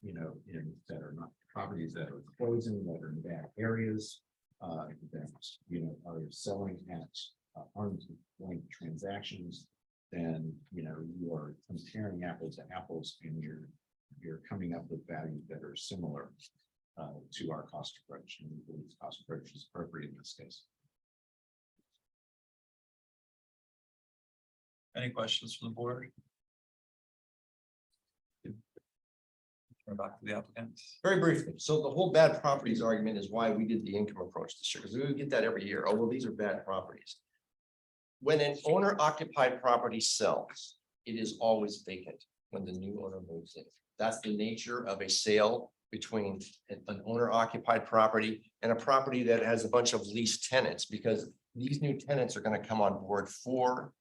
that are not properties that are closing, that are in bad areas, that, are selling at arm's length transactions, then, you are comparing apples to apples and you're coming up with values that are similar to our cost approach. And we believe the cost approach is appropriate in this case. Any questions from the board? Turn back to the applicant. Very briefly, so the whole bad properties argument is why we did the income approach this year, because we would get that every year. Oh, well, these are bad properties. when an owner occupied property sells, it is always vacant when the new owner moves in. That's the nature of a sale between an owner occupied property and a property that has a bunch of leased tenants, because these new tenants are going to come on board for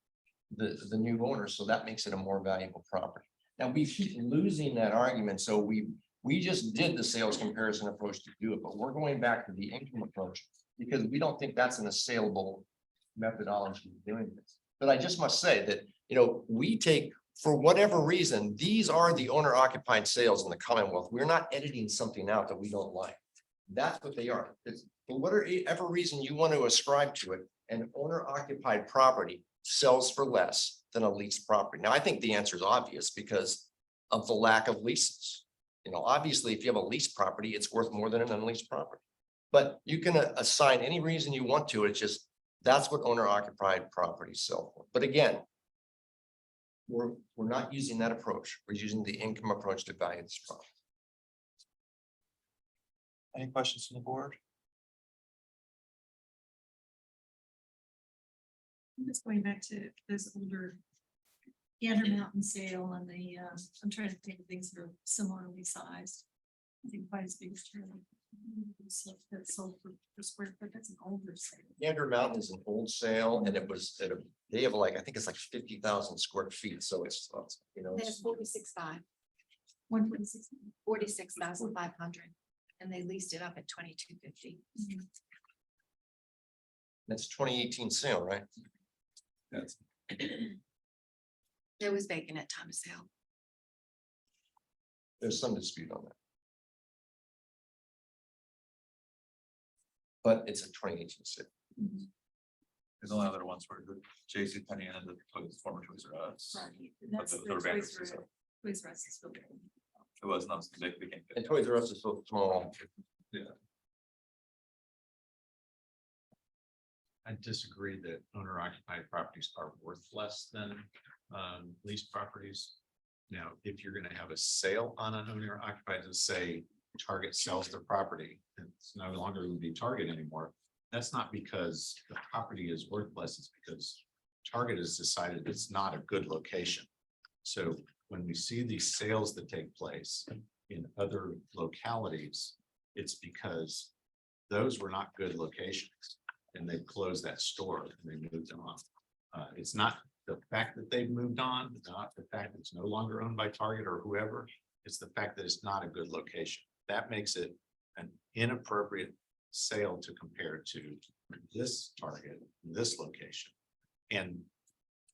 the new owner. So that makes it a more valuable property. Now, we keep losing that argument. So we just did the sales comparison approach to do it, but we're going back to the income approach because we don't think that's an assailable methodology of doing this. But I just must say that, we take, for whatever reason, these are the owner occupied sales in the Commonwealth. We're not editing something out that we don't like. That's what they are. It's, for whatever reason you want to ascribe to it, an owner occupied property sells for less than a leased property. Now, I think the answer is obvious because of the lack of leases. Obviously, if you have a leased property, it's worth more than an unleased property. But you can assign any reason you want to it. It's just that's what owner occupied properties sell for. But again, we're not using that approach. We're using the income approach to value this property. Any questions from the board? I'm just going back to this older Gander Mountain sale and the, I'm trying to think of things that are similarly sized. I think quite as big as trailer. That's sold for square foot, that's an older sale. Gander Mountain is an old sale and it was at they have I think it's like 50,000 square feet. So it's, There's 46,500, 126. 46,500, and they leased it up at 2250. that's 2018 sale, right? Yes. It was vacant at time of sale. There's some dispute on that. But it's a 2018 sale. There's only other ones where the J.C. Penney and the former Toys R Us. Right, But that's the the Toys Toys R Us, R Us is still there. It was not, they became. And Toys R Us is so small. I disagree that owner occupied properties are worth less than leased properties. Now, if you're gonna have a sale on an owner occupied, to say Target sells their property, it's no longer would be Target anymore. That's not because the property is worth less, it's because Target has decided it's not a good location. So when we see these sales that take place in other localities, it's because those were not good locations. And they closed that store and they moved on. It's not the fact that they've moved on, not the fact that it's no longer owned by Target or whoever. It's the fact that it's not a good location. That makes it an inappropriate sale to compare to this Target, this location. And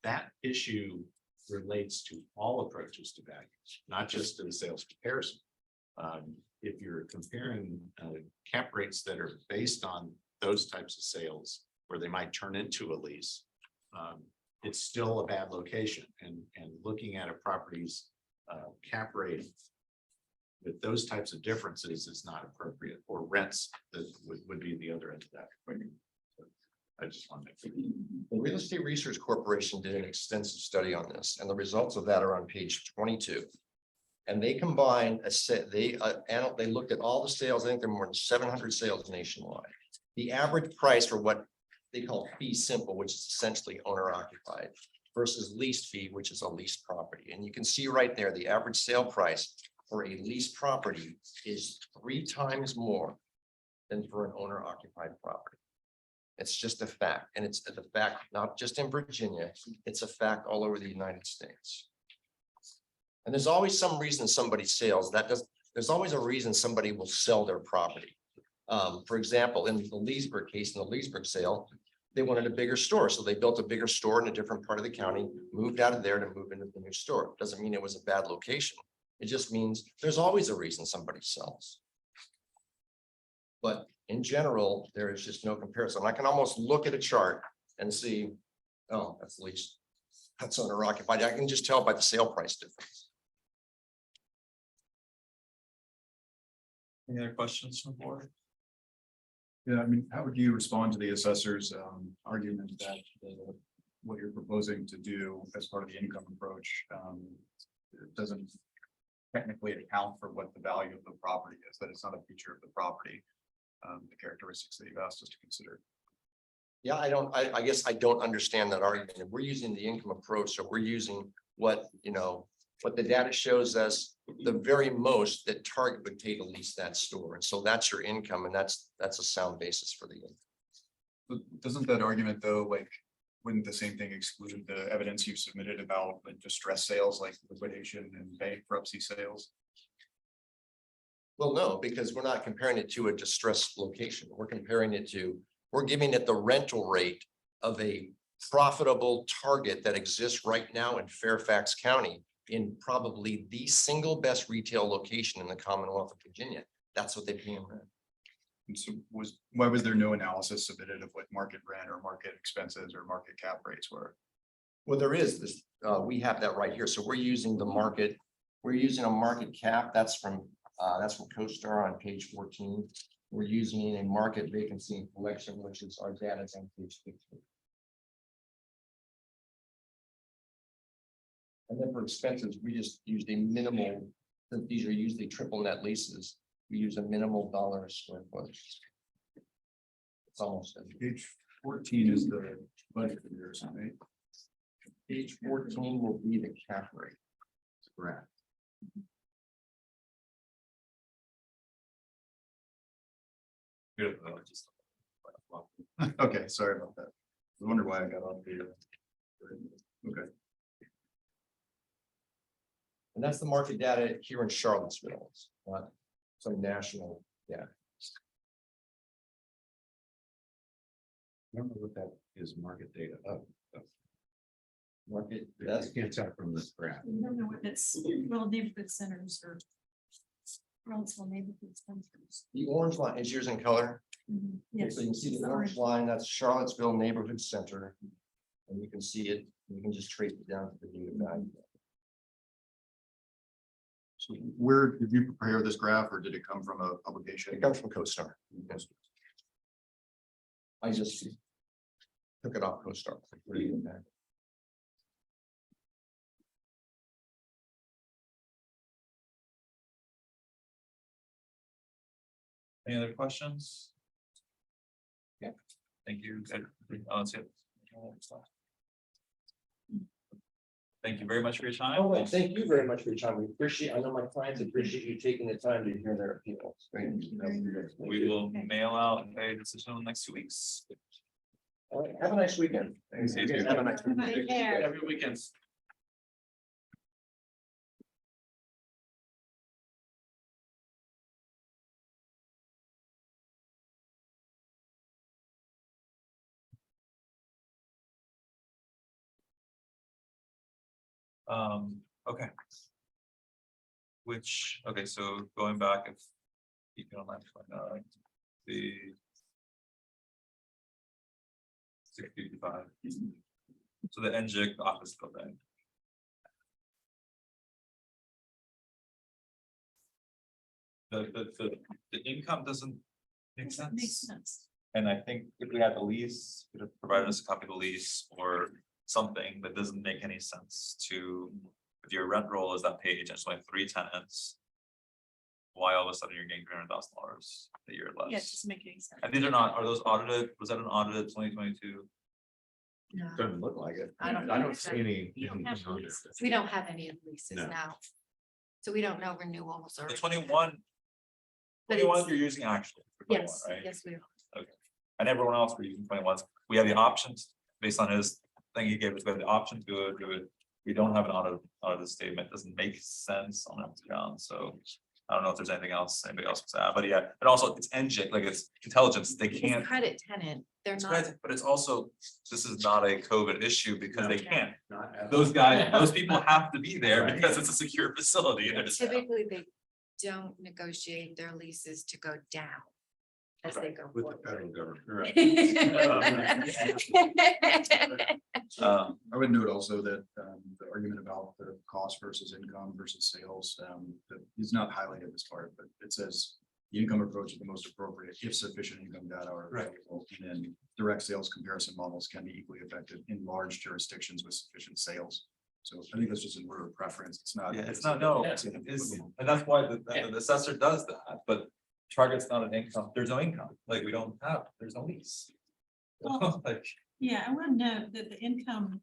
that issue relates to all approaches to value, not just to the sales comparison. If you're comparing cap rates that are based on those types of sales where they might turn into a lease, it's still a bad location. And looking at a property's cap rate with those types of differences is not appropriate, or rents that would be the other end of that. I just want to make sure. The Real Estate Research Corporation did an extensive study on this, and the results of that are on page 22. And they combined a set, they looked at all the sales. I think there are more than 700 sales nationwide. The average price for what they call fee simple, which is essentially owner occupied, versus leased fee, which is a leased property. And you can see right there, the average sale price for a leased property is 3 times more than for an owner occupied property. It's just a fact. And it's the fact, not just in Virginia, it's a fact all over the United States. And there's always some reason somebody sells. There's always a reason somebody will sell their property. For example, in the Leesburg case, in the Leesburg sale, they wanted a bigger store. So they built a bigger store in a different part of the county, moved out of there to move into the new store. Doesn't mean it was a bad location. It just means there's always a reason somebody sells. But in general, there is just no comparison. I can almost look at a chart and see, oh, that's leased. That's owner occupied. I can just tell by the sale price difference. Any other questions from the board? Yeah, I mean, how would you respond to the assessor's argument that what you're proposing to do as part of the income approach it doesn't technically account for what the value of the property is, that it's not a feature of the property, the characteristics that you've asked us to consider? Yeah, I guess I don't understand that argument. If we're using the income approach, so we're using what, what the data shows us, the very most that Target would pay to lease that store. And so that's your income, and that's a sound basis for the income. But doesn't that argument though, like, wouldn't the same thing exclude the evidence you submitted about like distressed sales, like liquidation and bankruptcy sales? Well, no, because we're not comparing it to a distressed location. We're giving it the rental rate of a profitable Target that exists right now in Fairfax County in probably the single best retail location in the Commonwealth of Virginia. That's what they pay in rent. And so why was there no analysis submitted of what market rent or market expenses or market cap rates were? Well, there is this, we have that right here. So we're using the market, we're using a market cap. That's from CoStar on page 14. We're using a market vacancy and collection, which is our data on page 15. And then for expenses, we just used a minimal, since these are usually triple net leases, we use a minimal dollar a square foot. It's almost. Page 14 is the budget years, right? Page 14 will be the cap rate. Correct. Good, just- Okay, sorry about that. I wonder why I got off the. Okay, And that's the market data here in Charlottesville. It's not some national data. Remember what that is market data of. Market, You that's, can't tell from this graph. I don't know what that's, well, neighborhood centers or. Relative neighborhood centers. the orange line is yours in color. Yes. So you can see the orange line, that's Charlottesville Neighborhood Center. And you can see it, you can just trace it down to the data value. so where did you prepare this graph or did it come from a publication? It comes from CoStar. Yes. I just took it off CoStar. Put it in there. Any other questions? Yeah, thank you. Good. Oh, that's it. Thank you very much for your time. All right, thank you very much for your time. We appreciate, I know my clients appreciate you taking the time to hear their appeals. Thank you. We will mail out a decision in the next 2 weeks. All right, have a nice weekend. Thanks, you too. Have a nice Take weekend. care. Every weekend. Okay. Okay, so going back, if you can online, the 655. So the NJIC office building. The income doesn't make Makes sense. sense. And I think if we had the lease, could have provided us a copy of the lease or something that doesn't make any sense to, if your rent roll is that page and it's only 3 tenants. Why all of a sudden you're getting $300,000 a year less? Yeah, it doesn't make any sense. And these are those audited, was that an audited 2022? No, Doesn't look like it. I don't I think don't so. see any. You don't have to lease. we don't have any of the leases No. now. So we don't know renewals or. The 21. But 21 it's- you're using actually. for 21, Yes, right? yes, we are. And everyone else we're using 21s. We have the options based on his thing he gave us, we have the option to do it. We don't have an audited statement, doesn't make sense on that ground, so. I don't know if there's anything else, anybody else wants to add, but yeah, and also it's NJIC, like it's intelligence, they It's can't. credit tenant, they're It's not. credit, but it's also, this is not a COVID issue because they No. can't. Not at Those all. guys, those people have to be there Right. because it's a secure facility. and it's- Typically, they don't negotiate their leases to go down as they go With the forward. federal government. I would note also that the argument about the cost versus income versus sales that is not highlighted this part, but it says the income approach is the most appropriate if sufficient income data are Right. available. And then direct sales comparison models can be equally effective in large jurisdictions with sufficient sales. So I think that's just an order of preference. It's not. Yeah, it's not, no, it's, and that's why the assessor does that, but Target's not an income, there's no income, like we don't have, there's no lease. Well, Like, Yeah, I want to note that the income,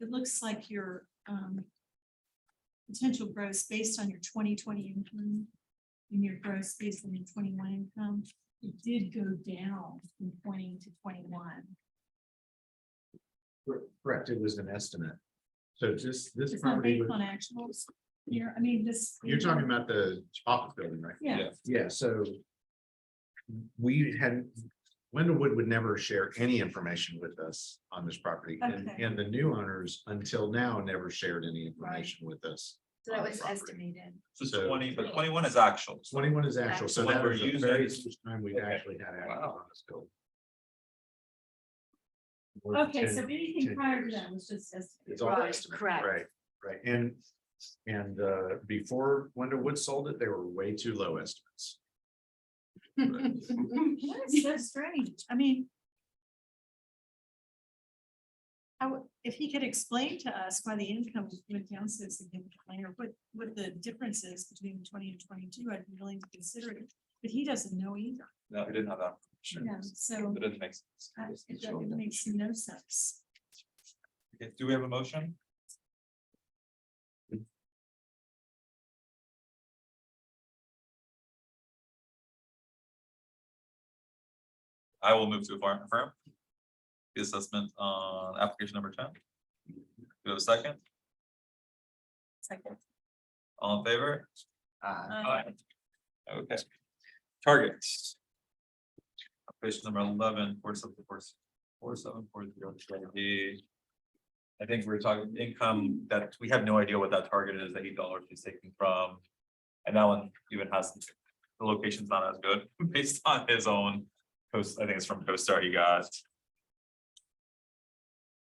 it looks like your potential gross based on your 2020 income and your gross based on your 21 income, it did go down from 20 to 21. Correct, it was an estimate. So just this It's not property, based on actuals. Here, I mean, this. you're talking about the office building, right? Yeah, Yeah, so we had, Wendellwood would never share any information with us on this property. Okay. And the new owners until now never shared any information with us. So that on the was property. estimated. so 20, but 21 is actual. 21 is actual, so What that we're was the using- very first time we've Okay. actually had access Wow. on this building. okay, so 10 anything prior to years. that was just estimated. It's all Right, estimate, correct. right, and before Wendellwood sold it, they were way too low estimates. That is so strange. I mean. If he could explain to us why the income went down so significantly, or what the difference is between 20 and 22, I'd be willing to consider it, but he doesn't know either. No, we didn't have that. Sure. Yeah, so That doesn't make sense. it makes no sense. Okay, do we have a motion? I will move to affirm the assessment on application number 10. Do we have a second? Second. All in favor? Uh, Okay. Targets. Application number 11, 4740. I think we're talking income that we have no idea what that target is, the $8 he's taking from. And that one even has, the location's not as good based on his own post, I think it's from CoStar he got.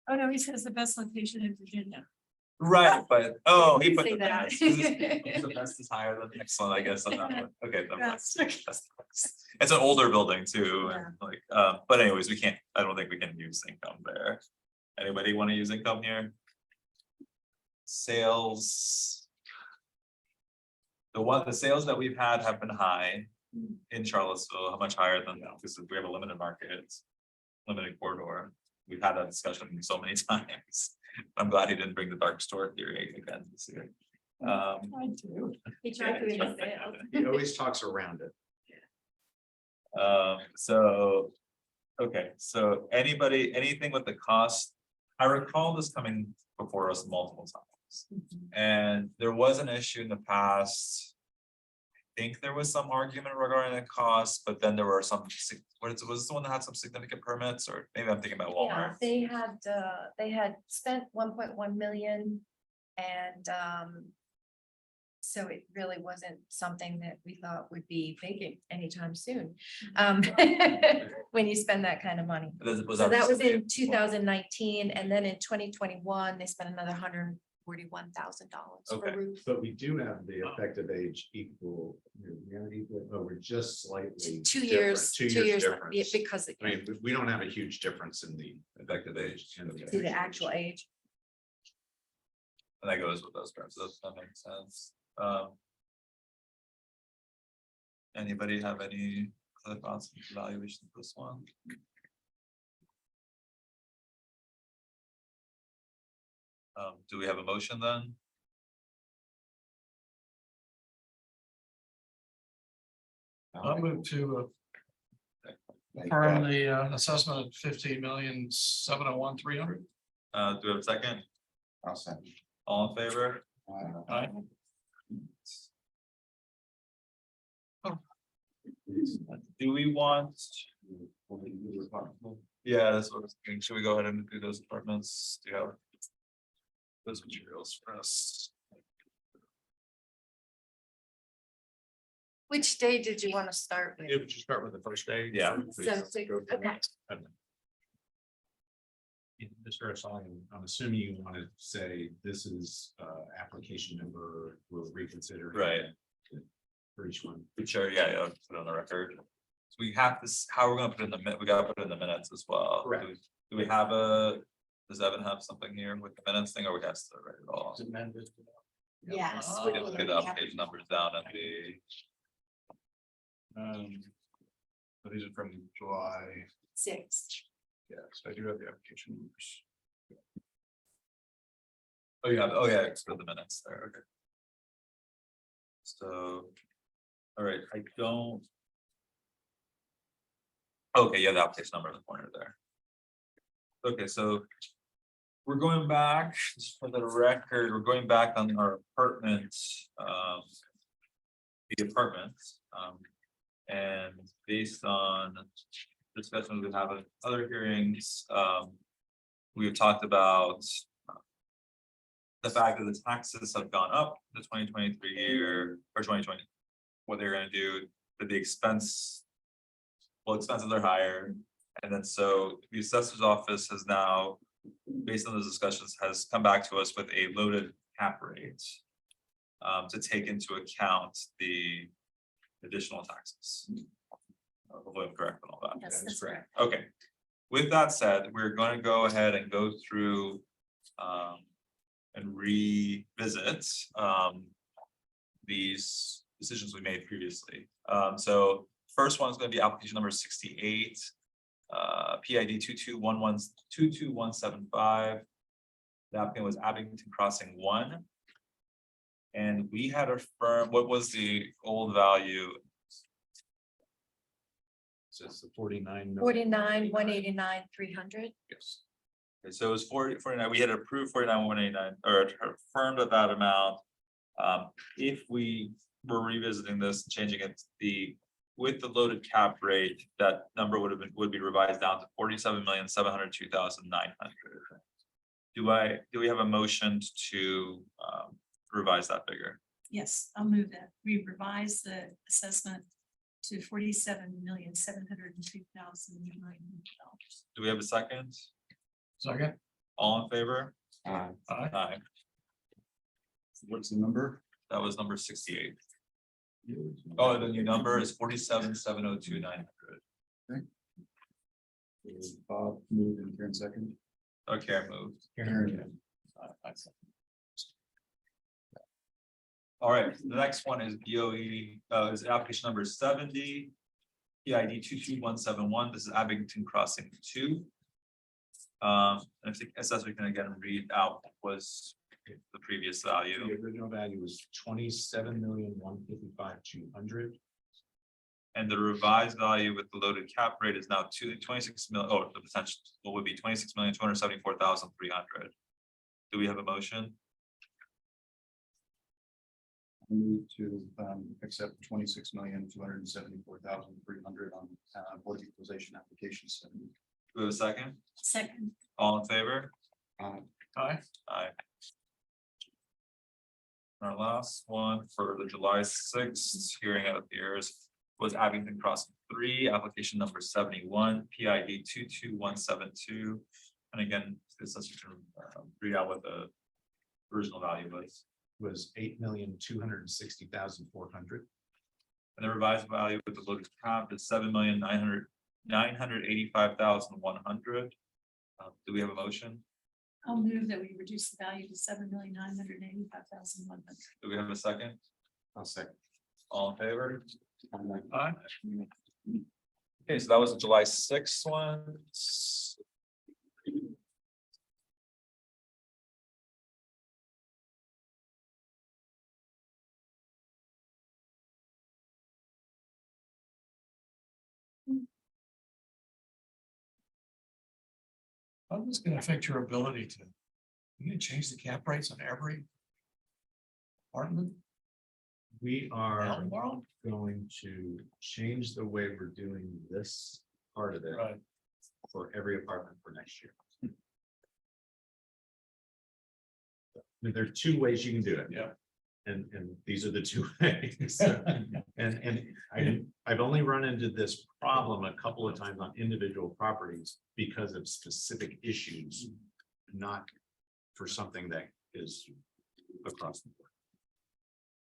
Oh, no, he says the best location in Virginia. Right, but, oh, he put Say the that. best. The best is higher than excellent, I guess. On that one. Okay. the best. That's the best. It's an older building too, and like, but anyways, I don't think we can use income there. Anybody want to use income here? Sales. The sales that we've had have been high in Charlottesville, how much higher than, because we have a limited market, limited corridor. We've had that discussion so many times. I'm glad he didn't bring the dark store theory again this year. I do. He tried to in his sales. He always talks around it. So, okay, so anything with the cost, I recall this coming before us multiple times. And there was an issue in the past. I think there was some argument regarding the cost, but then there were some, was this the one that had some significant permits, or maybe I'm thinking about Yeah, Walmart? they had spent 1.1 million and so it really wasn't something that we thought would be vacant anytime soon. When you spend that kind of money. So that was in 2019, and then in 2021, they spent another $141,000 for Okay. roof. But we do have the effective age equal, we're just slightly. 2 different, years, 2 2 years, difference. because I mean, we don't have a huge difference in the Effective age. to the actual age. And that goes with those terms, that makes sense. Anybody have any other thoughts on the evaluation of this one? Do we have a motion then? I'll move to affirm the assessment of 15,701,300. Do we have a second? I'll second. All in favor? Aye. Do we want? Yeah, that's what I was thinking. Should we go ahead and do those departments? Do you have those materials for us? Which day did you want to start with? Would you start with the first day? Yeah. Okay. Mr. Assange, I'm assuming you want to say this is application number, we'll reconsider. Right. For each one. Sure, yeah, put it on the record. So we have this, how we're gonna put it in the we gotta put it in the minutes as well. Correct. Do we have does Evan have something here with the minutes thing, or we have to write it all? Amended. Yes. We can get the page numbers down and So these are from July. 6. so I do have the application numbers. Oh, yeah, it's for the minutes there, okay. So, all right, I don't. Okay, yeah, the application number in the corner there. Okay, so. We're going back, just for the record, we're going back on our apartments, the apartments, and based on discussions we have in other hearings, we've talked about the fact that the taxes have gone up the 2023 year or 2020, what they're gonna do, that the expenses are higher. And then so the assessor's office has now, based on those discussions, has come back to us with a loaded cap rate. To take into account the additional taxes. Hopefully I'm correct on all that. Yes, that's correct. Okay, with that said, we're going to go ahead and go through and revisit these decisions we made previously. So first one is going to be application number 68, PID 22175. The applicant was Abington Crossing 1. And we had affirmed, what was the old value? So it's the 49. 49, 189, 300. Yes. Okay, so it was 49, we had approved 49, 189, or affirmed at that amount. If we were revisiting this, changing it, with the loaded cap rate, that number would be revised down to 47,702,900. Do we have a motion to revise that figure? Yes, I'll move that. We revise the assessment to $47,702,900. Do we have a second? Second. All in favor? Aye. Aye. What's the number? That was number 68. Oh, the new number is 47,702,900. Bob moved and Karen second. Okay, I moved. Karen. All right, the next one is BOE, is application number 70. PID 22171, this is Abington Crossing 2. And I think assessor can again read out what was the previous value. The original value was 27,155,200. And the revised value with the loaded cap rate is now 26 million, oh, the potential would be 26,274,300. Do we have a motion? I move to accept 26,274,300 on board of equalization application 70. Do we have a second? Second, All in favor? Aye. Aye. Our last one for the July 6th hearing out here was Abington Crossing 3, application number 71, PID 22172. And again, this is to read out what the original value Was 8,260,400. and the revised value with the loaded cap is 7,985,100. Do we have a motion? I'll move that we reduce the value to $7,985,100. Do we have a second? I'll second. All in favor? Aye. Okay, so that was the July 6th one. How's this gonna affect your ability to, you gonna change the cap rates on every apartment? We are Down tomorrow? going to change the way we're doing this part of it Right. for every apartment for next year. There are two ways you can do it. Yeah. And these are the two ways. I've only run into this problem a couple of times on individual properties because of specific issues, not for something that is across the board.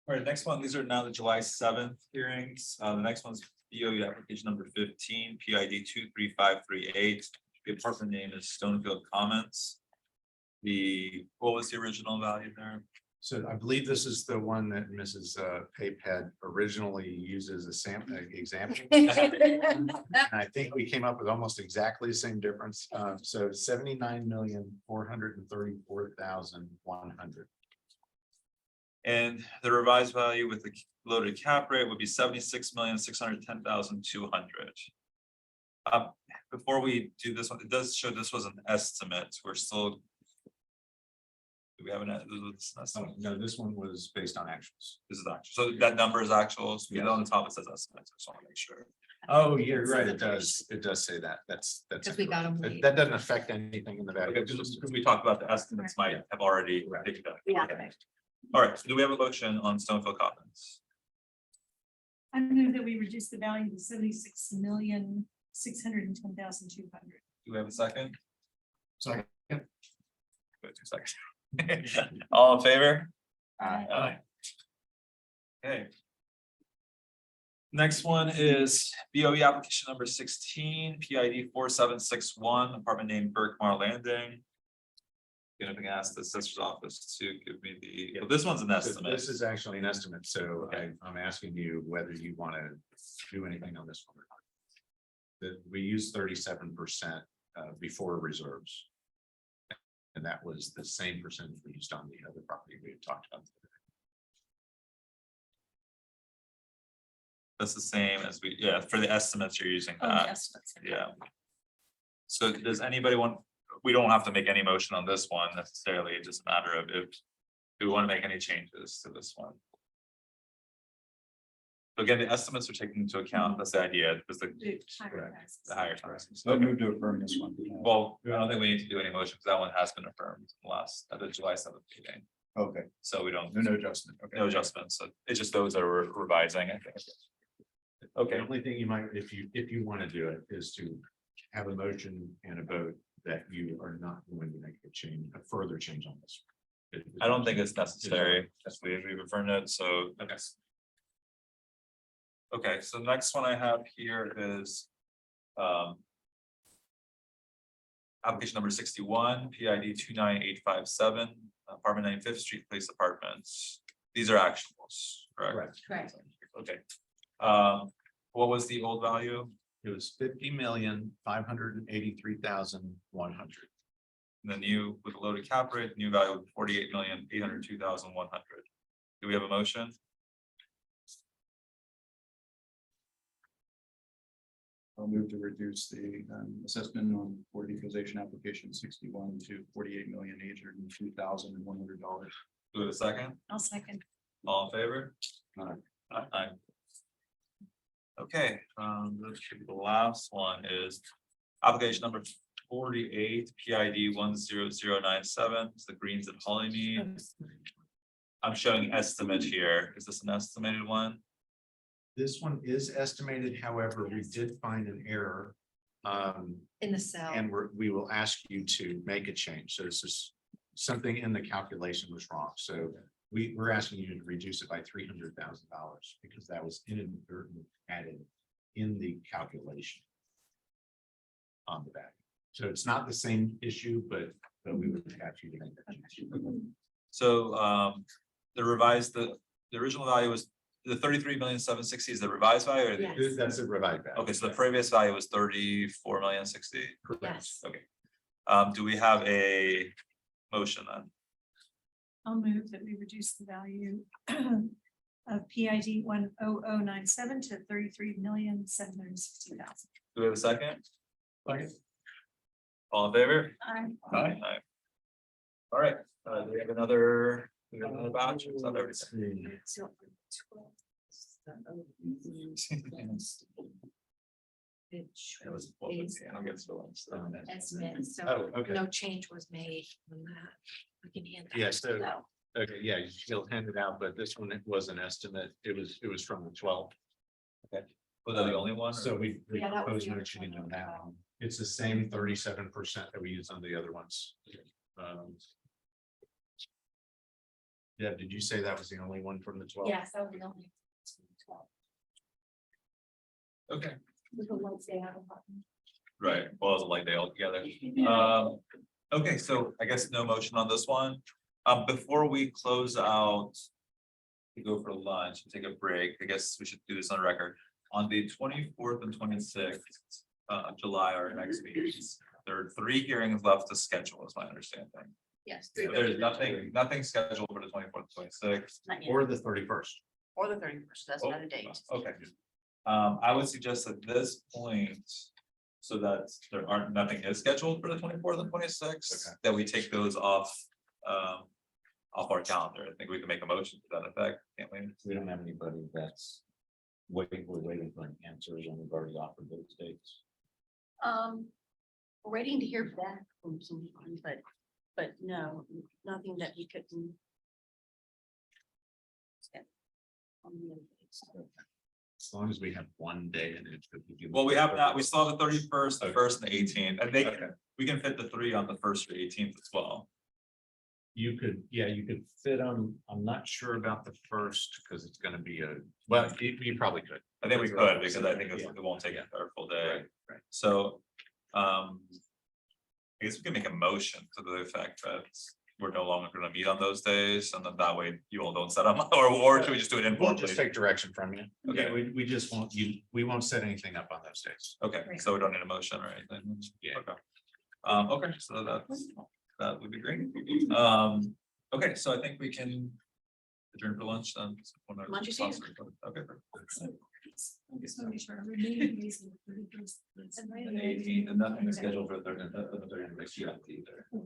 All right, next one, these are now the July 7th hearings. The next one's BOE application number 15, PID 23538. The apartment name is Stonefield Commons. What was the original value there? So I believe this is the one that Mrs. Pape had originally used as a sample example. And I think we came up with almost exactly the same difference. So 79,434,100. And the revised value with the loaded cap rate would be 76,610,200. Before we do this one, it does show this was an estimate. We're still. Do we have an estimate? No, this one was based on actuals. This is actual. So that number is actual. So on the top it says estimates. I just want to make sure. Oh, you're right. It does say that. That's. Because we got them late. That doesn't affect anything in the value. Okay, because we talked about the estimates might have already. taken that. Yeah. Okay. All right, so do we have a motion on Stonefield Commons? I move that we reduce the value to 76,610,200. Do we have a second? Second. Wait 2 seconds. All in favor? Aye. Okay. Next one is BOE application number 16, PID 4761, apartment name Berkmar Landing. Gonna be asked the assessor's office to give me the, well, this one's an So estimate. This is actually an estimate, so I'm asking you whether you want to do anything on this one or not. That we use 37% before reserves. And that was the same percentage we used on the other property we had talked about. That's the same as we, yeah, for the estimates, you're using Oh, that, yes, that's it. yeah. So does anybody want, we don't have to make any motion on this one necessarily, it's just a matter of if we want to make any changes to this one. So again, the estimates are taken into account, that's the idea, because the higher taxes. So move to affirm this one. Well, I don't think we need to do any motion, because that one has been affirmed at the July 7th meeting, Okay, so we don't, no adjustment. Okay. no adjustments, so it's just those that we're revising, I think. The Okay, only thing you might, if you want to do it, is to have a motion and a vote that you are not going to make a change, a further change on this. I don't think it's necessary, as we've affirmed it, so. Okay, so next one I have here is. Application number 61, PID 29857, apartment 9 5th Street Police Apartments. These are actuals, correct? Correct. Okay. What was the old value? It was 50,583,100. And the new with a loaded cap rate, new value of 48,802,100. Do we have a motion? I'll move to reduce the assessment on Board of Equalization application 61 to $48,802,100. Do we have a second? I'll second. All in favor? Aye. Aye. Okay, the last one is application number 48, PID 10097, it's the Greens at Hollymead. I'm showing estimate here. Is this an estimated one? This one is estimated, however, we did find an error. In the cell. And we will ask you to make a change. So this is something in the calculation was wrong. So we're asking you to reduce it by $300,000 because that was inadvertently added in the calculation on the back. So it's not the same issue, but we would ask you to make that change. So the revised, the original value was the 33,760,000 is the revised value or the? Yes. That's a revised value. Okay, so the previous value was 34,060,000. Yes. Okay. Do we have a motion then? I'll move that we reduce the value of PID 10097 to 33,760,000. Do we have a second? Second. All in favor? Aye. Aye. All right, do we have another batch? Is that everything? Which It was- is I'll get to it. estimate, so Oh, okay. no change was made on that. We can hand. that Yeah, so- out. Okay, yeah, you still hand it out, but this one, it was an estimate. It was from the 12th. Was that the only one? or- So we Yeah, that was proposed the only mentioning one. on that one. It's the same 37% that we use on the other ones. Yeah, did you say that was the only one from the 12th? Yes, that was the only. 12. Okay, With the lights they have a button. right, well, it was like they all together. Okay, so I guess no motion on this one. Before we close out. To go for lunch, and take a break, I guess we should do this on record, on the 24th and 26th. Of July, our next meetings, there are 3 hearings left to schedule, is my understanding. Yes. There's nothing scheduled for the 24th, 26th. Not yet. Or the 31st. Or the 31st, that's not a date. Okay. I would suggest at this point. So that nothing is scheduled for the 24th and 26th, that we take those off. Off our calendar. I think we can make a motion to that effect, can't we? We don't have anybody that's waiting, we're waiting for an answer, and we've already offered those dates. We're waiting to hear back from someone, but no, nothing that we couldn't. On the other dates. As long as we have one day in it. Well, we have not, we saw the 31st, the 1st and the 18th, and we can fit the 3 on the 1st or 18th as well. You could, yeah, you could fit them. I'm not sure about the first, because it's gonna be well, you probably could. I think we could, because I think it won't take our full day. Right. So, I guess we can make a motion to the effect that we're no longer gonna meet on those days, and then that way you all don't set them, or should we just do it We'll informally? just take direction from you. Okay. Yeah, we just won't, we won't set anything up on those days. Okay, so we don't need a motion or anything? Yeah. Okay. Okay, so that would be great. Okay, so I think we can adjourn for lunch then. Lunch is here. Okay. Just wanna make sure our meeting is the 31st. And 18th, and nothing is scheduled for the 3rd and the 3rd and next year either. The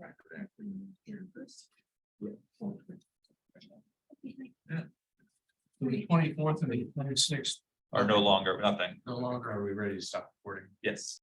24th and the 26th. Are no longer, nothing, No longer are we ready to stop recording. yes.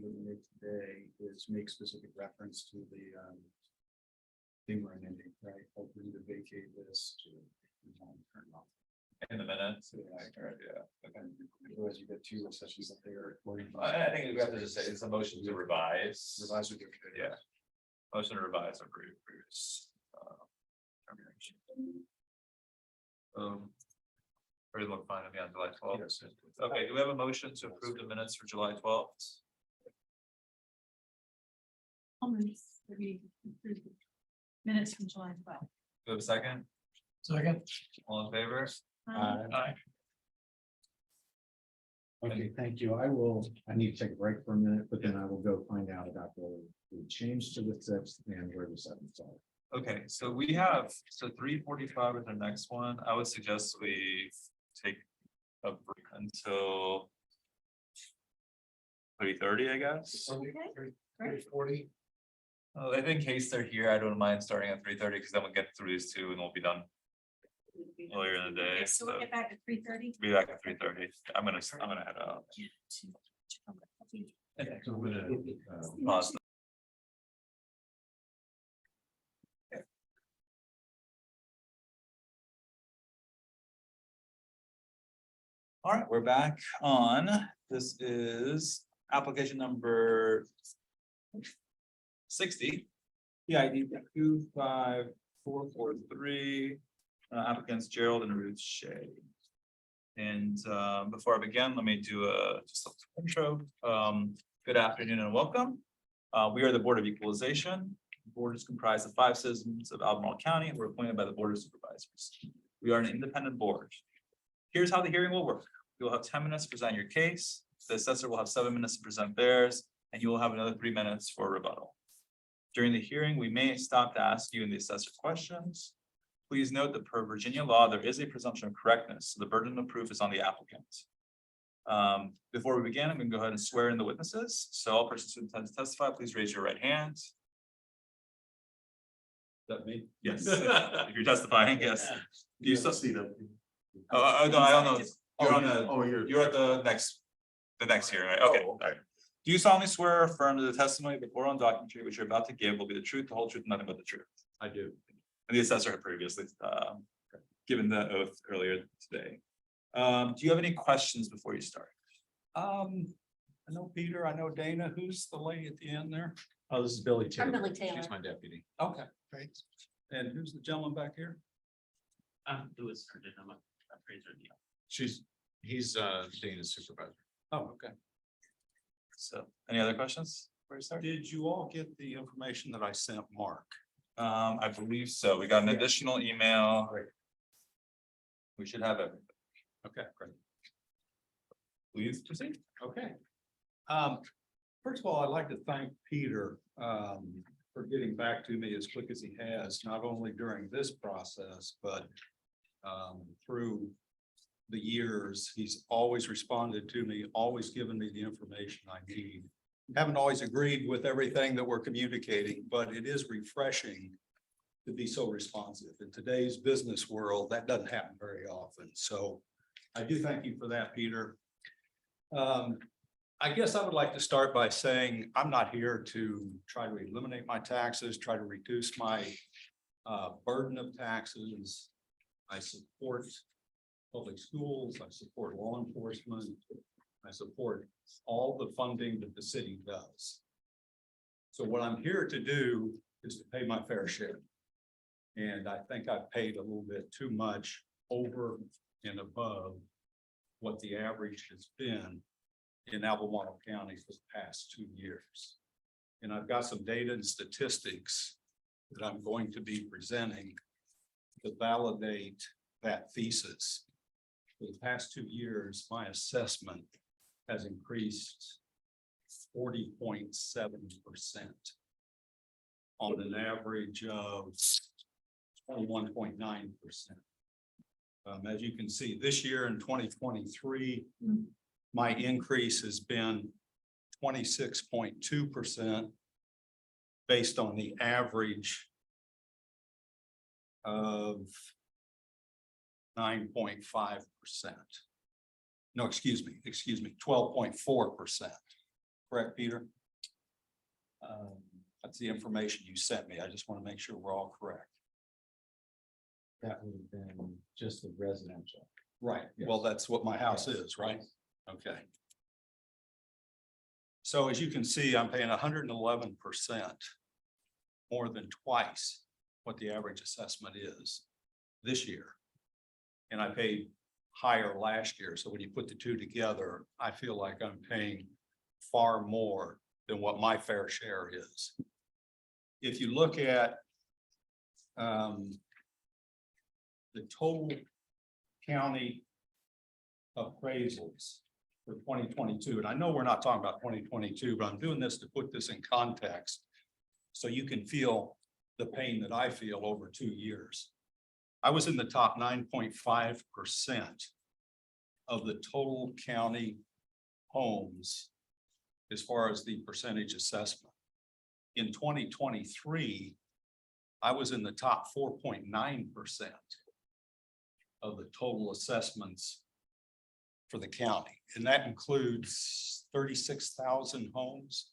that we made today is make specific reference to the thing we're ending, right? Hoping to vacate this to turn it off. In the minutes. Yeah. Otherwise you get two sessions up there. I think we have to just say it's a motion to revise. Revise would be okay. Yeah. Motion to revise our previous. Termination. Or look fine to me on July 12th. Yes. Okay, do we have a motion to approve the minutes for July 12th? Almost, we approved the minutes from July 12th. Do we have a second? Second. All in favor? Aye. Okay, thank you. I need to take a break for a minute, but then I will go find out about the change to the sixth and where the seventh are. Okay, so we have, so 3:45 is the next one. I would suggest we take a break until 3:30, I guess. Great. 40. I think in case they're here, I don't mind starting at 3:30 because then we'll get through these two and we'll be done earlier in the day. Okay, so we'll get back at 3:30. Be back at 3:30. I'm gonna head out. So we're gonna, Pause. All right, we're back on. This is application number 60. PID 25443. Applicants Gerald and Ruth Shea. And before I begin, let me do just a intro. Good afternoon and welcome. We are the Board of Equalization. The board is comprised of 5 citizens of Albemarle County and we're appointed by the Board of Supervisors. We are an independent board. Here's how the hearing will work. You'll have 10 minutes to present your case. The assessor will have 7 minutes to present theirs, and you will have another 3 minutes for rebuttal. During the hearing, we may stop to ask you and the assessor questions. Please note that per Virginia law, there is a presumption of correctness, so the burden of proof is on the applicant. Before we begin, I'm going to go ahead and swear in the witnesses. So all persons who intend to testify, please raise your right hand. Is that me? Yes. If you're testifying, yes. Do you still see them? Oh, no, I don't know. You're on the, you're at the next hearing, right? Okay. All right. Do you solemnly swear or affirm that the testimony before on documentary which you're about to give will be the truth, the whole truth, and nothing but the truth? I do. And the assessor had previously given the oath earlier today. Do you have any questions before you start? I know Peter, I know Dana. Who's the lady at the end there? Oh, this is Billy Taylor. Billy Taylor. She's my deputy. Okay, great. And who's the gentleman back here? Louis Herndon, I'm a appraiser. He's Dana's supervisor. Oh, okay. So any other questions before you start? Did you all get the information that I sent Mark? I believe so. We got an additional email. Great. We should have everything. Okay, great. Please proceed. Okay. First of all, I'd like to thank Peter for getting back to me as quick as he has, not only during this process, but through the years. He's always responded to me, always given me the information I need. Haven't always agreed with everything that we're communicating, but it is refreshing to be so responsive. In today's business world, that doesn't happen very often. So I do thank you for that, Peter. I guess I would like to start by saying I'm not here to try to eliminate my taxes, try to reduce my burden of taxes. I support public schools, I support law enforcement, I support all the funding that the city does. So what I'm here to do is to pay my fair share. And I think I've paid a little bit too much over and above what the average has been in Albemarle County for the past 2 years. And I've got some data and statistics that I'm going to be presenting to validate that thesis. For the past 2 years, my assessment has increased 40.7% on an average of 21.9%. As you can see, this year in 2023, my increase has been 26.2% based on the average of 9.5%. No, excuse me, 12.4%. Correct, Peter? That's the information you sent me. I just want to make sure we're all correct. That would have been just the residential. Right, well, that's what my house is, right? Okay. So as you can see, I'm paying 111% more than twice what the average assessment is this year. And I paid higher last year, so when you put the two together, I feel like I'm paying far more than what my fair share is. If you look at the total county appraisals for 2022, and I know we're not talking about 2022, but I'm doing this to put this in context so you can feel the pain that I feel over 2 years. I was in the top 9.5% of the total county homes as far as the percentage assessment. In 2023, I was in the top 4.9% of the total assessments for the county, and that includes 36,000 homes.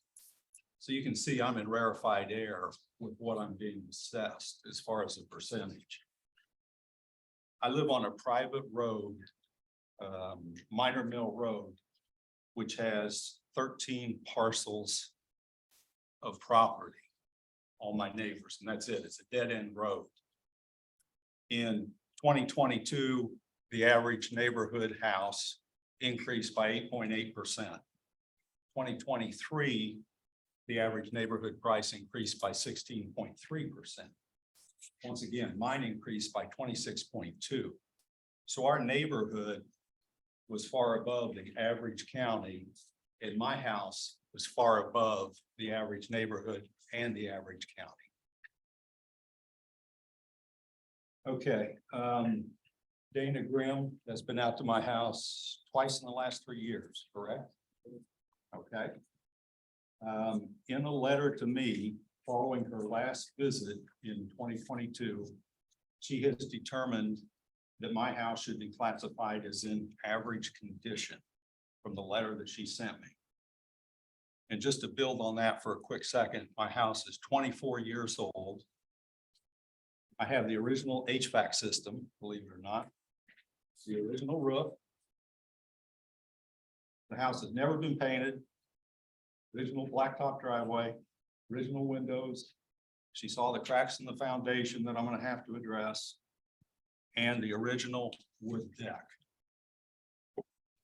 So you can see I'm in rarefied air with what I'm being assessed as far as the percentage. I live on a private road, Minor Mill Road, which has 13 parcels of property, all my neighbors, and that's it. It's a dead end road. In 2022, the average neighborhood house increased by 8.8%. 2023, the average neighborhood price increased by 16.3%. Once again, mine increased by 26.2%. So our neighborhood was far above the average county, and my house was far above the average neighborhood and the average county. Okay, Dana Grimm has been out to my house twice in the last 3 years, correct? Okay. In a letter to me following her last visit in 2022, she has determined that my house should be classified as in average condition from the letter that she sent me. And just to build on that for a quick second, my house is 24 years old. I have the original HVAC system, believe it or not. It's the original roof. The house has never been painted. Original blacktop driveway, original windows. She saw the cracks in the foundation that I'm gonna have to address, and the original wood deck.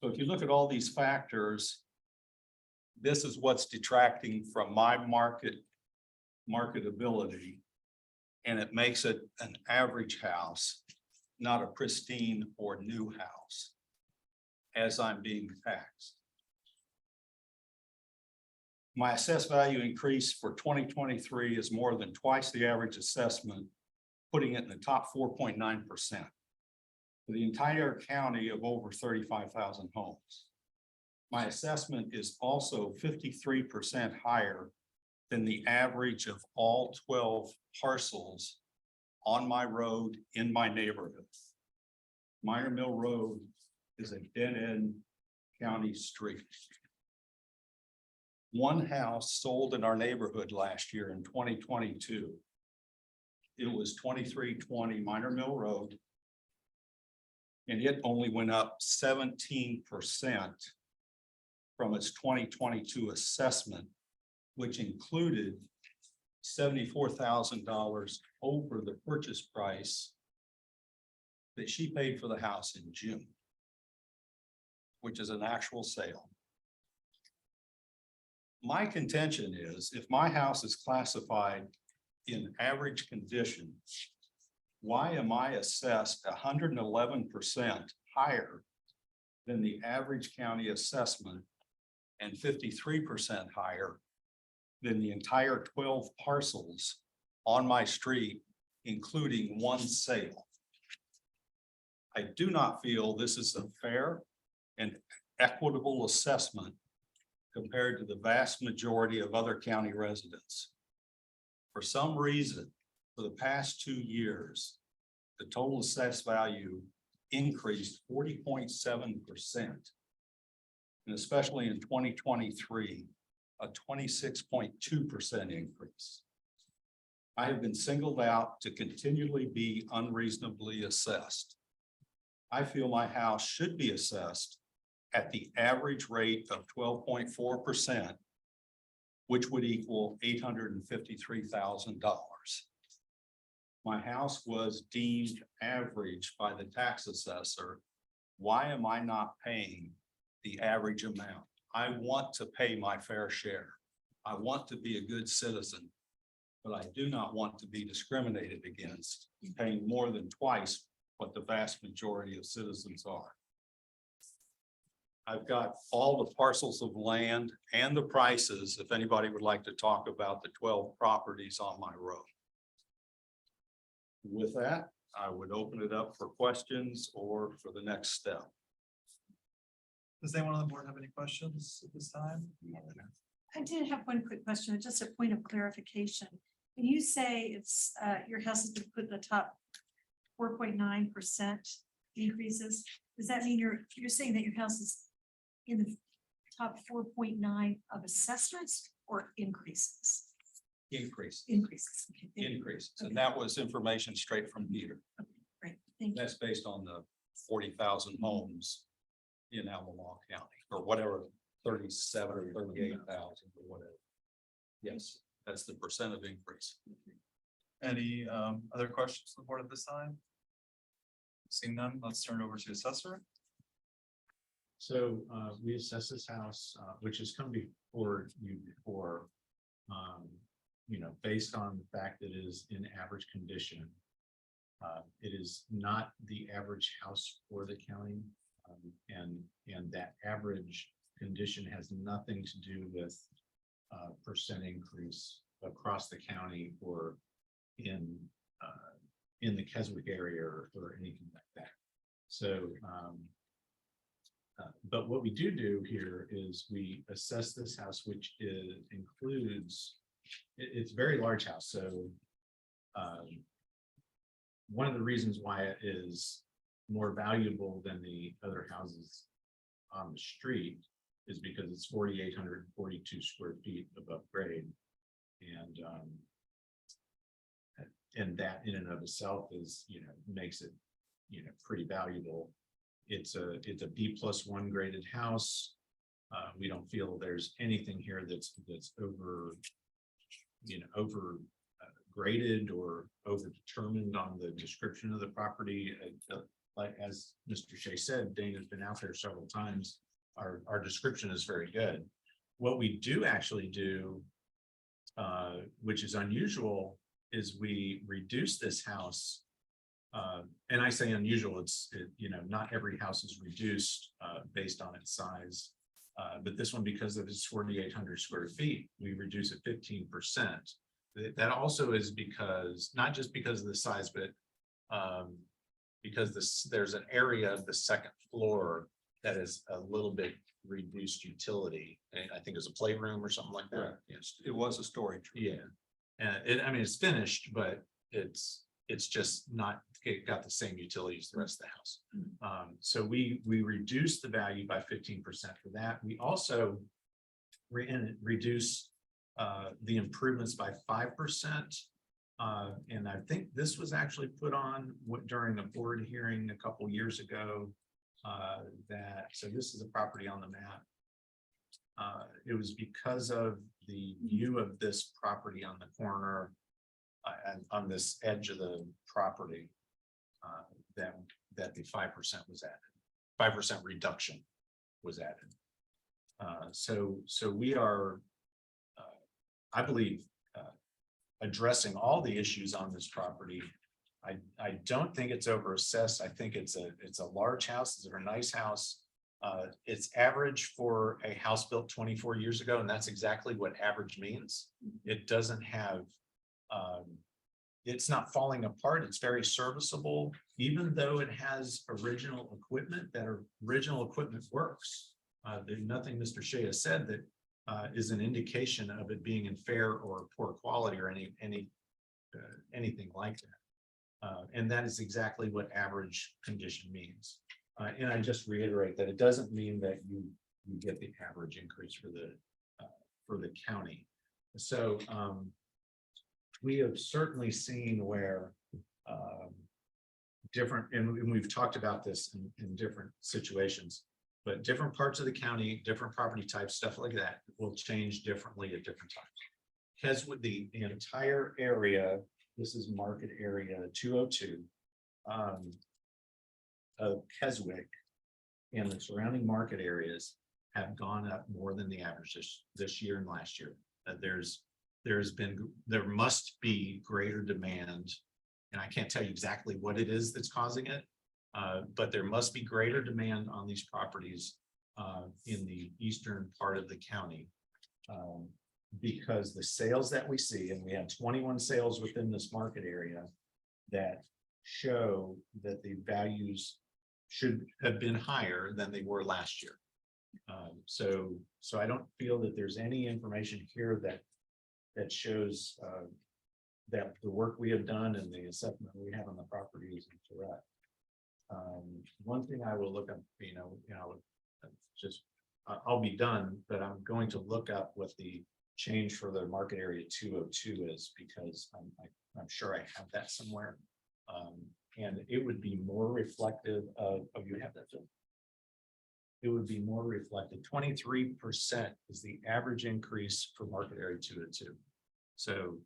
So if you look at all these factors, this is what's detracting from my marketability. And it makes it an average house, not a pristine or new house, as I'm being taxed. My assessed value increase for 2023 is more than twice the average assessment, putting it in the top 4.9% for the entire county of over 35,000 homes. My assessment is also 53% higher than the average of all 12 parcels on my road in my neighborhood. Minor Mill Road is a dead-end county street. One house sold in our neighborhood last year in 2022. It was 2320 Minor Mill Road. And it only went up 17% from its 2022 assessment, which included $74,000 over the purchase price that she paid for the house in June, which is an actual sale. My contention is if my house is classified in average condition, why am I assessed 111% higher than the average county assessment and 53% higher than the entire 12 parcels on my street, including one sale? I do not feel this is a fair and equitable assessment compared to the vast majority of other county residents. For some reason, for the past 2 years, the total assessed value increased 40.7%. And especially in 2023, a 26.2% increase. I have been singled out to continually be unreasonably assessed. I feel my house should be assessed at the average rate of 12.4%, which would equal $853,000. My house was deemed average by the tax assessor. Why am I not paying the average amount? I want to pay my fair share. I want to be a good citizen, but I do not want to be discriminated against, paying more than twice what the vast majority of citizens are. I've got all the parcels of land and the prices, if anybody would like to talk about the 12 properties on my road. With that, I would open it up for questions or for the next step. Does anyone on the board have any questions at this time? I did have one quick question, just a point of clarification. When you say it's, your house has been put in the top 4.9% increases, does that mean you're saying that your house is in the top 4.9 of assessments or increases? Increase, Increases. Okay, thank you. increase. And that was information straight from Peter. Great, thank you. That's based on the 40,000 homes in Albemarle County, or whatever, 37 or 38,000 or whatever. Yes, that's the percent of increase. Any other questions on the board at this time? Seeing none, let's turn it over to assessor. So we assess this house, which has come before you before, based on the fact that it is in average condition. It is not the average house for the county. And that average condition has nothing to do with percent increase across the county or in the Keswick area or anything like that. So, but what we do here is we assess this house, which includes, it's a very large house. So one of the reasons why it is more valuable than the other houses on the street is because it's 4,842 square feet above grade. And that in and of itself is, makes it, pretty valuable. It's a B+1 graded house. We don't feel there's anything here that's over graded or over determined on the description of the property. Like as Mr. Shea said, Dana's been out there several times. Our description is very good. What we do actually do, which is unusual, is we reduce this house. And I say unusual, not every house is reduced based on its size. But this one, because of its 4,800 square feet, we reduce it 15%. That also is because, not just because of the size, but because there's an area of the second floor that is a little bit reduced utility. And I think it's a playroom or something like that. Yes, it was a storage. Yeah. And it's finished, but it's just not got the same utility as the rest of the house. So we reduce the value by 15% for that. We also reduce the improvements by 5%. And I think this was actually put on during a board hearing a couple years ago. So this is a property on the map. It was because of the view of this property on the corner and on this edge of the property that the 5% was added. 5% reduction was added. So we are, I believe, addressing all the issues on this property. I don't think it's over assessed. I think it's a large house. It's a very nice house. It's average for a house built 24 years ago, and that's exactly what average means. It doesn't have, it's not falling apart. It's very serviceable, even though it has original equipment. That original equipment works. There's nothing Mr. Shea has said that is an indication of it being in fair or poor quality or anything like that. And that is exactly what average condition means. And I just reiterate that it doesn't mean that you get the average increase for the for the county. So we have certainly seen where different, and we've talked about this in different situations, but different parts of the county, different property types, stuff like that will change differently at different times. Keswick, the entire area, this is market area 202 of Keswick and the surrounding market areas have gone up more than the average this year and last year. There must be greater demand, and I can't tell you exactly what it is that's causing it, but there must be greater demand on these properties in the eastern part of the county. Because the sales that we see, and we have 21 sales within this market area that show that the values should have been higher than they were last year. So I don't feel that there's any information here that shows that the work we have done and the assessment we have on the property is correct. One thing I will look up, I'll be done, but I'm going to look up what the change for the market area 202 is, because I'm sure I have that somewhere. And it would be more reflective of you have that, Phil? It would be more reflective. 23% is the average increase for market area 202. So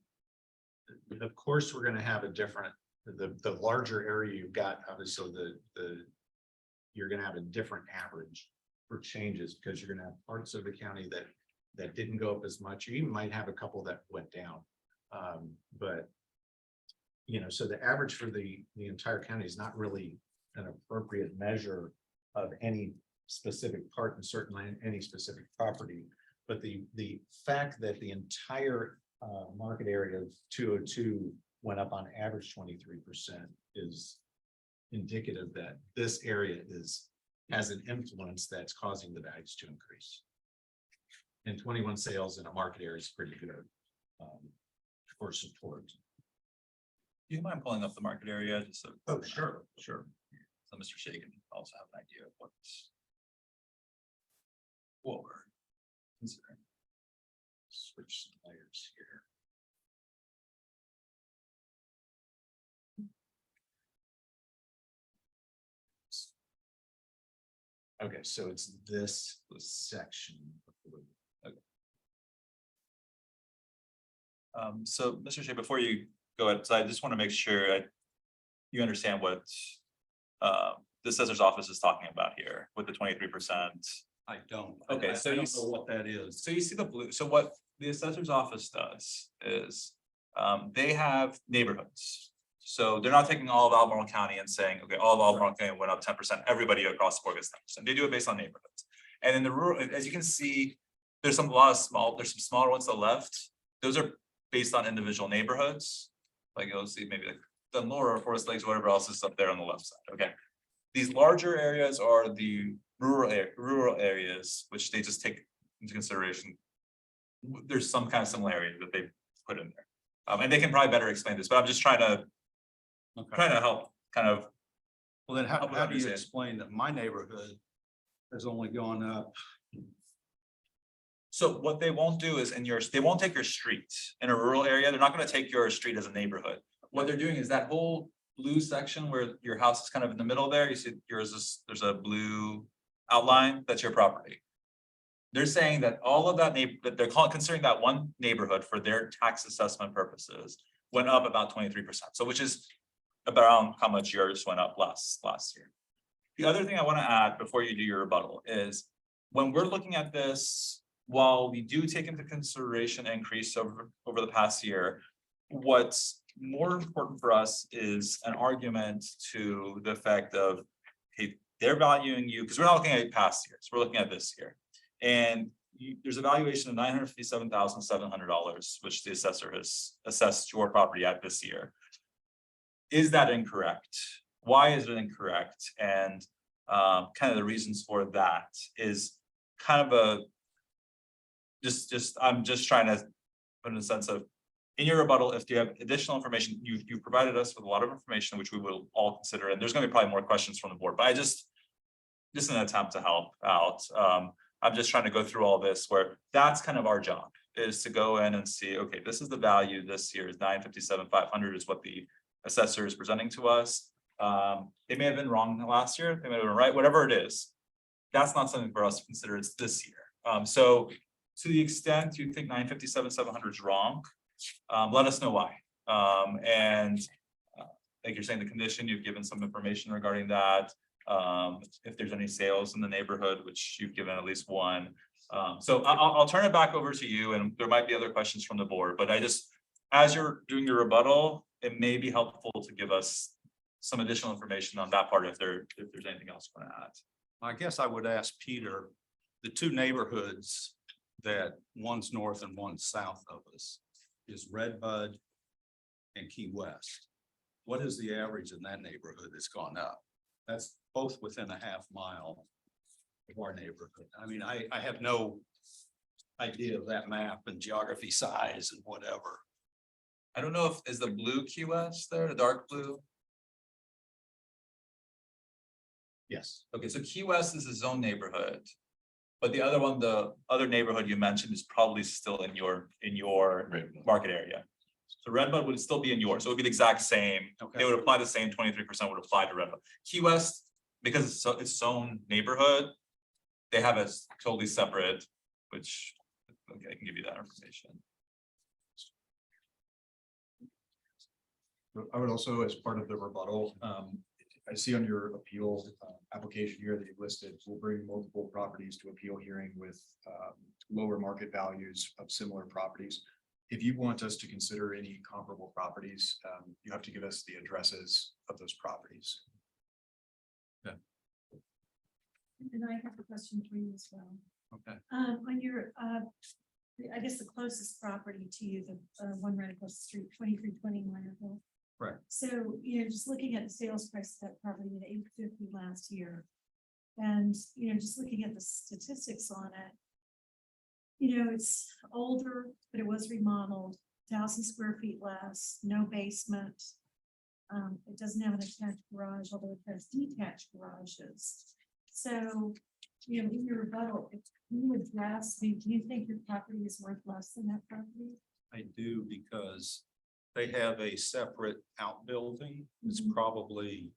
of course, we're going to have a different, the larger area you've got, obviously you're going to have a different average for changes, because you're going to have parts of the county that didn't go up as much. You even might have a couple that went down. But so the average for the entire county is not really an appropriate measure of any specific part, and certainly any specific property. But the fact that the entire market area of 202 went up on average 23% is indicative that this area has an influence that's causing the values to increase. And 21 sales in a market area is pretty good for support. Do you mind pulling up the market area? Just so. Oh, sure. So Mr. Shea can also have an idea of what we're considering. Switch some layers here. Okay, so it's this section. Okay. So Mr. Shea, before you go ahead, so I just want to make sure you understand what the assessor's office is talking about here with the 23%. I don't. Okay, I so don't you know what that is. So you see the blue, so what the assessor's office does is they have neighborhoods. So they're not taking all of Albemarle County and saying, okay, all of Albemarle County went up 10%, everybody across the board gets 10%. They do it based on neighborhoods. And in the rural, as you can see, there's some there's some smaller ones to the left. Those are based on individual neighborhoods. Like you'll see maybe like the lower Forest Lakes, whatever else is up there on the left side. Okay. These larger areas are the rural areas, which they just take into consideration. There's some kind of similarity that they put in there. And they can probably better explain this, but I'm just trying to help kind of. Well, then how do you understand. explain that my neighborhood has only gone up? So what they won't do is they won't take your street in a rural area. They're not going to take your street as a neighborhood. What they're doing is that whole blue section where your house is kind of in the middle there. You see there's a blue outline, that's your property. They're saying that all of that that they're considering that one neighborhood for their tax assessment purposes went up about 23%. So which is around how much yours went up last year. The other thing I want to add before you do your rebuttal is when we're looking at this, while we do take into consideration increase over the past year, what's more important for us is an argument to the effect of, hey, they're valuing you, because we're not looking at past years, we're looking at this year. And there's a valuation of $957,700, which the assessor has assessed your property at this year. Is that incorrect? Why is it incorrect? And kind of the reasons for that is kind of I'm just trying to put in a sense of, in your rebuttal, if you have additional information, you've provided us with a lot of information, which we will all consider, and there's going to be probably more questions from the board, but just in an attempt to help out, I'm just trying to go through all this where that's kind of our job is to go in and see, okay, this is the value this year is 957,500 is what the assessor is presenting to us. They may have been wrong last year, they may have been right, whatever it is. That's not something for us to consider, it's this year. So to the extent you think 957,700 is wrong, let us know why. Like you're saying, the condition, you've given some information regarding that. If there's any sales in the neighborhood, which you've given at least one. So I'll turn it back over to you, and there might be other questions from the board, but as you're doing your rebuttal, it may be helpful to give us some additional information on that part if there's anything else you want to add. I guess I would ask Peter, the two neighborhoods that one's north and one's south of us is Redbud and Key West. What is the average in that neighborhood that's gone up? That's both within a half mile of our neighborhood. I mean, I have no idea of that map and geography size and whatever. I don't know if is the blue QS there, the dark blue. Yes. Okay, so Key West is his own neighborhood. But the other one, the other neighborhood you mentioned is probably still in your market area. So Redbud would still be in yours, so it would be the exact same. Okay. They would apply the same 23% would apply to Redbud. Key West, because it's its own neighborhood, they have a totally separate, which, okay, I can give you that information. I would also, as part of the rebuttal, I see on your appeal application here that you've listed, will bring multiple properties to appeal hearing with lower market values of similar properties. If you want us to consider any comparable properties, you have to give us the addresses of those properties. And I have a question for you as well. Okay. On your, I guess the closest property to you, the one right across the street, 2320 Minerville. Right. So, just looking at the sales price of that property at $850 last year. And, just looking at the statistics on it. It's older, but it was remodeled, 1,000 square feet less, no basement. It doesn't have an attached garage, although it has detached garages. So, in your rebuttal, if you address, do you think your property is worth less than that property? I do because they have a separate outbuilding. It's Mhm. probably,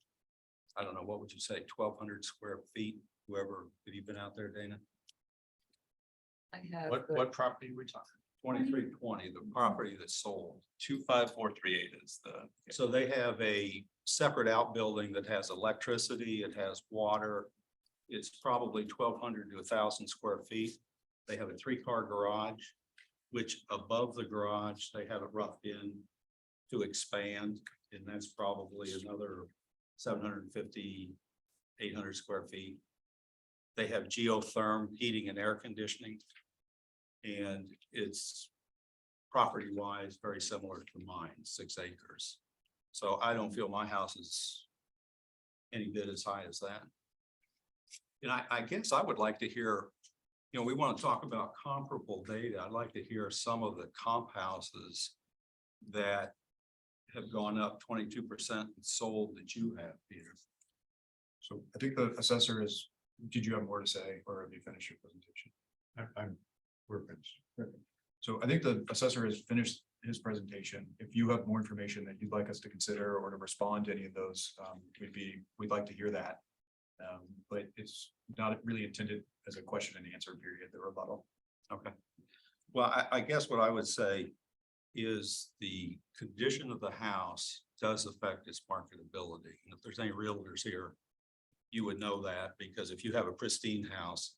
I don't know, what would you say, 1,200 square feet? Whoever, have you been out there, Dana? I have. What property are we talking? 2320, the property that's sold. 25438 is the. So they have a separate outbuilding that has electricity, it has water. It's probably 1,200 to 1,000 square feet. They have a 3-car garage, which above the garage, they have it roughed in to expand, and that's probably another 750, 800 square feet. They have geothermal heating and air conditioning. And it's property-wise very similar to mine, 6 acres. So I don't feel my house is any bit as high as that. And I guess I would like to hear, we want to talk about comparable data. I'd like to hear some of the comp houses that have gone up 22% and sold that you have, Peter. So I think the assessor is, did you have more to say, or have you finished your presentation? We're finished. So I think the assessor has finished his presentation. If you have more information that you'd like us to consider or to respond to any of those, we'd like to hear that. But it's not really intended as a question and answer period, the rebuttal. Okay. Well, I guess what I would say is the condition of the house does affect its marketability. And if there's any realtors here, you would know that, because if you have a pristine house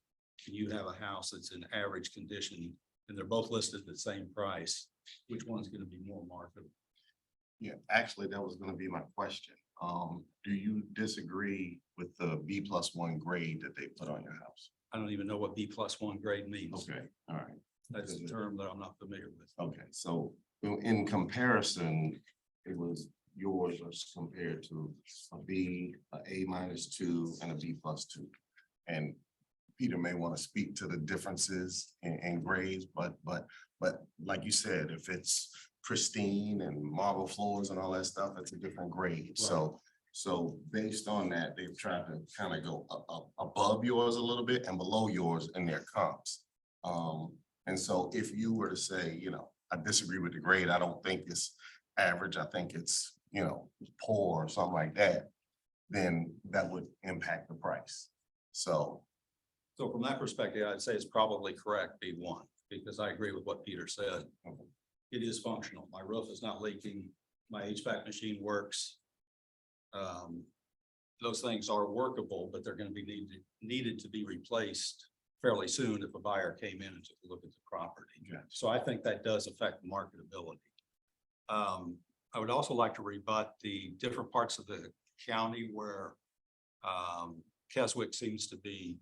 and you have a house that's in average condition and they're both listed at the same price, which one's going to be more marketable? Yeah, actually, that was gonna be my question. Do you disagree with the B+1 grade that they put on your house? I don't even know what B+1 grade means. Okay, all right. That's a term that I'm not familiar with. Okay, so in comparison, it was yours was compared to a B, a A-2, and a B+2. And Peter may want to speak to the differences in grades, but like you said, if it's pristine and marble floors and all that stuff, it's a different grade. So So based on that, they've tried to kind of go above yours a little bit and below yours in their comps. And so if you were to say, you know, I disagree with the grade, I don't think it's average, I think it's, you know, poor or something like that, then that would impact the price. So, So from that perspective, I'd say it's probably correct, B1, because I agree with what Peter said. It is functional. My roof is not leaking. My HVAC machine works. Those things are workable, but they're gonna be needed to be replaced fairly soon if a buyer came in and took a look at the property. Yeah. So I think that does affect marketability. I would also like to rebut the different parts of the county where Keswick seems to be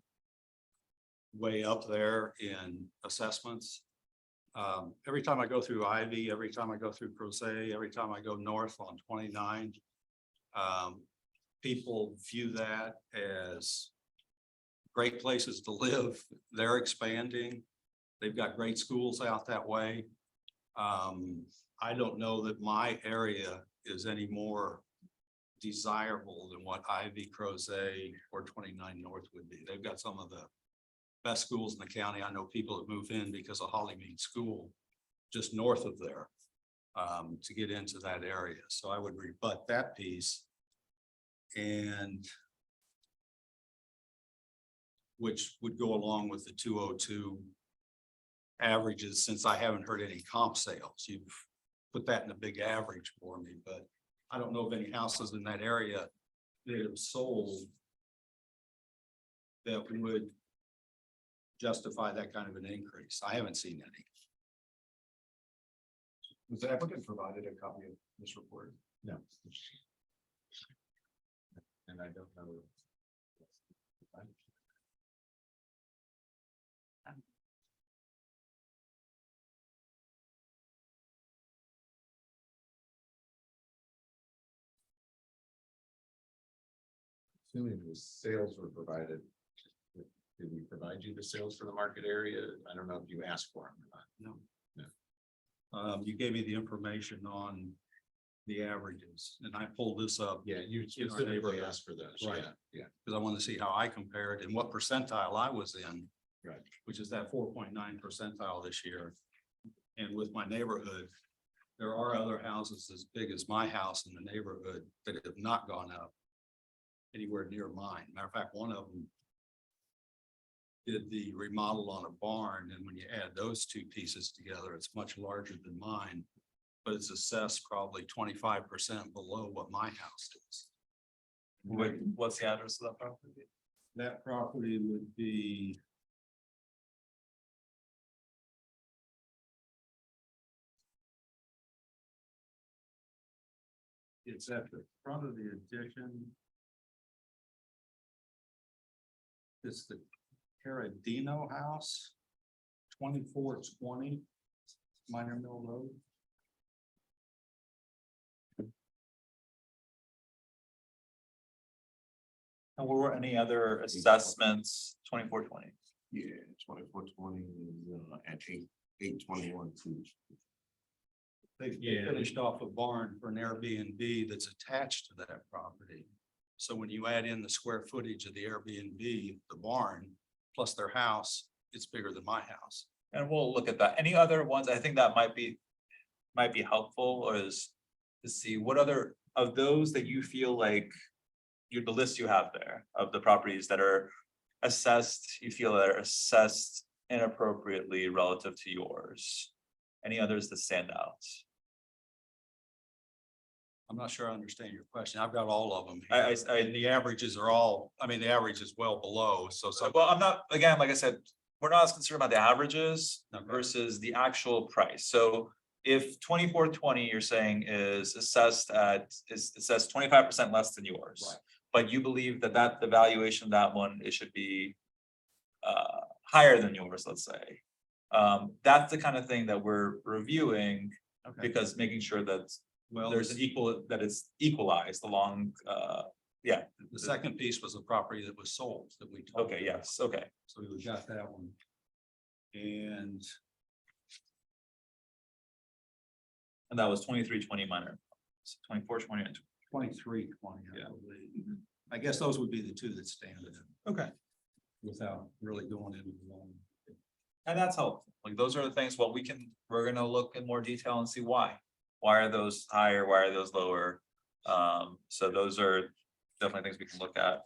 way up there in assessments. Every time I go through Ivy, every time I go through Crozet, every time I go north on 29, people view that as great places to live. They're expanding. They've got great schools out that way. I don't know that my area is any more desirable than what Ivy, Crozet, or 29 North would be. They've got some of the best schools in the county. I know people that move in because of Hollymead School, just north of there, to get into that area. So I would rebut that piece. And which would go along with the 202 averages, since I haven't heard any comp sales. You've put that in a big average for me, but I don't know of any houses in that area that have sold that would justify that kind of an increase. I haven't seen any. Was the applicant provided a copy of this report? No. And I don't know. Assuming the sales were provided, did we provide you the sales for the market area? I don't know if you asked for them or not. No. You gave me the information on the averages, and I pulled this up. Yeah, you in our specifically neighborhood. asked for those. Right. Yeah. Because I wanted to see how I compared and what percentile I was in. Right. Which is that 4.9 percentile this year. And with my neighborhood, there are other houses as big as my house in the neighborhood that have not gone up anywhere near mine. Matter of fact, one of them did the remodel on a barn, and when you add those two pieces together, it's much larger than mine, but it's assessed probably 25% below what my house is. What's the address of that property? That property would be it's at the front of the addition. It's the Caradino House, 2420 Minor Mill Road. And were any other assessments, 2420? yeah, 2420 is at 821 too. They Yeah. finished off a barn for an Airbnb that's attached to that property. So when you add in the square footage of the Airbnb, the barn, plus their house, it's bigger than my house. And we'll look at that. Any other ones? I think that might be helpful, or is to see what other of those that you feel like the list you have there of the properties that are assessed, you feel that are assessed inappropriately relative to yours. Any others that stand out? I'm not sure I understand your question. I've got all of them. I- here, and the averages are all, I mean, the average is well below, so some. Well, I'm not, again, like I said, we're not as concerned about the averages Okay. versus the actual price. So if 2420, you're saying is assessed 25% less than yours. Right. But you believe that the valuation of that one, it should be higher than yours, let's say. That's the kind of thing that we're reviewing, Okay. because making sure that Well, there's an that it's equalized along, yeah. the second piece was a property that was sold that we. talked Okay, about. yes, okay. So we got that one. And And that was 2320 minor, 2420 and 23, 20, I believe. I guess those would be the two that stand out Okay. without really going into the long. And that's helpful. Like, those are the things, we're gonna look in more detail and see why. Why are those higher? Why are those lower? So those are definitely things we can look at.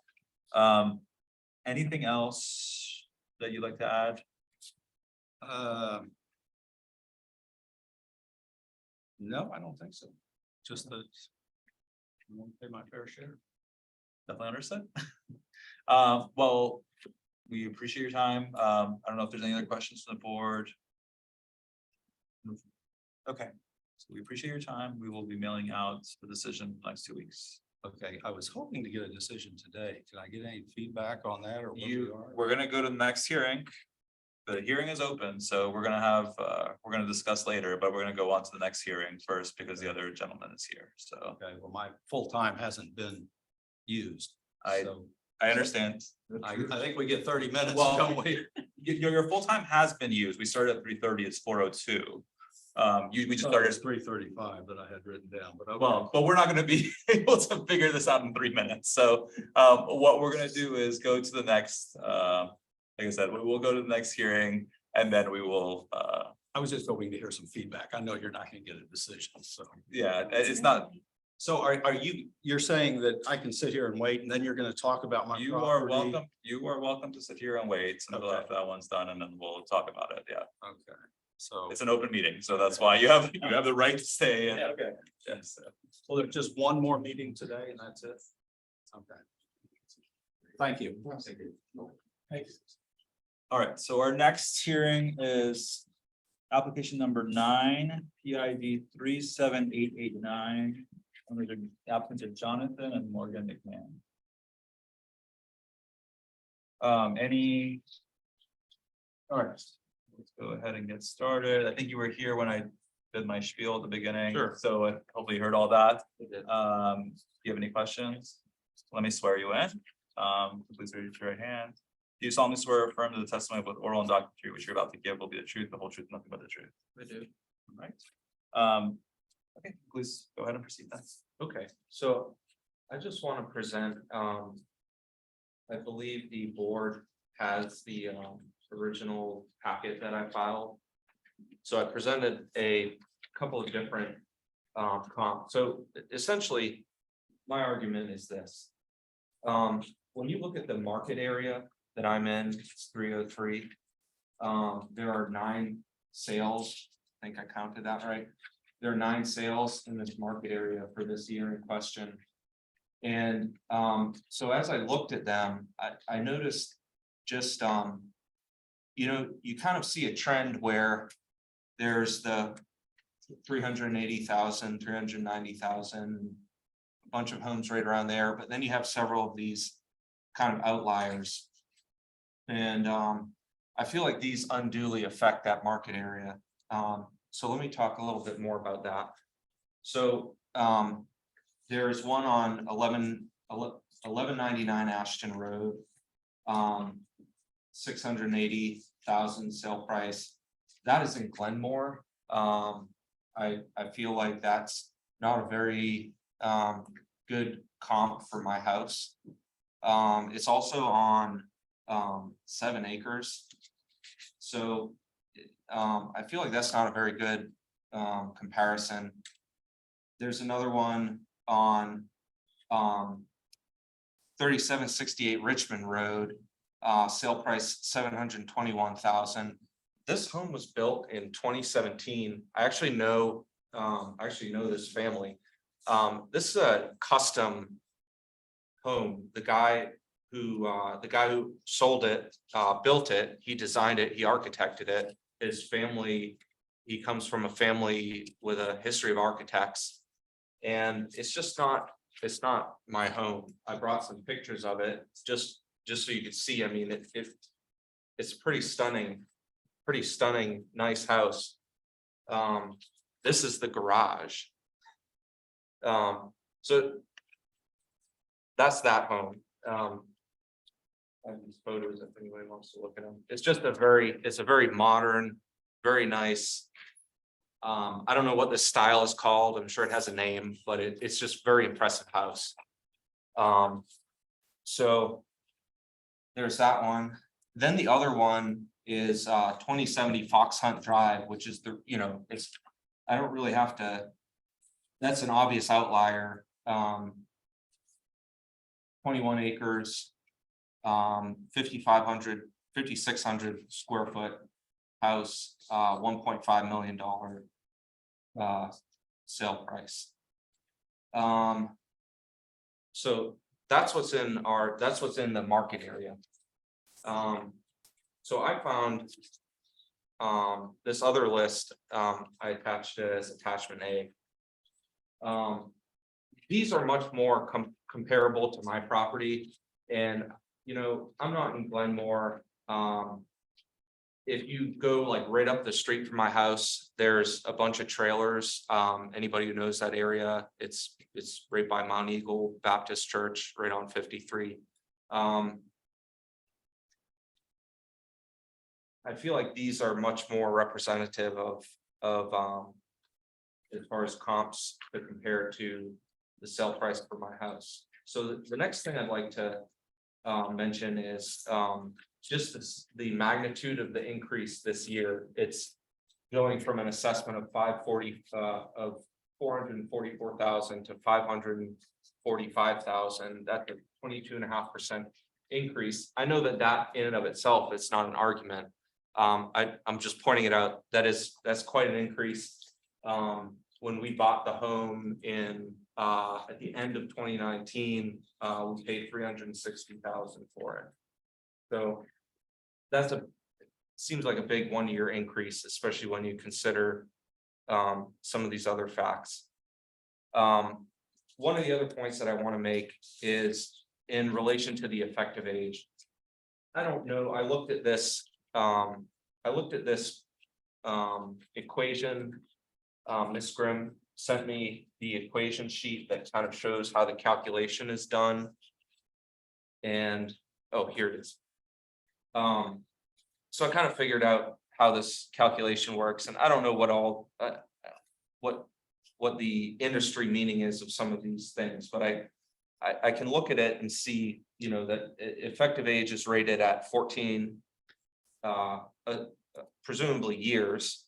Anything else that you'd like to add? No, I don't think so. Just that I won't pay my fair share. Definitely understood. Well, we appreciate your time. I don't know if there's any other questions from the board. Okay, so we appreciate your time. We will be mailing out the decision in the next 2 weeks. Okay, I was hoping to get a decision today. Can I get any feedback on that or where we are? We're gonna go to the next hearing. The hearing is open, so we're gonna discuss later, but we're gonna go on to the next hearing first because the other gentleman is here, so Okay, well, my full time hasn't been used. I- So I understand. I think we get 30 minutes. Well, don't we? Your full time has been used. We started at 3:30, it's 4:02. We just Oh, started. it's 3:35 that I had written down, but okay. Well, but we're not gonna be able to figure this out in 3 minutes, so what we're gonna do is go to the next, like I said, we will go to the next hearing, and then we will, I was just hoping to hear some feedback. I know you're not gonna get a decision, so. yeah, it's not, So are you're saying that I can sit here and wait and then you're gonna talk about my you are property? welcome to sit here and wait until Okay. after that one's done, and then we'll talk about it, yeah. Okay, so, It's an open meeting, so that's why you have the right to stay, and, okay. yes. Well, there's just one more meeting today and that's it? Okay. Thank you. All right, so our next hearing is application number 9, PID 37889. Applicants are Jonathan and Morgan McMahon. Any? All right, let's go ahead and get started. I think you were here when I did my spiel at the beginning. Sure. So hopefully you heard all that. Do you have any questions? Let me swear you in. Please raise your right hand. Do you solemnly swear or affirm that the testimony both oral and documentary which you're about to give will be the truth, the whole truth, nothing but the truth? We do. All right. Okay, please go ahead and proceed then. Okay, so I just want to present, I believe the board has the original packet that I filed. So I presented a couple of different comps. So essentially, my argument is this. When you look at the market area that I'm in, it's 303. There are 9 sales. I think I counted that right. There are 9 sales in this market area for this year in question. And so as I looked at them, I noticed just, you know, you kind of see a trend where there's the 380,000, 390,000, a bunch of homes right around there, but then you have several of these kind of outliers. And I feel like these unduly affect that market area. So let me talk a little bit more about that. So there's one on 1199 Ashton Road. 680,000 sale price. That is in Glenmore. I feel like that's not a very good comp for my house. It's also on 7 acres. So I feel like that's not a very good comparison. There's another one on 3768 Richmond Road, sale price 721,000. This home was built in 2017. I actually know this family. This is a custom home. The guy who sold it, built it, he designed it, he architected it. His family, he comes from a family with a history of architects. And it's just not, it's not my home. I brought some pictures of it, just so you could see. I mean, it's pretty stunning, nice house. This is the garage. So that's that home. I have these photos if anybody wants to look at them. It's a very modern, very nice I don't know what this style is called. I'm sure it has a name, but it's just very impressive house. So there's that one. Then the other one is 2070 Fox Hunt Drive, which is it's, I don't really have to. That's an obvious outlier. 21 acres, 5,600 square foot house, $1.5 million sale price. So that's what's in the market area. So I found this other list, I attached it as attachment A. These are much more comparable to my property, and I'm not in Glenmore. If you go like right up the street from my house, there's a bunch of trailers. Anybody who knows that area, it's right by Mount Eagle Baptist Church, right on 53. I feel like these are much more representative of as far as comps to compare to the sale price for my house. So the next thing I'd like to mention is just the magnitude of the increase this year. It's going from an assessment of 444,000 to 545,000. That's a 22.5% increase. I know that in and of itself, it's not an argument. I'm just pointing it out. That's quite an increase. When we bought the home at the end of 2019, we paid 360,000 for it. So seems like a big 1 year increase, especially when you consider some of these other facts. One of the other points that I want to make is in relation to the effective age. I don't know. I looked at this equation. Ms. Grimm sent me the equation sheet that kind of shows how the calculation is done. And here it is. So I kind of figured out how this calculation works, and I don't know what the industry meaning is of some of these things, but I can look at it and see, that effective age is rated at 14, presumably years.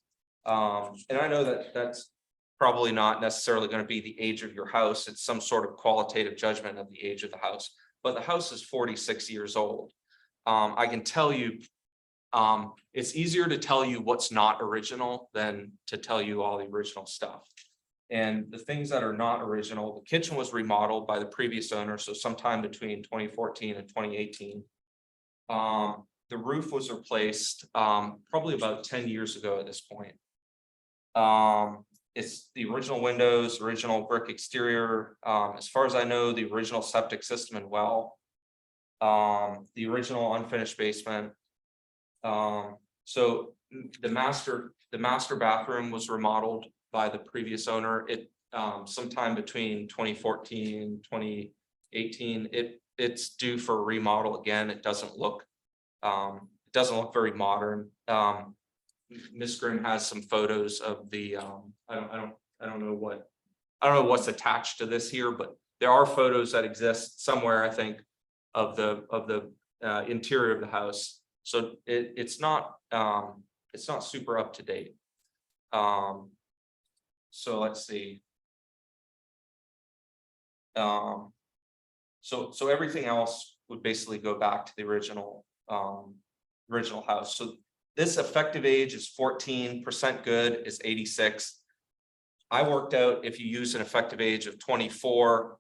And I know that that's probably not necessarily going to be the age of your house. It's some sort of qualitative judgment of the age of the house, but the house is 46 years old. I can tell you, it's easier to tell you what's not original than to tell you all the original stuff. And the things that are not original, the kitchen was remodeled by the previous owner, so sometime between 2014 and 2018. The roof was replaced probably about 10 years ago at this point. It's the original windows, original brick exterior. As far as I know, the original septic system and well. The original unfinished basement. So the master bathroom was remodeled by the previous owner. It sometime between 2014 and 2018. It's due for a remodel again. It doesn't look very modern. Ms. Grimm has some photos of the I don't know what's attached to this here, but there are photos that exist somewhere, I think, of the interior of the house. So it's not super up to date. So let's see. So everything else would basically go back to the original house. So this effective age is 14%, good is 86. I worked out if you use an effective age of 24%,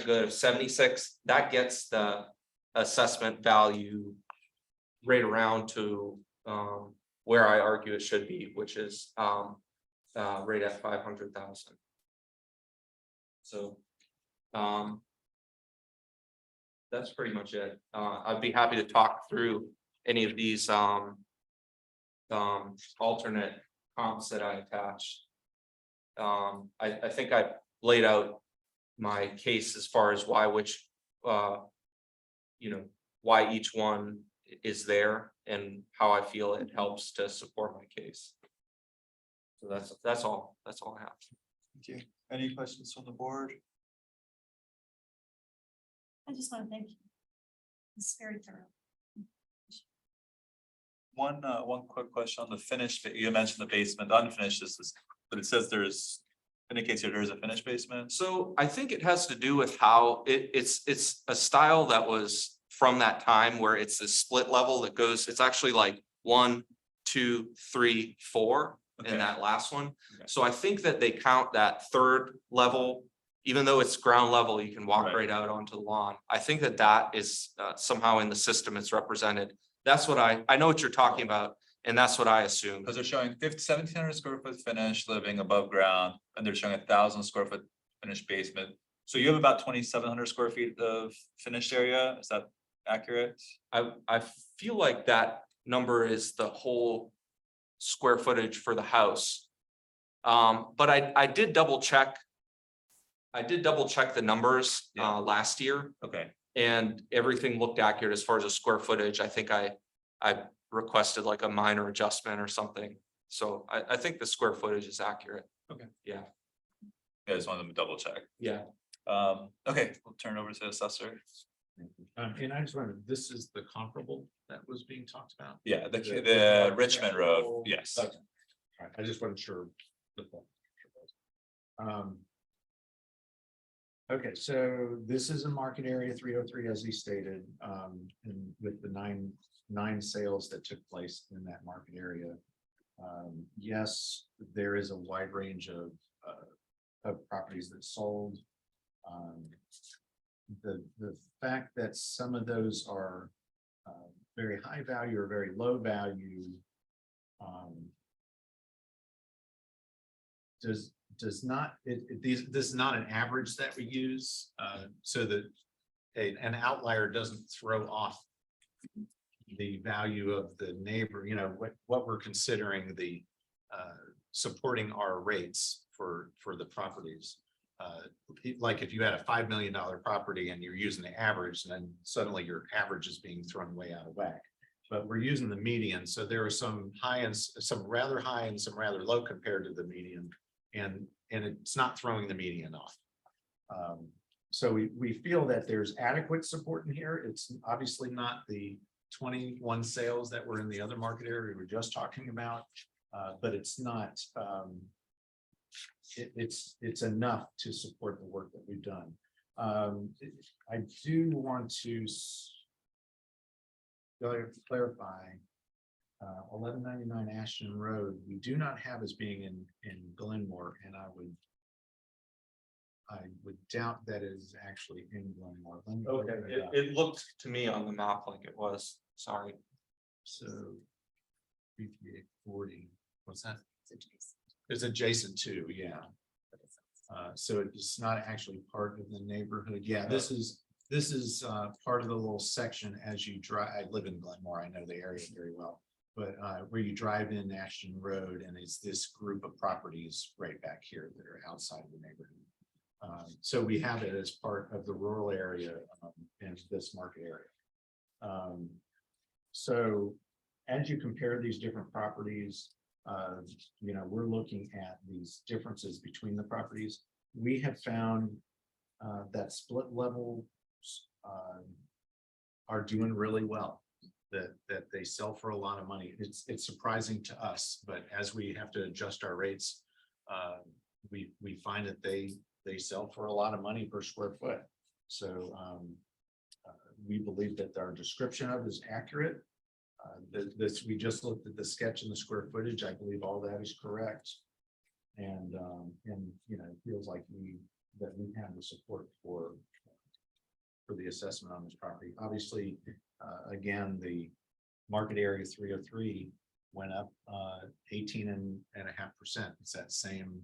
good of 76, that gets the assessment value right around to where I argue it should be, which is right at 500,000. So that's pretty much it. I'd be happy to talk through any of these alternate comps that I attached. I think I laid out my case as far as why each one is there and how I feel it helps to support my case. So that's all I have. Thank you. Any questions from the board? I just want to thank you. It's very thorough. One quick question on the finished, you mentioned the basement, unfinished is this, but it says indicates here there's a finished basement. So I think it has to do with how it's a style that was from that time where it's a split level that goes, it's actually like 1, 2, 3, 4 Okay. in that last one. Okay. So I think that they count that third level, even though it's ground level, you can walk Right. right out onto the lawn. I think that is somehow in the system it's represented. That's what I know what you're talking about, and that's what I assume. Because they're showing 1,700 square foot finished living above ground, and they're showing 1,000 square foot finished basement. So you have about 2,700 square feet of finished area, is that accurate? I feel like that number is the whole square footage for the house. But I did double check. I did double check the numbers Yeah. last year, Okay, and everything looked accurate as far as the square footage. I think I requested like a minor adjustment or something. So I think the square footage is accurate. Okay. Yeah. I just wanted to double check. Yeah. Okay, we'll turn it over to assessor. And I just wondered, this is the comparable that was being talked about? Yeah, the The- Richmond Road, yes. Okay. All right, I just wasn't sure. Okay, so this is in market area 303, as he stated, and with the nine sales that took place in that market area. Yes, there is a wide range of properties that sold. The fact that some of those are very high value or very low value does not, this is not an average that we use, so that an outlier doesn't throw off the value of the neighbor, what we're considering the supporting our rates for the properties. Like if you had a $5 million property and you're using the average, then suddenly your average is being thrown way out of whack. But we're using the median, so there are some high and some rather high and some rather low compared to the median, and it's not throwing the median off. So we feel that there's adequate support in here. It's obviously not the 21 sales that were in the other market area we were just talking about, but it's not. It's enough to support the work that we've done. I do want to clarify 1199 Ashton Road, we do not have as being in Glenmore, and I would doubt that is actually in Glenmore. Let me Okay, look it up. it looked to me on the map like it was, sorry. So 3840, what's that? It's adjacent to, yeah. So it's not actually part of the neighborhood. Yeah, this is part of the little section as you drive. I live in Glenmore, I know the area very well. But where you drive in Ashton Road, and it's this group of properties right back here that are outside of the neighborhood. So we have it as part of the rural area in this market area. So as you compare these different properties, we're looking at these differences between the properties. We have found that split levels are doing really well. That they sell for a lot of money. It's surprising to us, but as we have to adjust our rates, we find that they sell for a lot of money per square foot. So we believe that our description of is accurate. We just looked at the sketch and the square footage. I believe all that is correct. And it feels like we have the support for the assessment on this property. Obviously, again, the market area 303 went up 18.5%. It's that same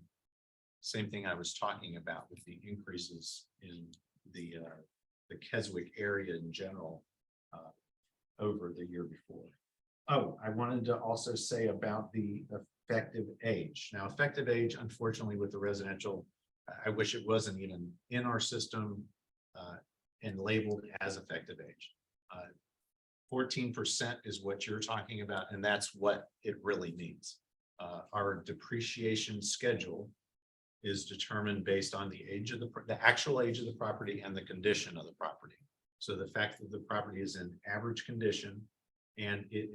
thing I was talking about with the increases in the Keswick area in general over the year before. Oh, I wanted to also say about the effective age. Now, effective age, unfortunately, with the residential, I wish it wasn't even in our system and labeled as effective age. 14% is what you're talking about, and that's what it really means. our depreciation schedule is determined based on the age of the actual age of the property and the condition of the property. So the fact that the property is in average condition and it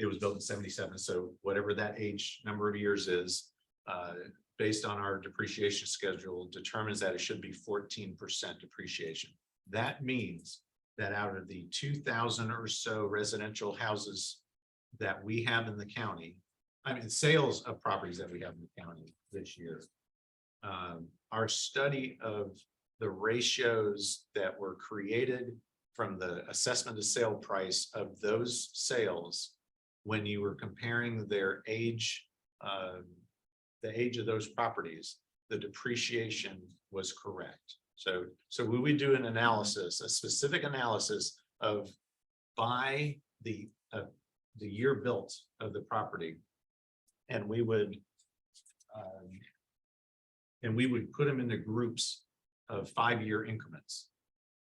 was built in 77, so whatever that age number of years is, based on our depreciation schedule, determines that it should be 14% depreciation. That means that out of the 2,000 or so residential houses that we have in the county, I mean, sales of properties that we have in the county this year, our study of the ratios that were created from the assessment of sale price of those sales, when you were comparing their age, the age of those properties, the depreciation was correct. So we would do an analysis, a specific analysis of by the year built of the property. And we would put them into groups of 5-year increments.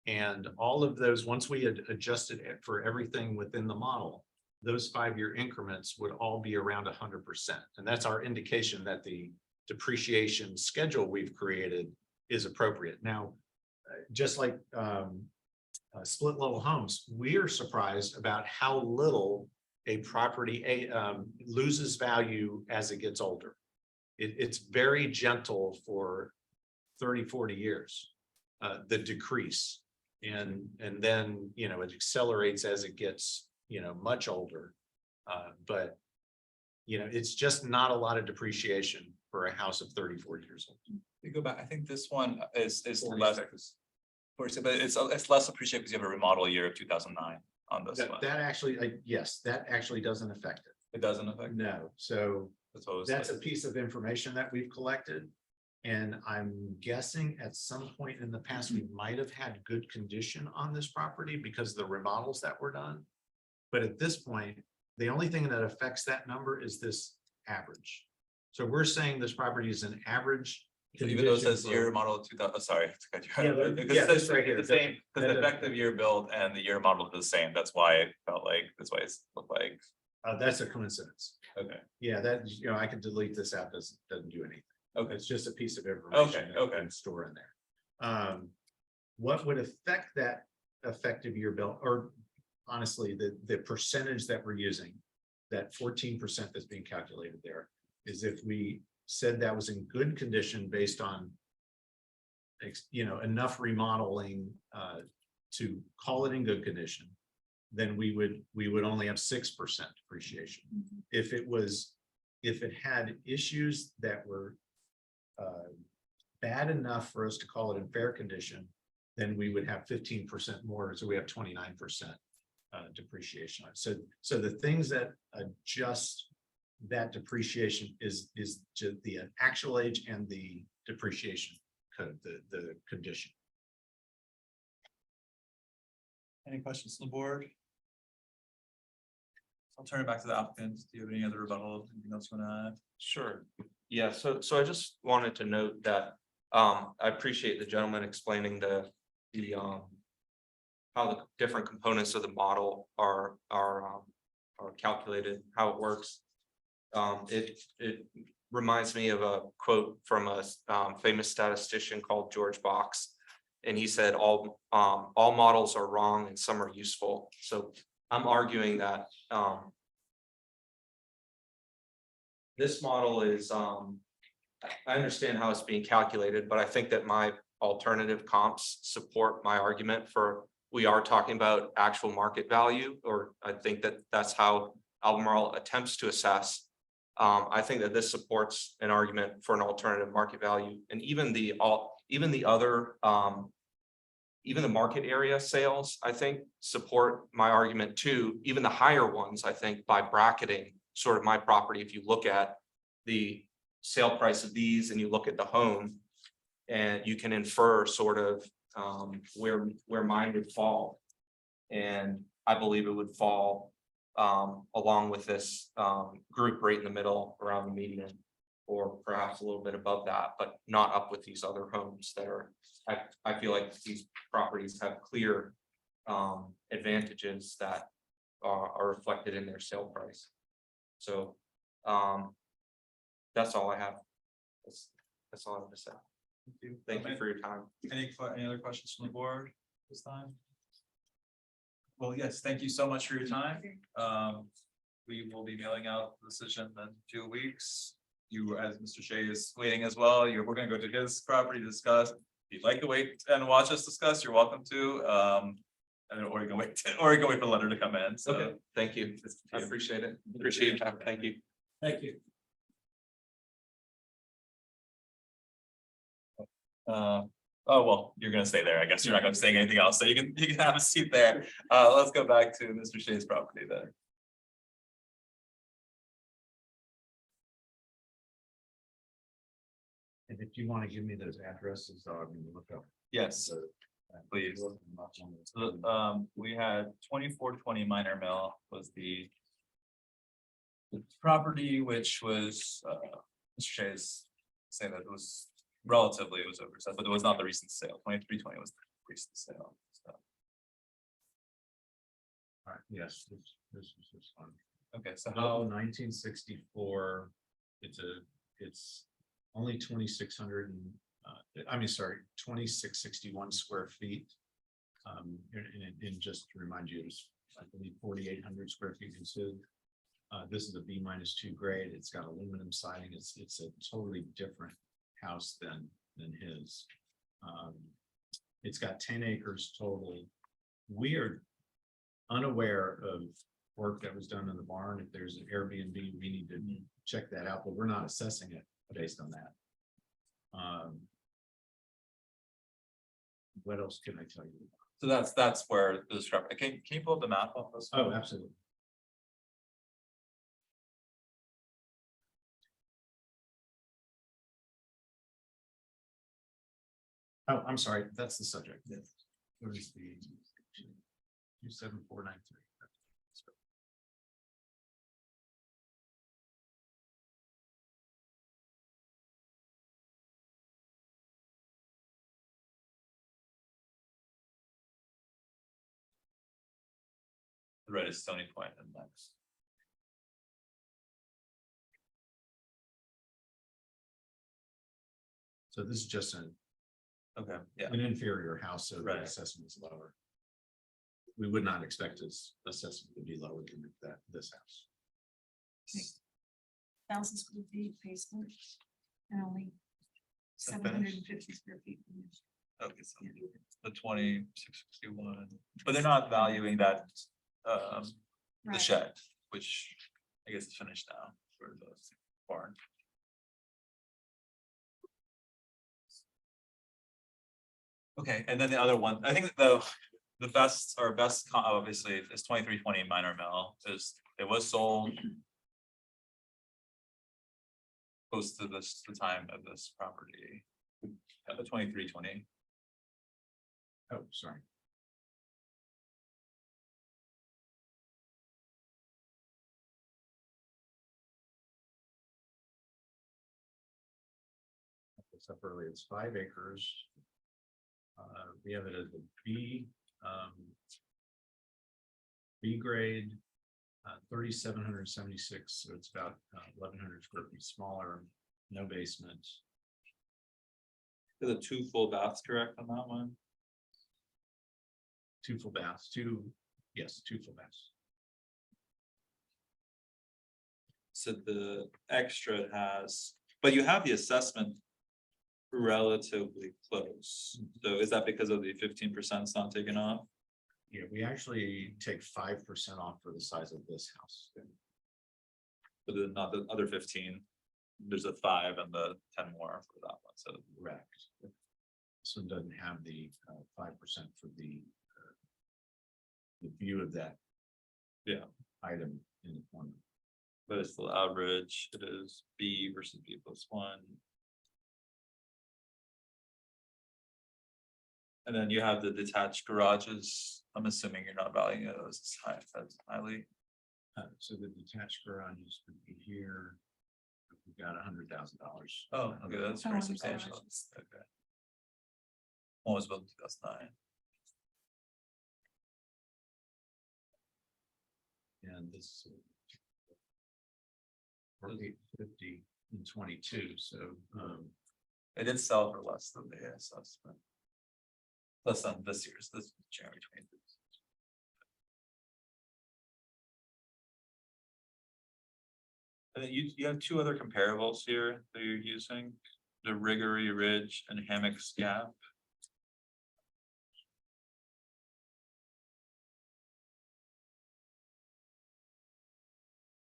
And all of those, once we had adjusted it for everything within the model, those 5-year increments would all be around 100%. And that's our indication that the depreciation schedule we've created is appropriate. Now, just like split level homes, we are surprised about how little a property loses value as it gets older. It's very gentle for 30, 40 years, the decrease. And then, it accelerates as it gets, much older. But, it's just not a lot of depreciation for a house of 34 years old. We go back, I think this one is less, 46. but it's less appreciated because you have a remodel year of 2009 on this one. That actually, yes, that actually doesn't affect it. It doesn't affect. No, so That's what I was that's a like. piece of information that we've collected. And I'm guessing at some point in the past, we might have had good condition on this property because of the remodels that were done. But at this point, the only thing that affects that number is this average. So we're saying this property is an average. Even though it says condition year for- model 2000, sorry. to cut you Yeah, off. but- Because yeah, it says this right here, the same, because the that- effective year built and the year model is the same. That's why it felt like, that's why it's looked like, That's a coincidence. okay. Yeah, that, I could delete this out, doesn't do anything. Okay. It's just a piece of information. Okay, that we okay. can Store in there. What would affect that effective year bill, or honestly, the percentage that we're using, that 14% that's being calculated there, is if we said that was in good condition based on enough remodeling to call it in good condition, then we would only have 6% depreciation. If it had issues that were bad enough for us to call it in fair condition, then we would have 15% more, so we have 29% depreciation. So the things that adjust that depreciation is just the actual age and the depreciation code, the condition. Any questions from the board? I'll turn it back to the applicants. Do you have any other rebuttal? Anything else you want to add? Sure. Yeah, so I just wanted to note that I appreciate the gentleman explaining the how the different components of the model are calculated, how it works. It reminds me of a quote from a famous statistician called George Box. And he said, all models are wrong and some are useful. So I'm arguing that this model is, I understand how it's being calculated, but I think that my alternative comps support my argument for we are talking about actual market value, or I think that that's how Albemarle attempts to assess. I think that this supports an argument for an alternative market value, and even the other even the market area sales, I think, support my argument too. Even the higher ones, I think, by bracketing sort of my property, if you look at the sale price of these and you look at the home, and you can infer sort of where mine would fall. And I believe it would fall along with this group right in the middle around the median, or perhaps a little bit above that, but not up with these other homes that are, I feel like these properties have clear advantages that are reflected in their sale price. So, that's all I have. That's all I have to say. Thank you for your time. Any other questions from the board this time? Well, yes, thank you so much for your time. We will be mailing out the decision in 2 weeks. You, as Mr. Shea is waiting as well, we're gonna go to his property to discuss. If you'd like to wait and watch us discuss, you're welcome to. Or you can wait, or you can wait for the letter to come in, so. Okay, thank you. I appreciate it. Appreciate your time. Thank you. Thank you. Oh, well, you're gonna stay there. I guess you're not gonna say anything else, so you can have a seat there. Let's go back to Mr. Shea's property then. And if you want to give me those addresses, I'll look up. Yes, please. So, we had 2420 Minor Mill was the property, which was, Mr. Shea's saying that it was relatively, it was oversized, but it was not the recent sale. 2320 was the recent sale. So, All right, yes, this is this one. okay, so Oh, 1964, it's only 2,600 and, I mean, sorry, 2,661 square feet. And just to remind you, it's, I believe, 4,800 square feet considered. This is a B-2 grade. It's got aluminum siding. It's a totally different house than his. It's got 10 acres total. We are unaware of work that was done in the barn. If there's an Airbnb, we need to check that out, but we're not assessing it based on that. What else can I tell you? So that's where the discrepancy. Can you pull up the map on this? Oh, absolutely. Oh, I'm sorry, that's the subject. What is the 27493? The red is Stony Point and next. So this is just Okay, yeah, an inferior house, so the Right. assessment is lower. We would not expect his assessment to be lower than this house. 1,000 square feet basement. And only 750 square feet. okay, so the 2661, but they're not valuing that, the Right. shed, which I guess is finished now for the barn. Okay, and then the other one, I think the best, or best, obviously, is 2320 Minor Mill, it was sold. Close to the time of this property. At the 2320. Oh, sorry. It's up early, it's 5 acres. We have it as a B grade, 3,776, so it's about 1,100 square feet smaller, no basement. The 2 full baths correct on that one? 2 full baths, 2 full baths. So the extra has, but you have the assessment relatively close. So is that because of the 15% is not taken off? Yeah, we actually take 5% off for the size of this house. But then not the other 15, there's a 5 and the 10 more for that one, so. Correct. This one doesn't have the 5% for the view of that. Yeah. Item in the corner. But it's the average, it is B versus B+1. And then you have the detached garages, I'm assuming you're not valuing those as high, as highly. So the detached garages would be here. We've got $100,000. Oh, okay, that's Oh, very the substantial, garages. okay. One was built in 2009. And this or 850 in 22, so, It did sell for less than the assessment. Less than this year's, this January 23. And then you have two other comparables here that you're using, the Riggery Ridge and Hammocks Gap.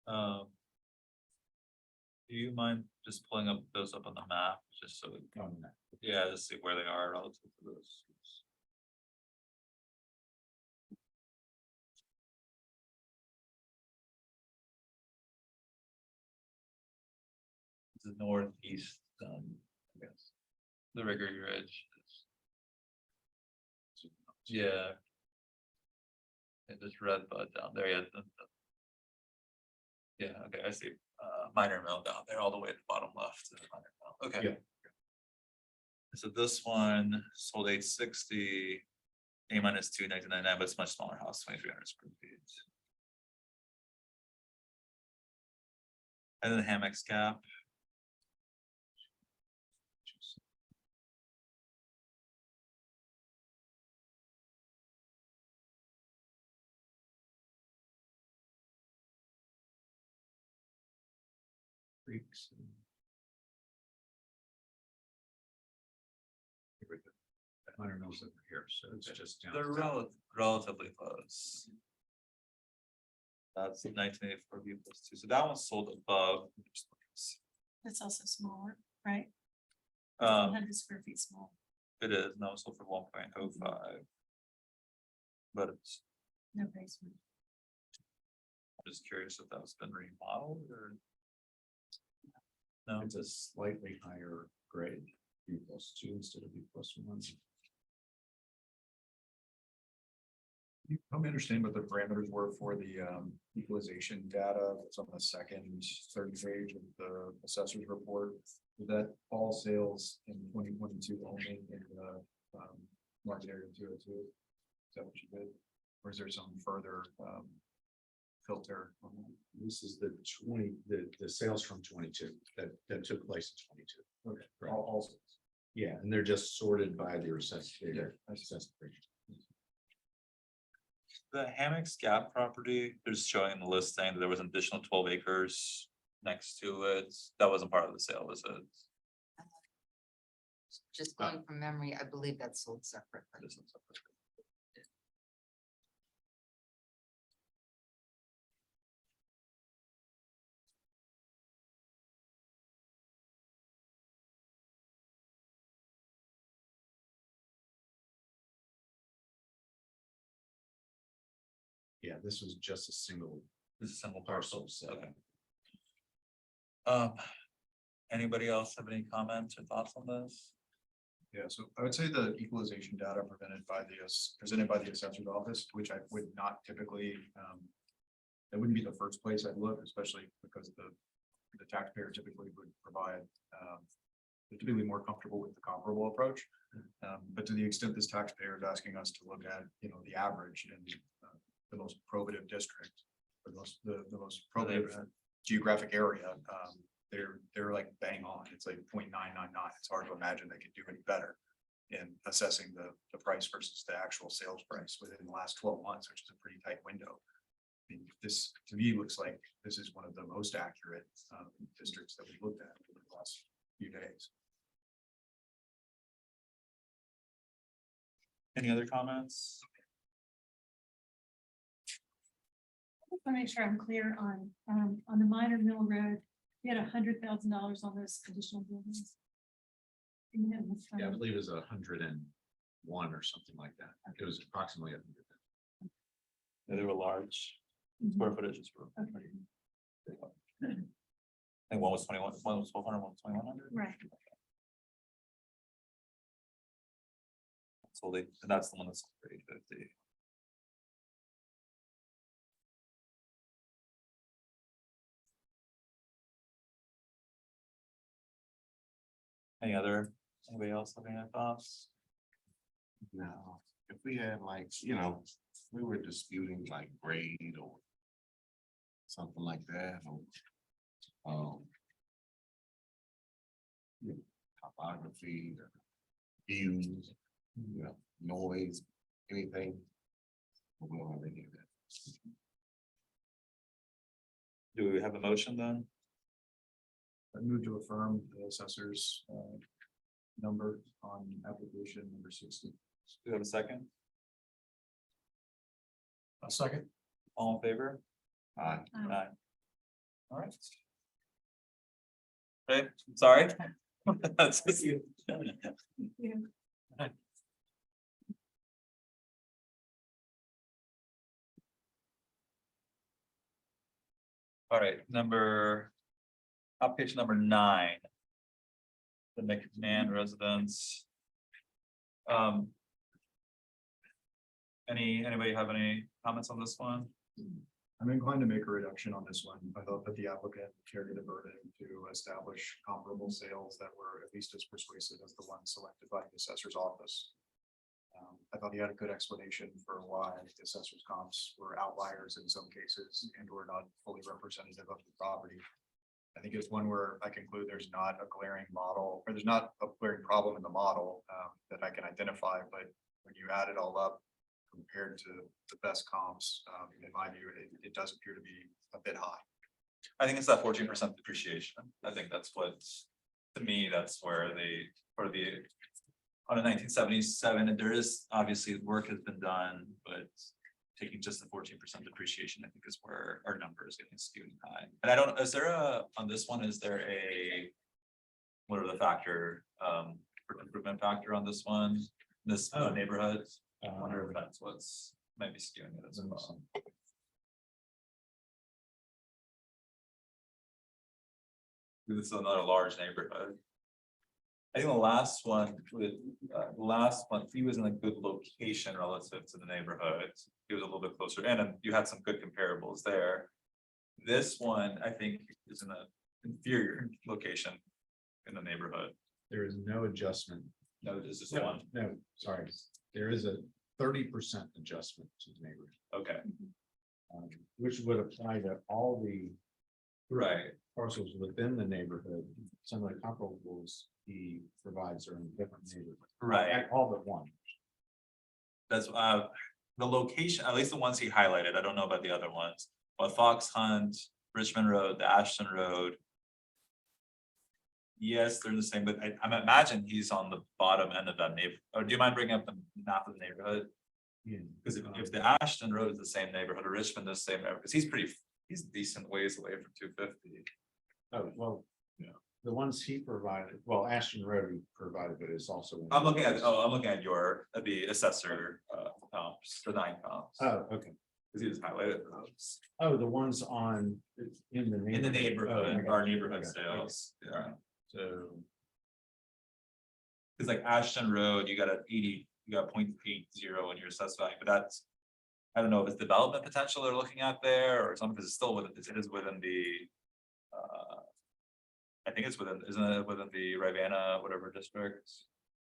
Um. Do you mind just pulling up those up on the map, just so, yeah, just see where they are relative to those? The northeast, I guess. The Riggery Ridge is. Yeah. And this red bud down there, yeah. Yeah, okay, I see, minor mill down there, all the way at the bottom left. To the minor mill. Okay. Yeah. So this one sold 860, A minus 299, but it's much smaller house, 2,300 square feet. And then the Hammocks Gap. Creeks. Minor mills over here, so it's just down. They're relatively close. That's 1984 view plus 2, so that one sold above. That's also smaller, right? 100 square feet small. It is, no, it sold for 1.05. But it's, No basement. I'm just curious if that's been remodeled or. No, It's a slightly higher grade, B+2 instead of B+1. You help me understand what the parameters were for the equalization data that's on the second, third page of the assessor's report. Did that all sales in 2022 only in the market area 202? Is that what you did? Or is there some further filter on that? This is the sales from 22 that took place in 22. Okay, Right. all sales. Yeah, and they're just sorted by their assessed. Yeah, I see. the Hammocks Gap property, they're just showing in the listing that there was an additional 12 acres next to it. That wasn't part of the sale, was it? Just going from memory, I believe that's sold separately. This one's separate. Yeah, this was just a single. This is a single Parcel, parcel, so. okay. Anybody else have any comments or thoughts on this? Yeah, so I would say the equalization data presented by the assessor's office, which I would not typically, that wouldn't be the first place I'd look, especially because the taxpayer typically would provide, they're typically more comfortable with the comparable approach. But to the extent this taxpayer is asking us to look at, the average in the most probative district, or the most probative geographic area, they're like bang on. It's like 0.999. It's hard to imagine they could do any better in assessing the price versus the actual sales price within the last 12 months, which is a pretty tight window. I mean, this to me looks like this is one of the most accurate districts that we looked at over the last few days. Any other comments? I want to make sure I'm clear on the minor mill road, we had $100,000 on those additional buildings. And that was, Yeah, I believe it was 101 or something like that. It was approximately 100. Yeah, they were large. Mhm. Square footages were. Okay. I think one was 21, one was 1,200, one was 2,100. Right. So and that's the one that's 850. Anybody else having any thoughts? No, if we had like, we were disputing like grade or something like that, or you know, topography, views, you know, noise, anything. We don't have any of that. Do we have a motion then? I move to affirm the assessor's number on application number 60. Do we have a second? A second. All in favor? Aye. Aye. All right. Okay, sorry. That's just- All right, application number 9. The McMahon residence. Anybody have any comments on this one? I'm inclined to make a reduction on this one. I thought that the applicant carried the burden to establish comparable sales that were at least as persuasive as the ones selected by the assessor's office. I thought he had a good explanation for why the assessor's comps were outliers in some cases and were not fully representative of the property. I think it's one where I conclude there's not a glaring model, or there's not a glaring problem in the model that I can identify, but when you add it all up compared to the best comps, in my view, it does appear to be a bit high. I think it's that 14% depreciation. I think that's what, to me, that's where on a 1977, and there is obviously work has been done, but taking just the 14% depreciation, I think is where our number is getting skewed high. And I don't, is there on this one, is there what are the factor, improvement factor on this one? This neighborhood? I wonder if that's what's maybe skewing it as well. This is another large neighborhood. I think the last one, he was in a good location relative to the neighborhood. He was a little bit closer, and then you had some good comparables there. This one, I think, is in an inferior location in the neighborhood. There is no adjustment. No, this is No, one. no, sorry. There is a 30% adjustment to the neighborhood, Okay, which would apply to all the right. parcels within the neighborhood. Some of the comparables he provides are in different neighborhoods. Right. All but one. That's the location, at least the ones he highlighted. I don't know about the other ones, but Fox Hunt, Richmond Road, the Ashton Road. Yes, they're the same, but I imagine he's on the bottom end of that neighborhood. Or do you mind bringing up the map of the neighborhood? Yeah. Because if the Ashton Road is the same neighborhood, or Richmond is the same neighborhood, because he's decent ways away from 250. Oh, well, Yeah. the ones he provided, well, Ashton Road he provided, but it's also. I'm looking at the assessor comps, the 9 comps. Oh, okay. Because he just highlighted those. Oh, the ones on, in the neighborhood. In the neighborhood, Oh, I got our you. neighborhood Okay, sales, yeah. okay. So, Cause like Ashton Road, you got 0.80 in your assessed value, but that's. I don't know if it's development potential they're looking at there or something, because it's still within, it is within the. I think it's isn't it within the Rivanna, whatever district?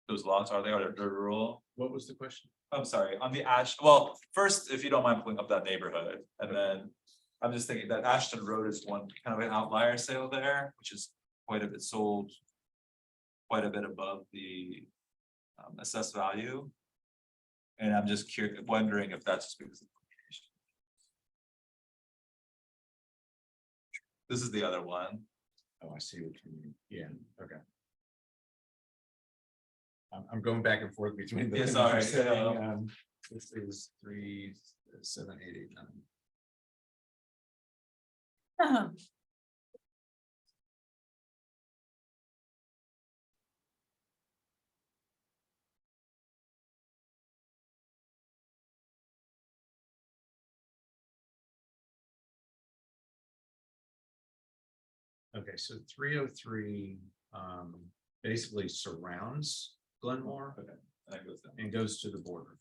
Those lots, are they're rural? what was the question? I'm sorry, on the well, first, if you don't mind pulling up that neighborhood, and then. I'm just thinking that Ashton Road is one kind of an outlier sale there, which is quite a bit sold. Quite a bit above the assessed value. And I'm just curious, wondering if that's just because. This is the other one. Oh, I see what you mean. Yeah, okay. I'm going back and forth between. the Yeah, things sorry, you're saying. yeah. This is 3, 7, 8, 8, 9. Okay, so 303 basically surrounds Glenmore Okay, and that goes down. and goes to the border.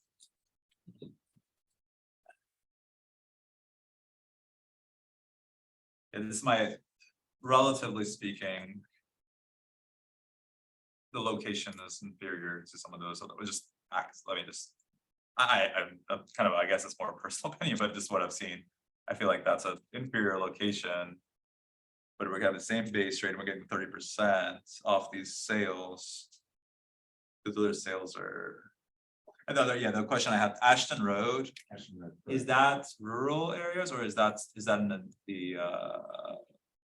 And this is my, relatively speaking. The location is inferior to some of those, so let me just. I'm kind of, I guess it's more personal opinion, but just what I've seen. I feel like that's an inferior location. But we're getting the same base rate, and we're getting 30% off these sales. The other sales are. Another, yeah, the question I have, Ashton Road, is that rural areas or is that in the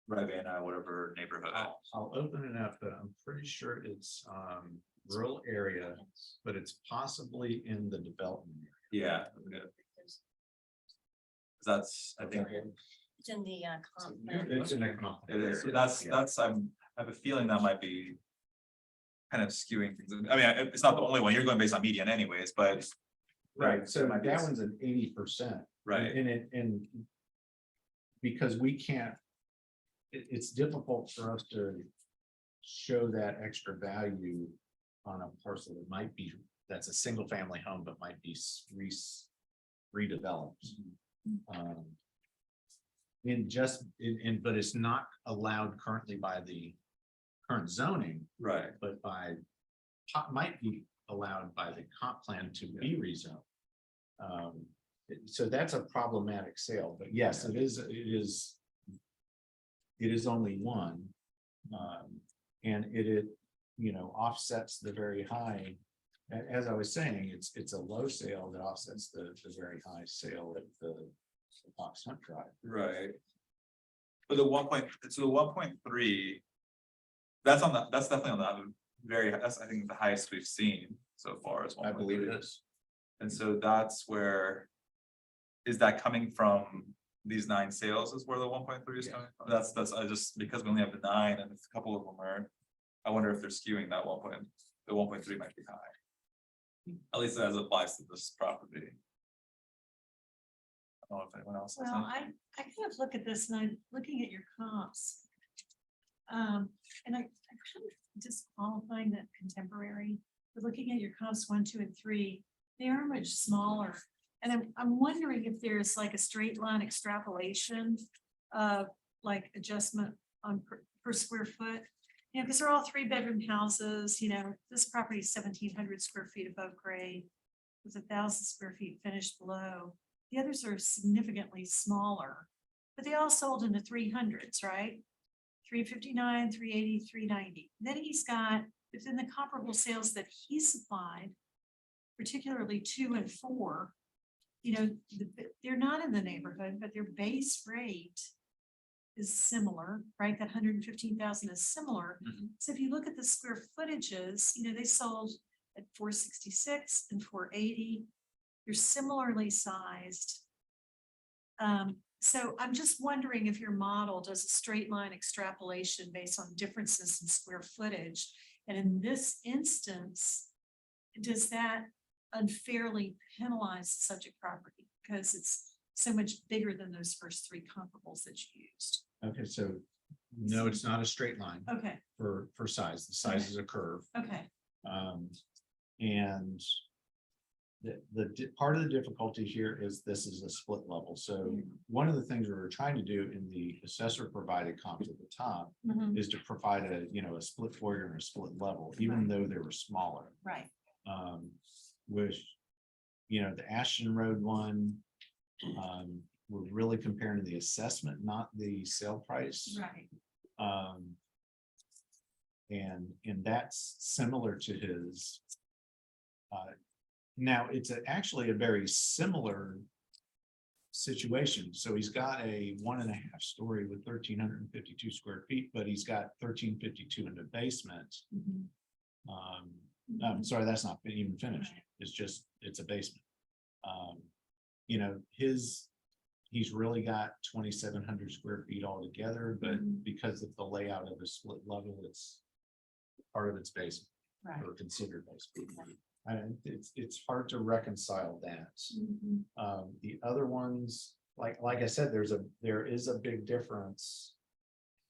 Ravenna, whatever neighborhood? I'll open it up, but I'm pretty sure it's rural area, but it's possibly in the development area. Yeah. Okay. That's, I think, It's in the comp plan. It's an economic it is, area. that's, I have a feeling that might be. Kind of skewing things, I mean, it's not the only one, you're going based on median anyways, but. Right, so might be- that one's an 80%. Right. And because we can't, it's difficult for us to show that extra value on a parcel that might be, that's a single family home, but might be redeveloped. But it's not allowed currently by the current zoning, Right, but might be allowed by the comp plan to be rezoned. So that's a problematic sale, but yes, it is only one. And it offsets the very high, as I was saying, it's a low sale that offsets the very high sale at the Fox Hunt Drive. right. But the 1.3. That's definitely on the that's, I think, the highest we've seen so far is 1.3. I believe it is. And so that's where. Is that coming from these 9 sales is where the 1.3 is coming from? That's, I just, because we only have the 9 and a couple of them are. I wonder if they're skewing that the 1.3 might be high. At least as it applies to this property. I don't know if anyone else has Well, anything. I kind of look at this and I'm looking at your comps. And I kind of disqualifying that contemporary, but looking at your comps 1, 2, and 3, they are much smaller. And I'm wondering if there's like a straight line extrapolation of like adjustment on per square foot. Because they're all 3-bedroom houses, this property is 1,700 square feet above grade with 1,000 square feet finished below. The others are significantly smaller, but they all sold in the 300s, right? 359, 380, 390. Then he's got, within the comparable sales that he supplied, particularly 2 and 4, they're not in the neighborhood, but their base rate is similar, right? That 115,000 is similar. Mhm. So if you look at the square footages, they sold at 466 and 480. They're similarly sized. So I'm just wondering if your model does a straight line extrapolation based on differences in square footage. And in this instance, does that unfairly penalize the subject property because it's so much bigger than those first 3 comparables that you used? Okay, so no, it's not a straight line Okay, for size. The size is a curve. okay, And part of the difficulty here is this is a split level. So one of the things we were trying to do in the assessor provided comps at the top Mhm. is to provide a split foyer and a split level, even Right. though they were smaller. right, With, the Ashton Road one, we're really comparing to the assessment, not the sale price. right. And that's similar to his. Now, it's actually a very similar situation. So he's got a 1.5 story with 1,352 square feet, but he's got 1,352 in the basement. Mhm. I'm sorry, that's not even finished. It's a basement. He's really got 2,700 square feet altogether, but Mhm. because of the layout of the split level, it's part of its basement Right. or considered basement. And it's hard to reconcile that. Mhm. The other ones, like I said, there is a big difference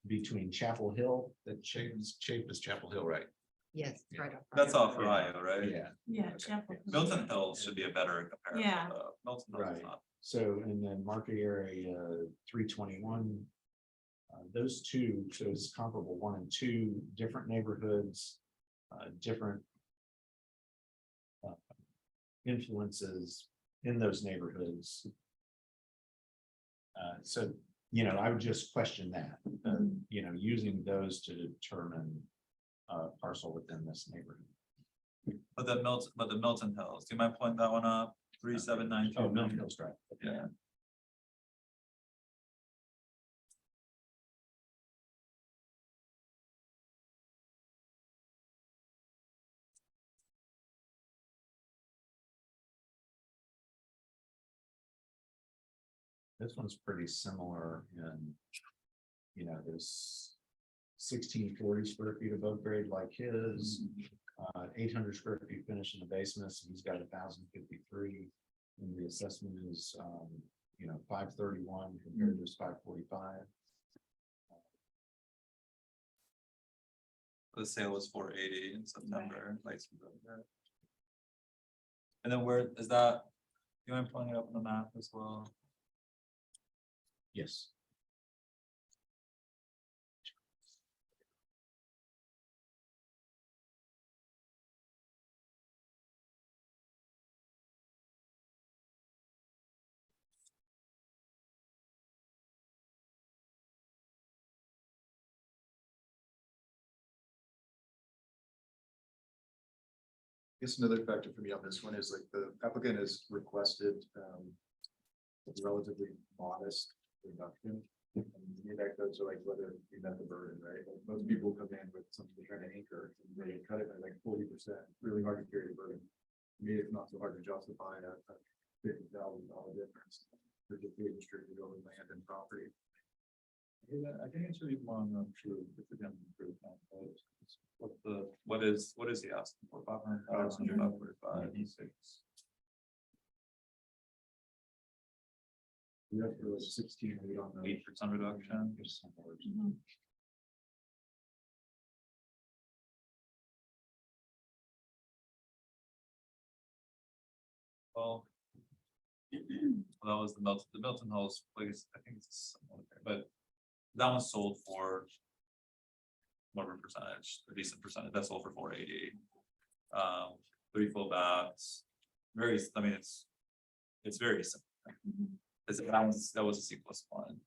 between Chapel Hill, that shape is Chapel Hill, right? Yes, it's right up. That's off Rio, right? Yeah. Yeah, Chapel. Milton Hills should be a better comparison. Yeah. Milton Hills is Right. not. So, and then market area 321. Those two, so it's comparable 1 and 2, different neighborhoods, different influences in those neighborhoods. So you know, I would just question that, you know, using those to determine a parcel within this neighborhood. But the Milton Hills, do you mind pulling that one up? 3792. Oh, Milton Hills Drive. Yeah. This one's pretty similar in, you know, this 1640 square feet above grade like his. 800 square feet finished in the basement, so he's got 1,053. And the assessment is, you know, 531 compared to his 545. The sale was 480 in September. Lights were over. And then where is that? You mind pulling it up on the map as well? Yes. I guess another factor for me on this one is like the applicant has requested a relatively modest reduction. And maybe that goes to like whether we met the burden, right? Like most people come in with something they're trying to anchor, and they cut it by like 40%, really hard to carry the burden. Maybe it's not so hard to justify a $50,000 difference for just being distributed over land and property. Yeah, I think it should be more on the true, it's again, true. What is he asking for? 500,000, 545. We have to like 16 on the 8% reduction. Well. That was the Milton Hills place, I think it's somewhat there, but that one sold for. Whatever percentage, a decent percentage, that's sold for 480. 3 full baths, very, I mean, it's very simple. That was a C plus one,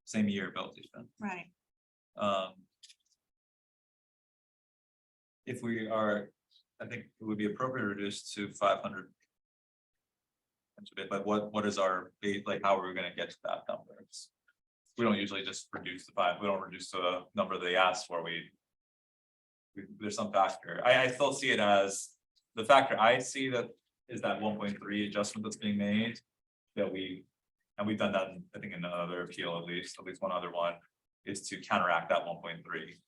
same year built even. Right. If we are, I think it would be appropriate to reduce to 500. But what is our, like, how are we gonna get to that number? We don't usually just reduce the 5, we don't reduce the number they asked for, there's some factor. I still see it as, the factor I see that is that 1.3 adjustment that's being made. That and we've done that, I think in another appeal, at least one other one, is to counteract that 1.3.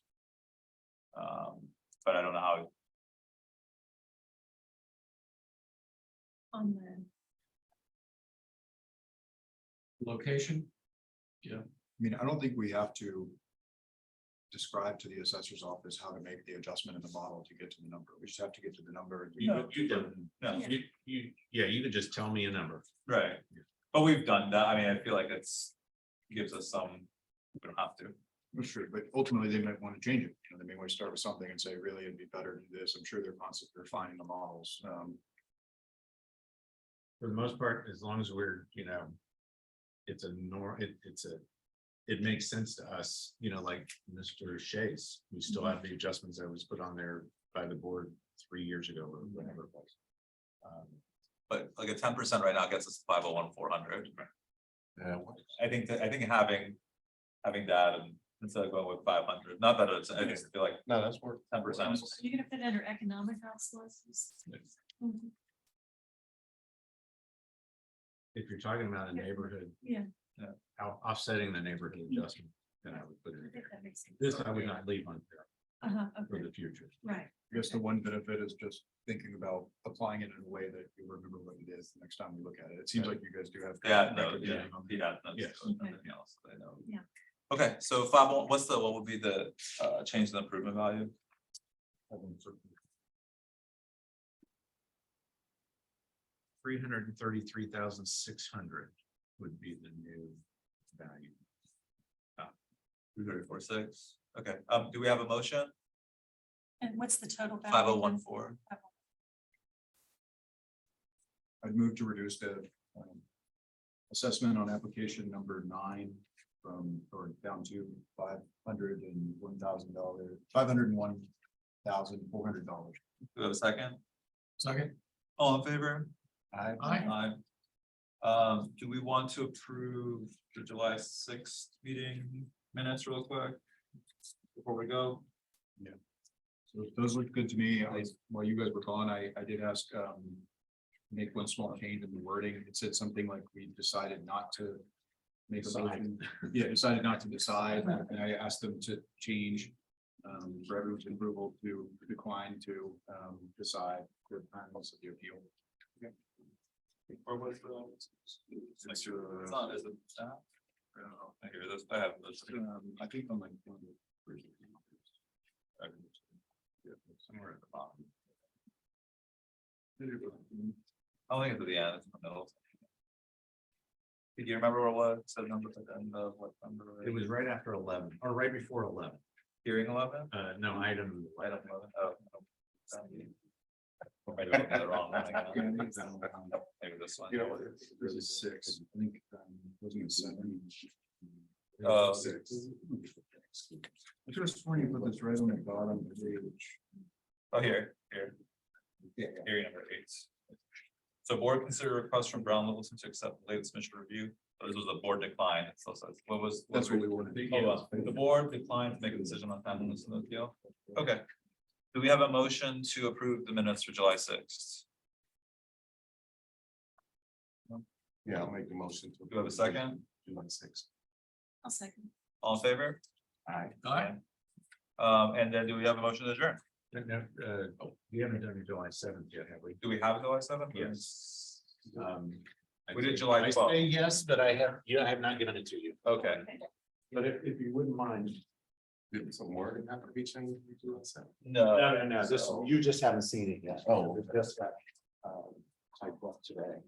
But I don't know how. On the. location. Yeah, I mean, I don't think we have to describe to the assessor's office how to make the adjustment in the model to get to the number. We just have to get to the number. No. You could just tell me a number. Right, but we've done that, I mean, I feel like gives us some, we don't have to. Well, sure, but ultimately they might want to change it. You know, they may want to start with something and say, really, it'd be better to do this. I'm sure they're constantly refining the models. For the most part, as long as we're, you know, it's it makes sense to us, you know, like Mr. Shays, we still have the adjustments that was put on there by the board 3 years ago or whatever it was. But like a 10% right now gets us 501,400. Yeah. I think having that and instead of going with 500, not that it's, I just feel like No, that's worth 10%. Are you gonna put it under economic obsolescence? Mhm. If you're talking about a neighborhood. Yeah. Offsetting the neighborhood adjustment, then I would put it I in think there. that makes sense. This I would not leave on there for Okay, the future. right. I guess the one benefit is just thinking about applying it in a way that you remember what it is the next time you look at it. It seems like you guys do have. Yeah, no, record yeah, keeping on that. yeah, no, Yes. nothing else that I know. Yeah. Okay, so what would be the change in the improvement value? 333,600 would be the new value. 334,600. Okay, do we have a motion? And what's the total value? 5014. I'd move to reduce the assessment on application number 9 or down to $501,000, $501,400. Do we have a second? Second. All in favor? Aye. Aye. Do we want to approve the July sixth meeting minutes real quick? Before we go? So those look good to me. While you guys were gone, I did ask, make one small change in the wording. It said something like we decided not to make a motion. Yeah, decided not to decide, and I asked them to change for everyone's approval to decline to decide for the timeless of the appeal. Or was it's not, is it staff? I don't know. I hear this, I have this. I think I'm like. one of the first- Somewhere at the bottom. I don't think it's at the end, it's in the middle. Do you remember what it was? Said number at the end of what number? It was right after 11, or right before 11. Hearing 11? No, item. Item 11. Oh. Or maybe I'm looking at the wrong one again. Maybe this one. This is 6. I think, wasn't it 7? Oh. 6. I could have sworn you put this right on the bottom of the page. Oh, here. Hearing number 8. So board consider request from Brown Littleton to accept the latest mission review. So this was a board decline. It still says, what was? That's what we wanted. Hold on. The board declined to make a decision on timeliness of the appeal. Okay. Do we have a motion to approve the minutes for July sixth? Yeah, I'll make the motion to. Do we have a second? July 6th. I'll second. All in favor? Aye. And then do we have a motion to adjourn? We haven't done July 7th yet, have we? Do we have July seventh? Yes. We did July I 12th. say yes, but I have not given it to you. Okay. But if you wouldn't mind. Did some wording have to be changed to July 7th? No. This, you just haven't seen it yet. Oh. It just got, typed up today.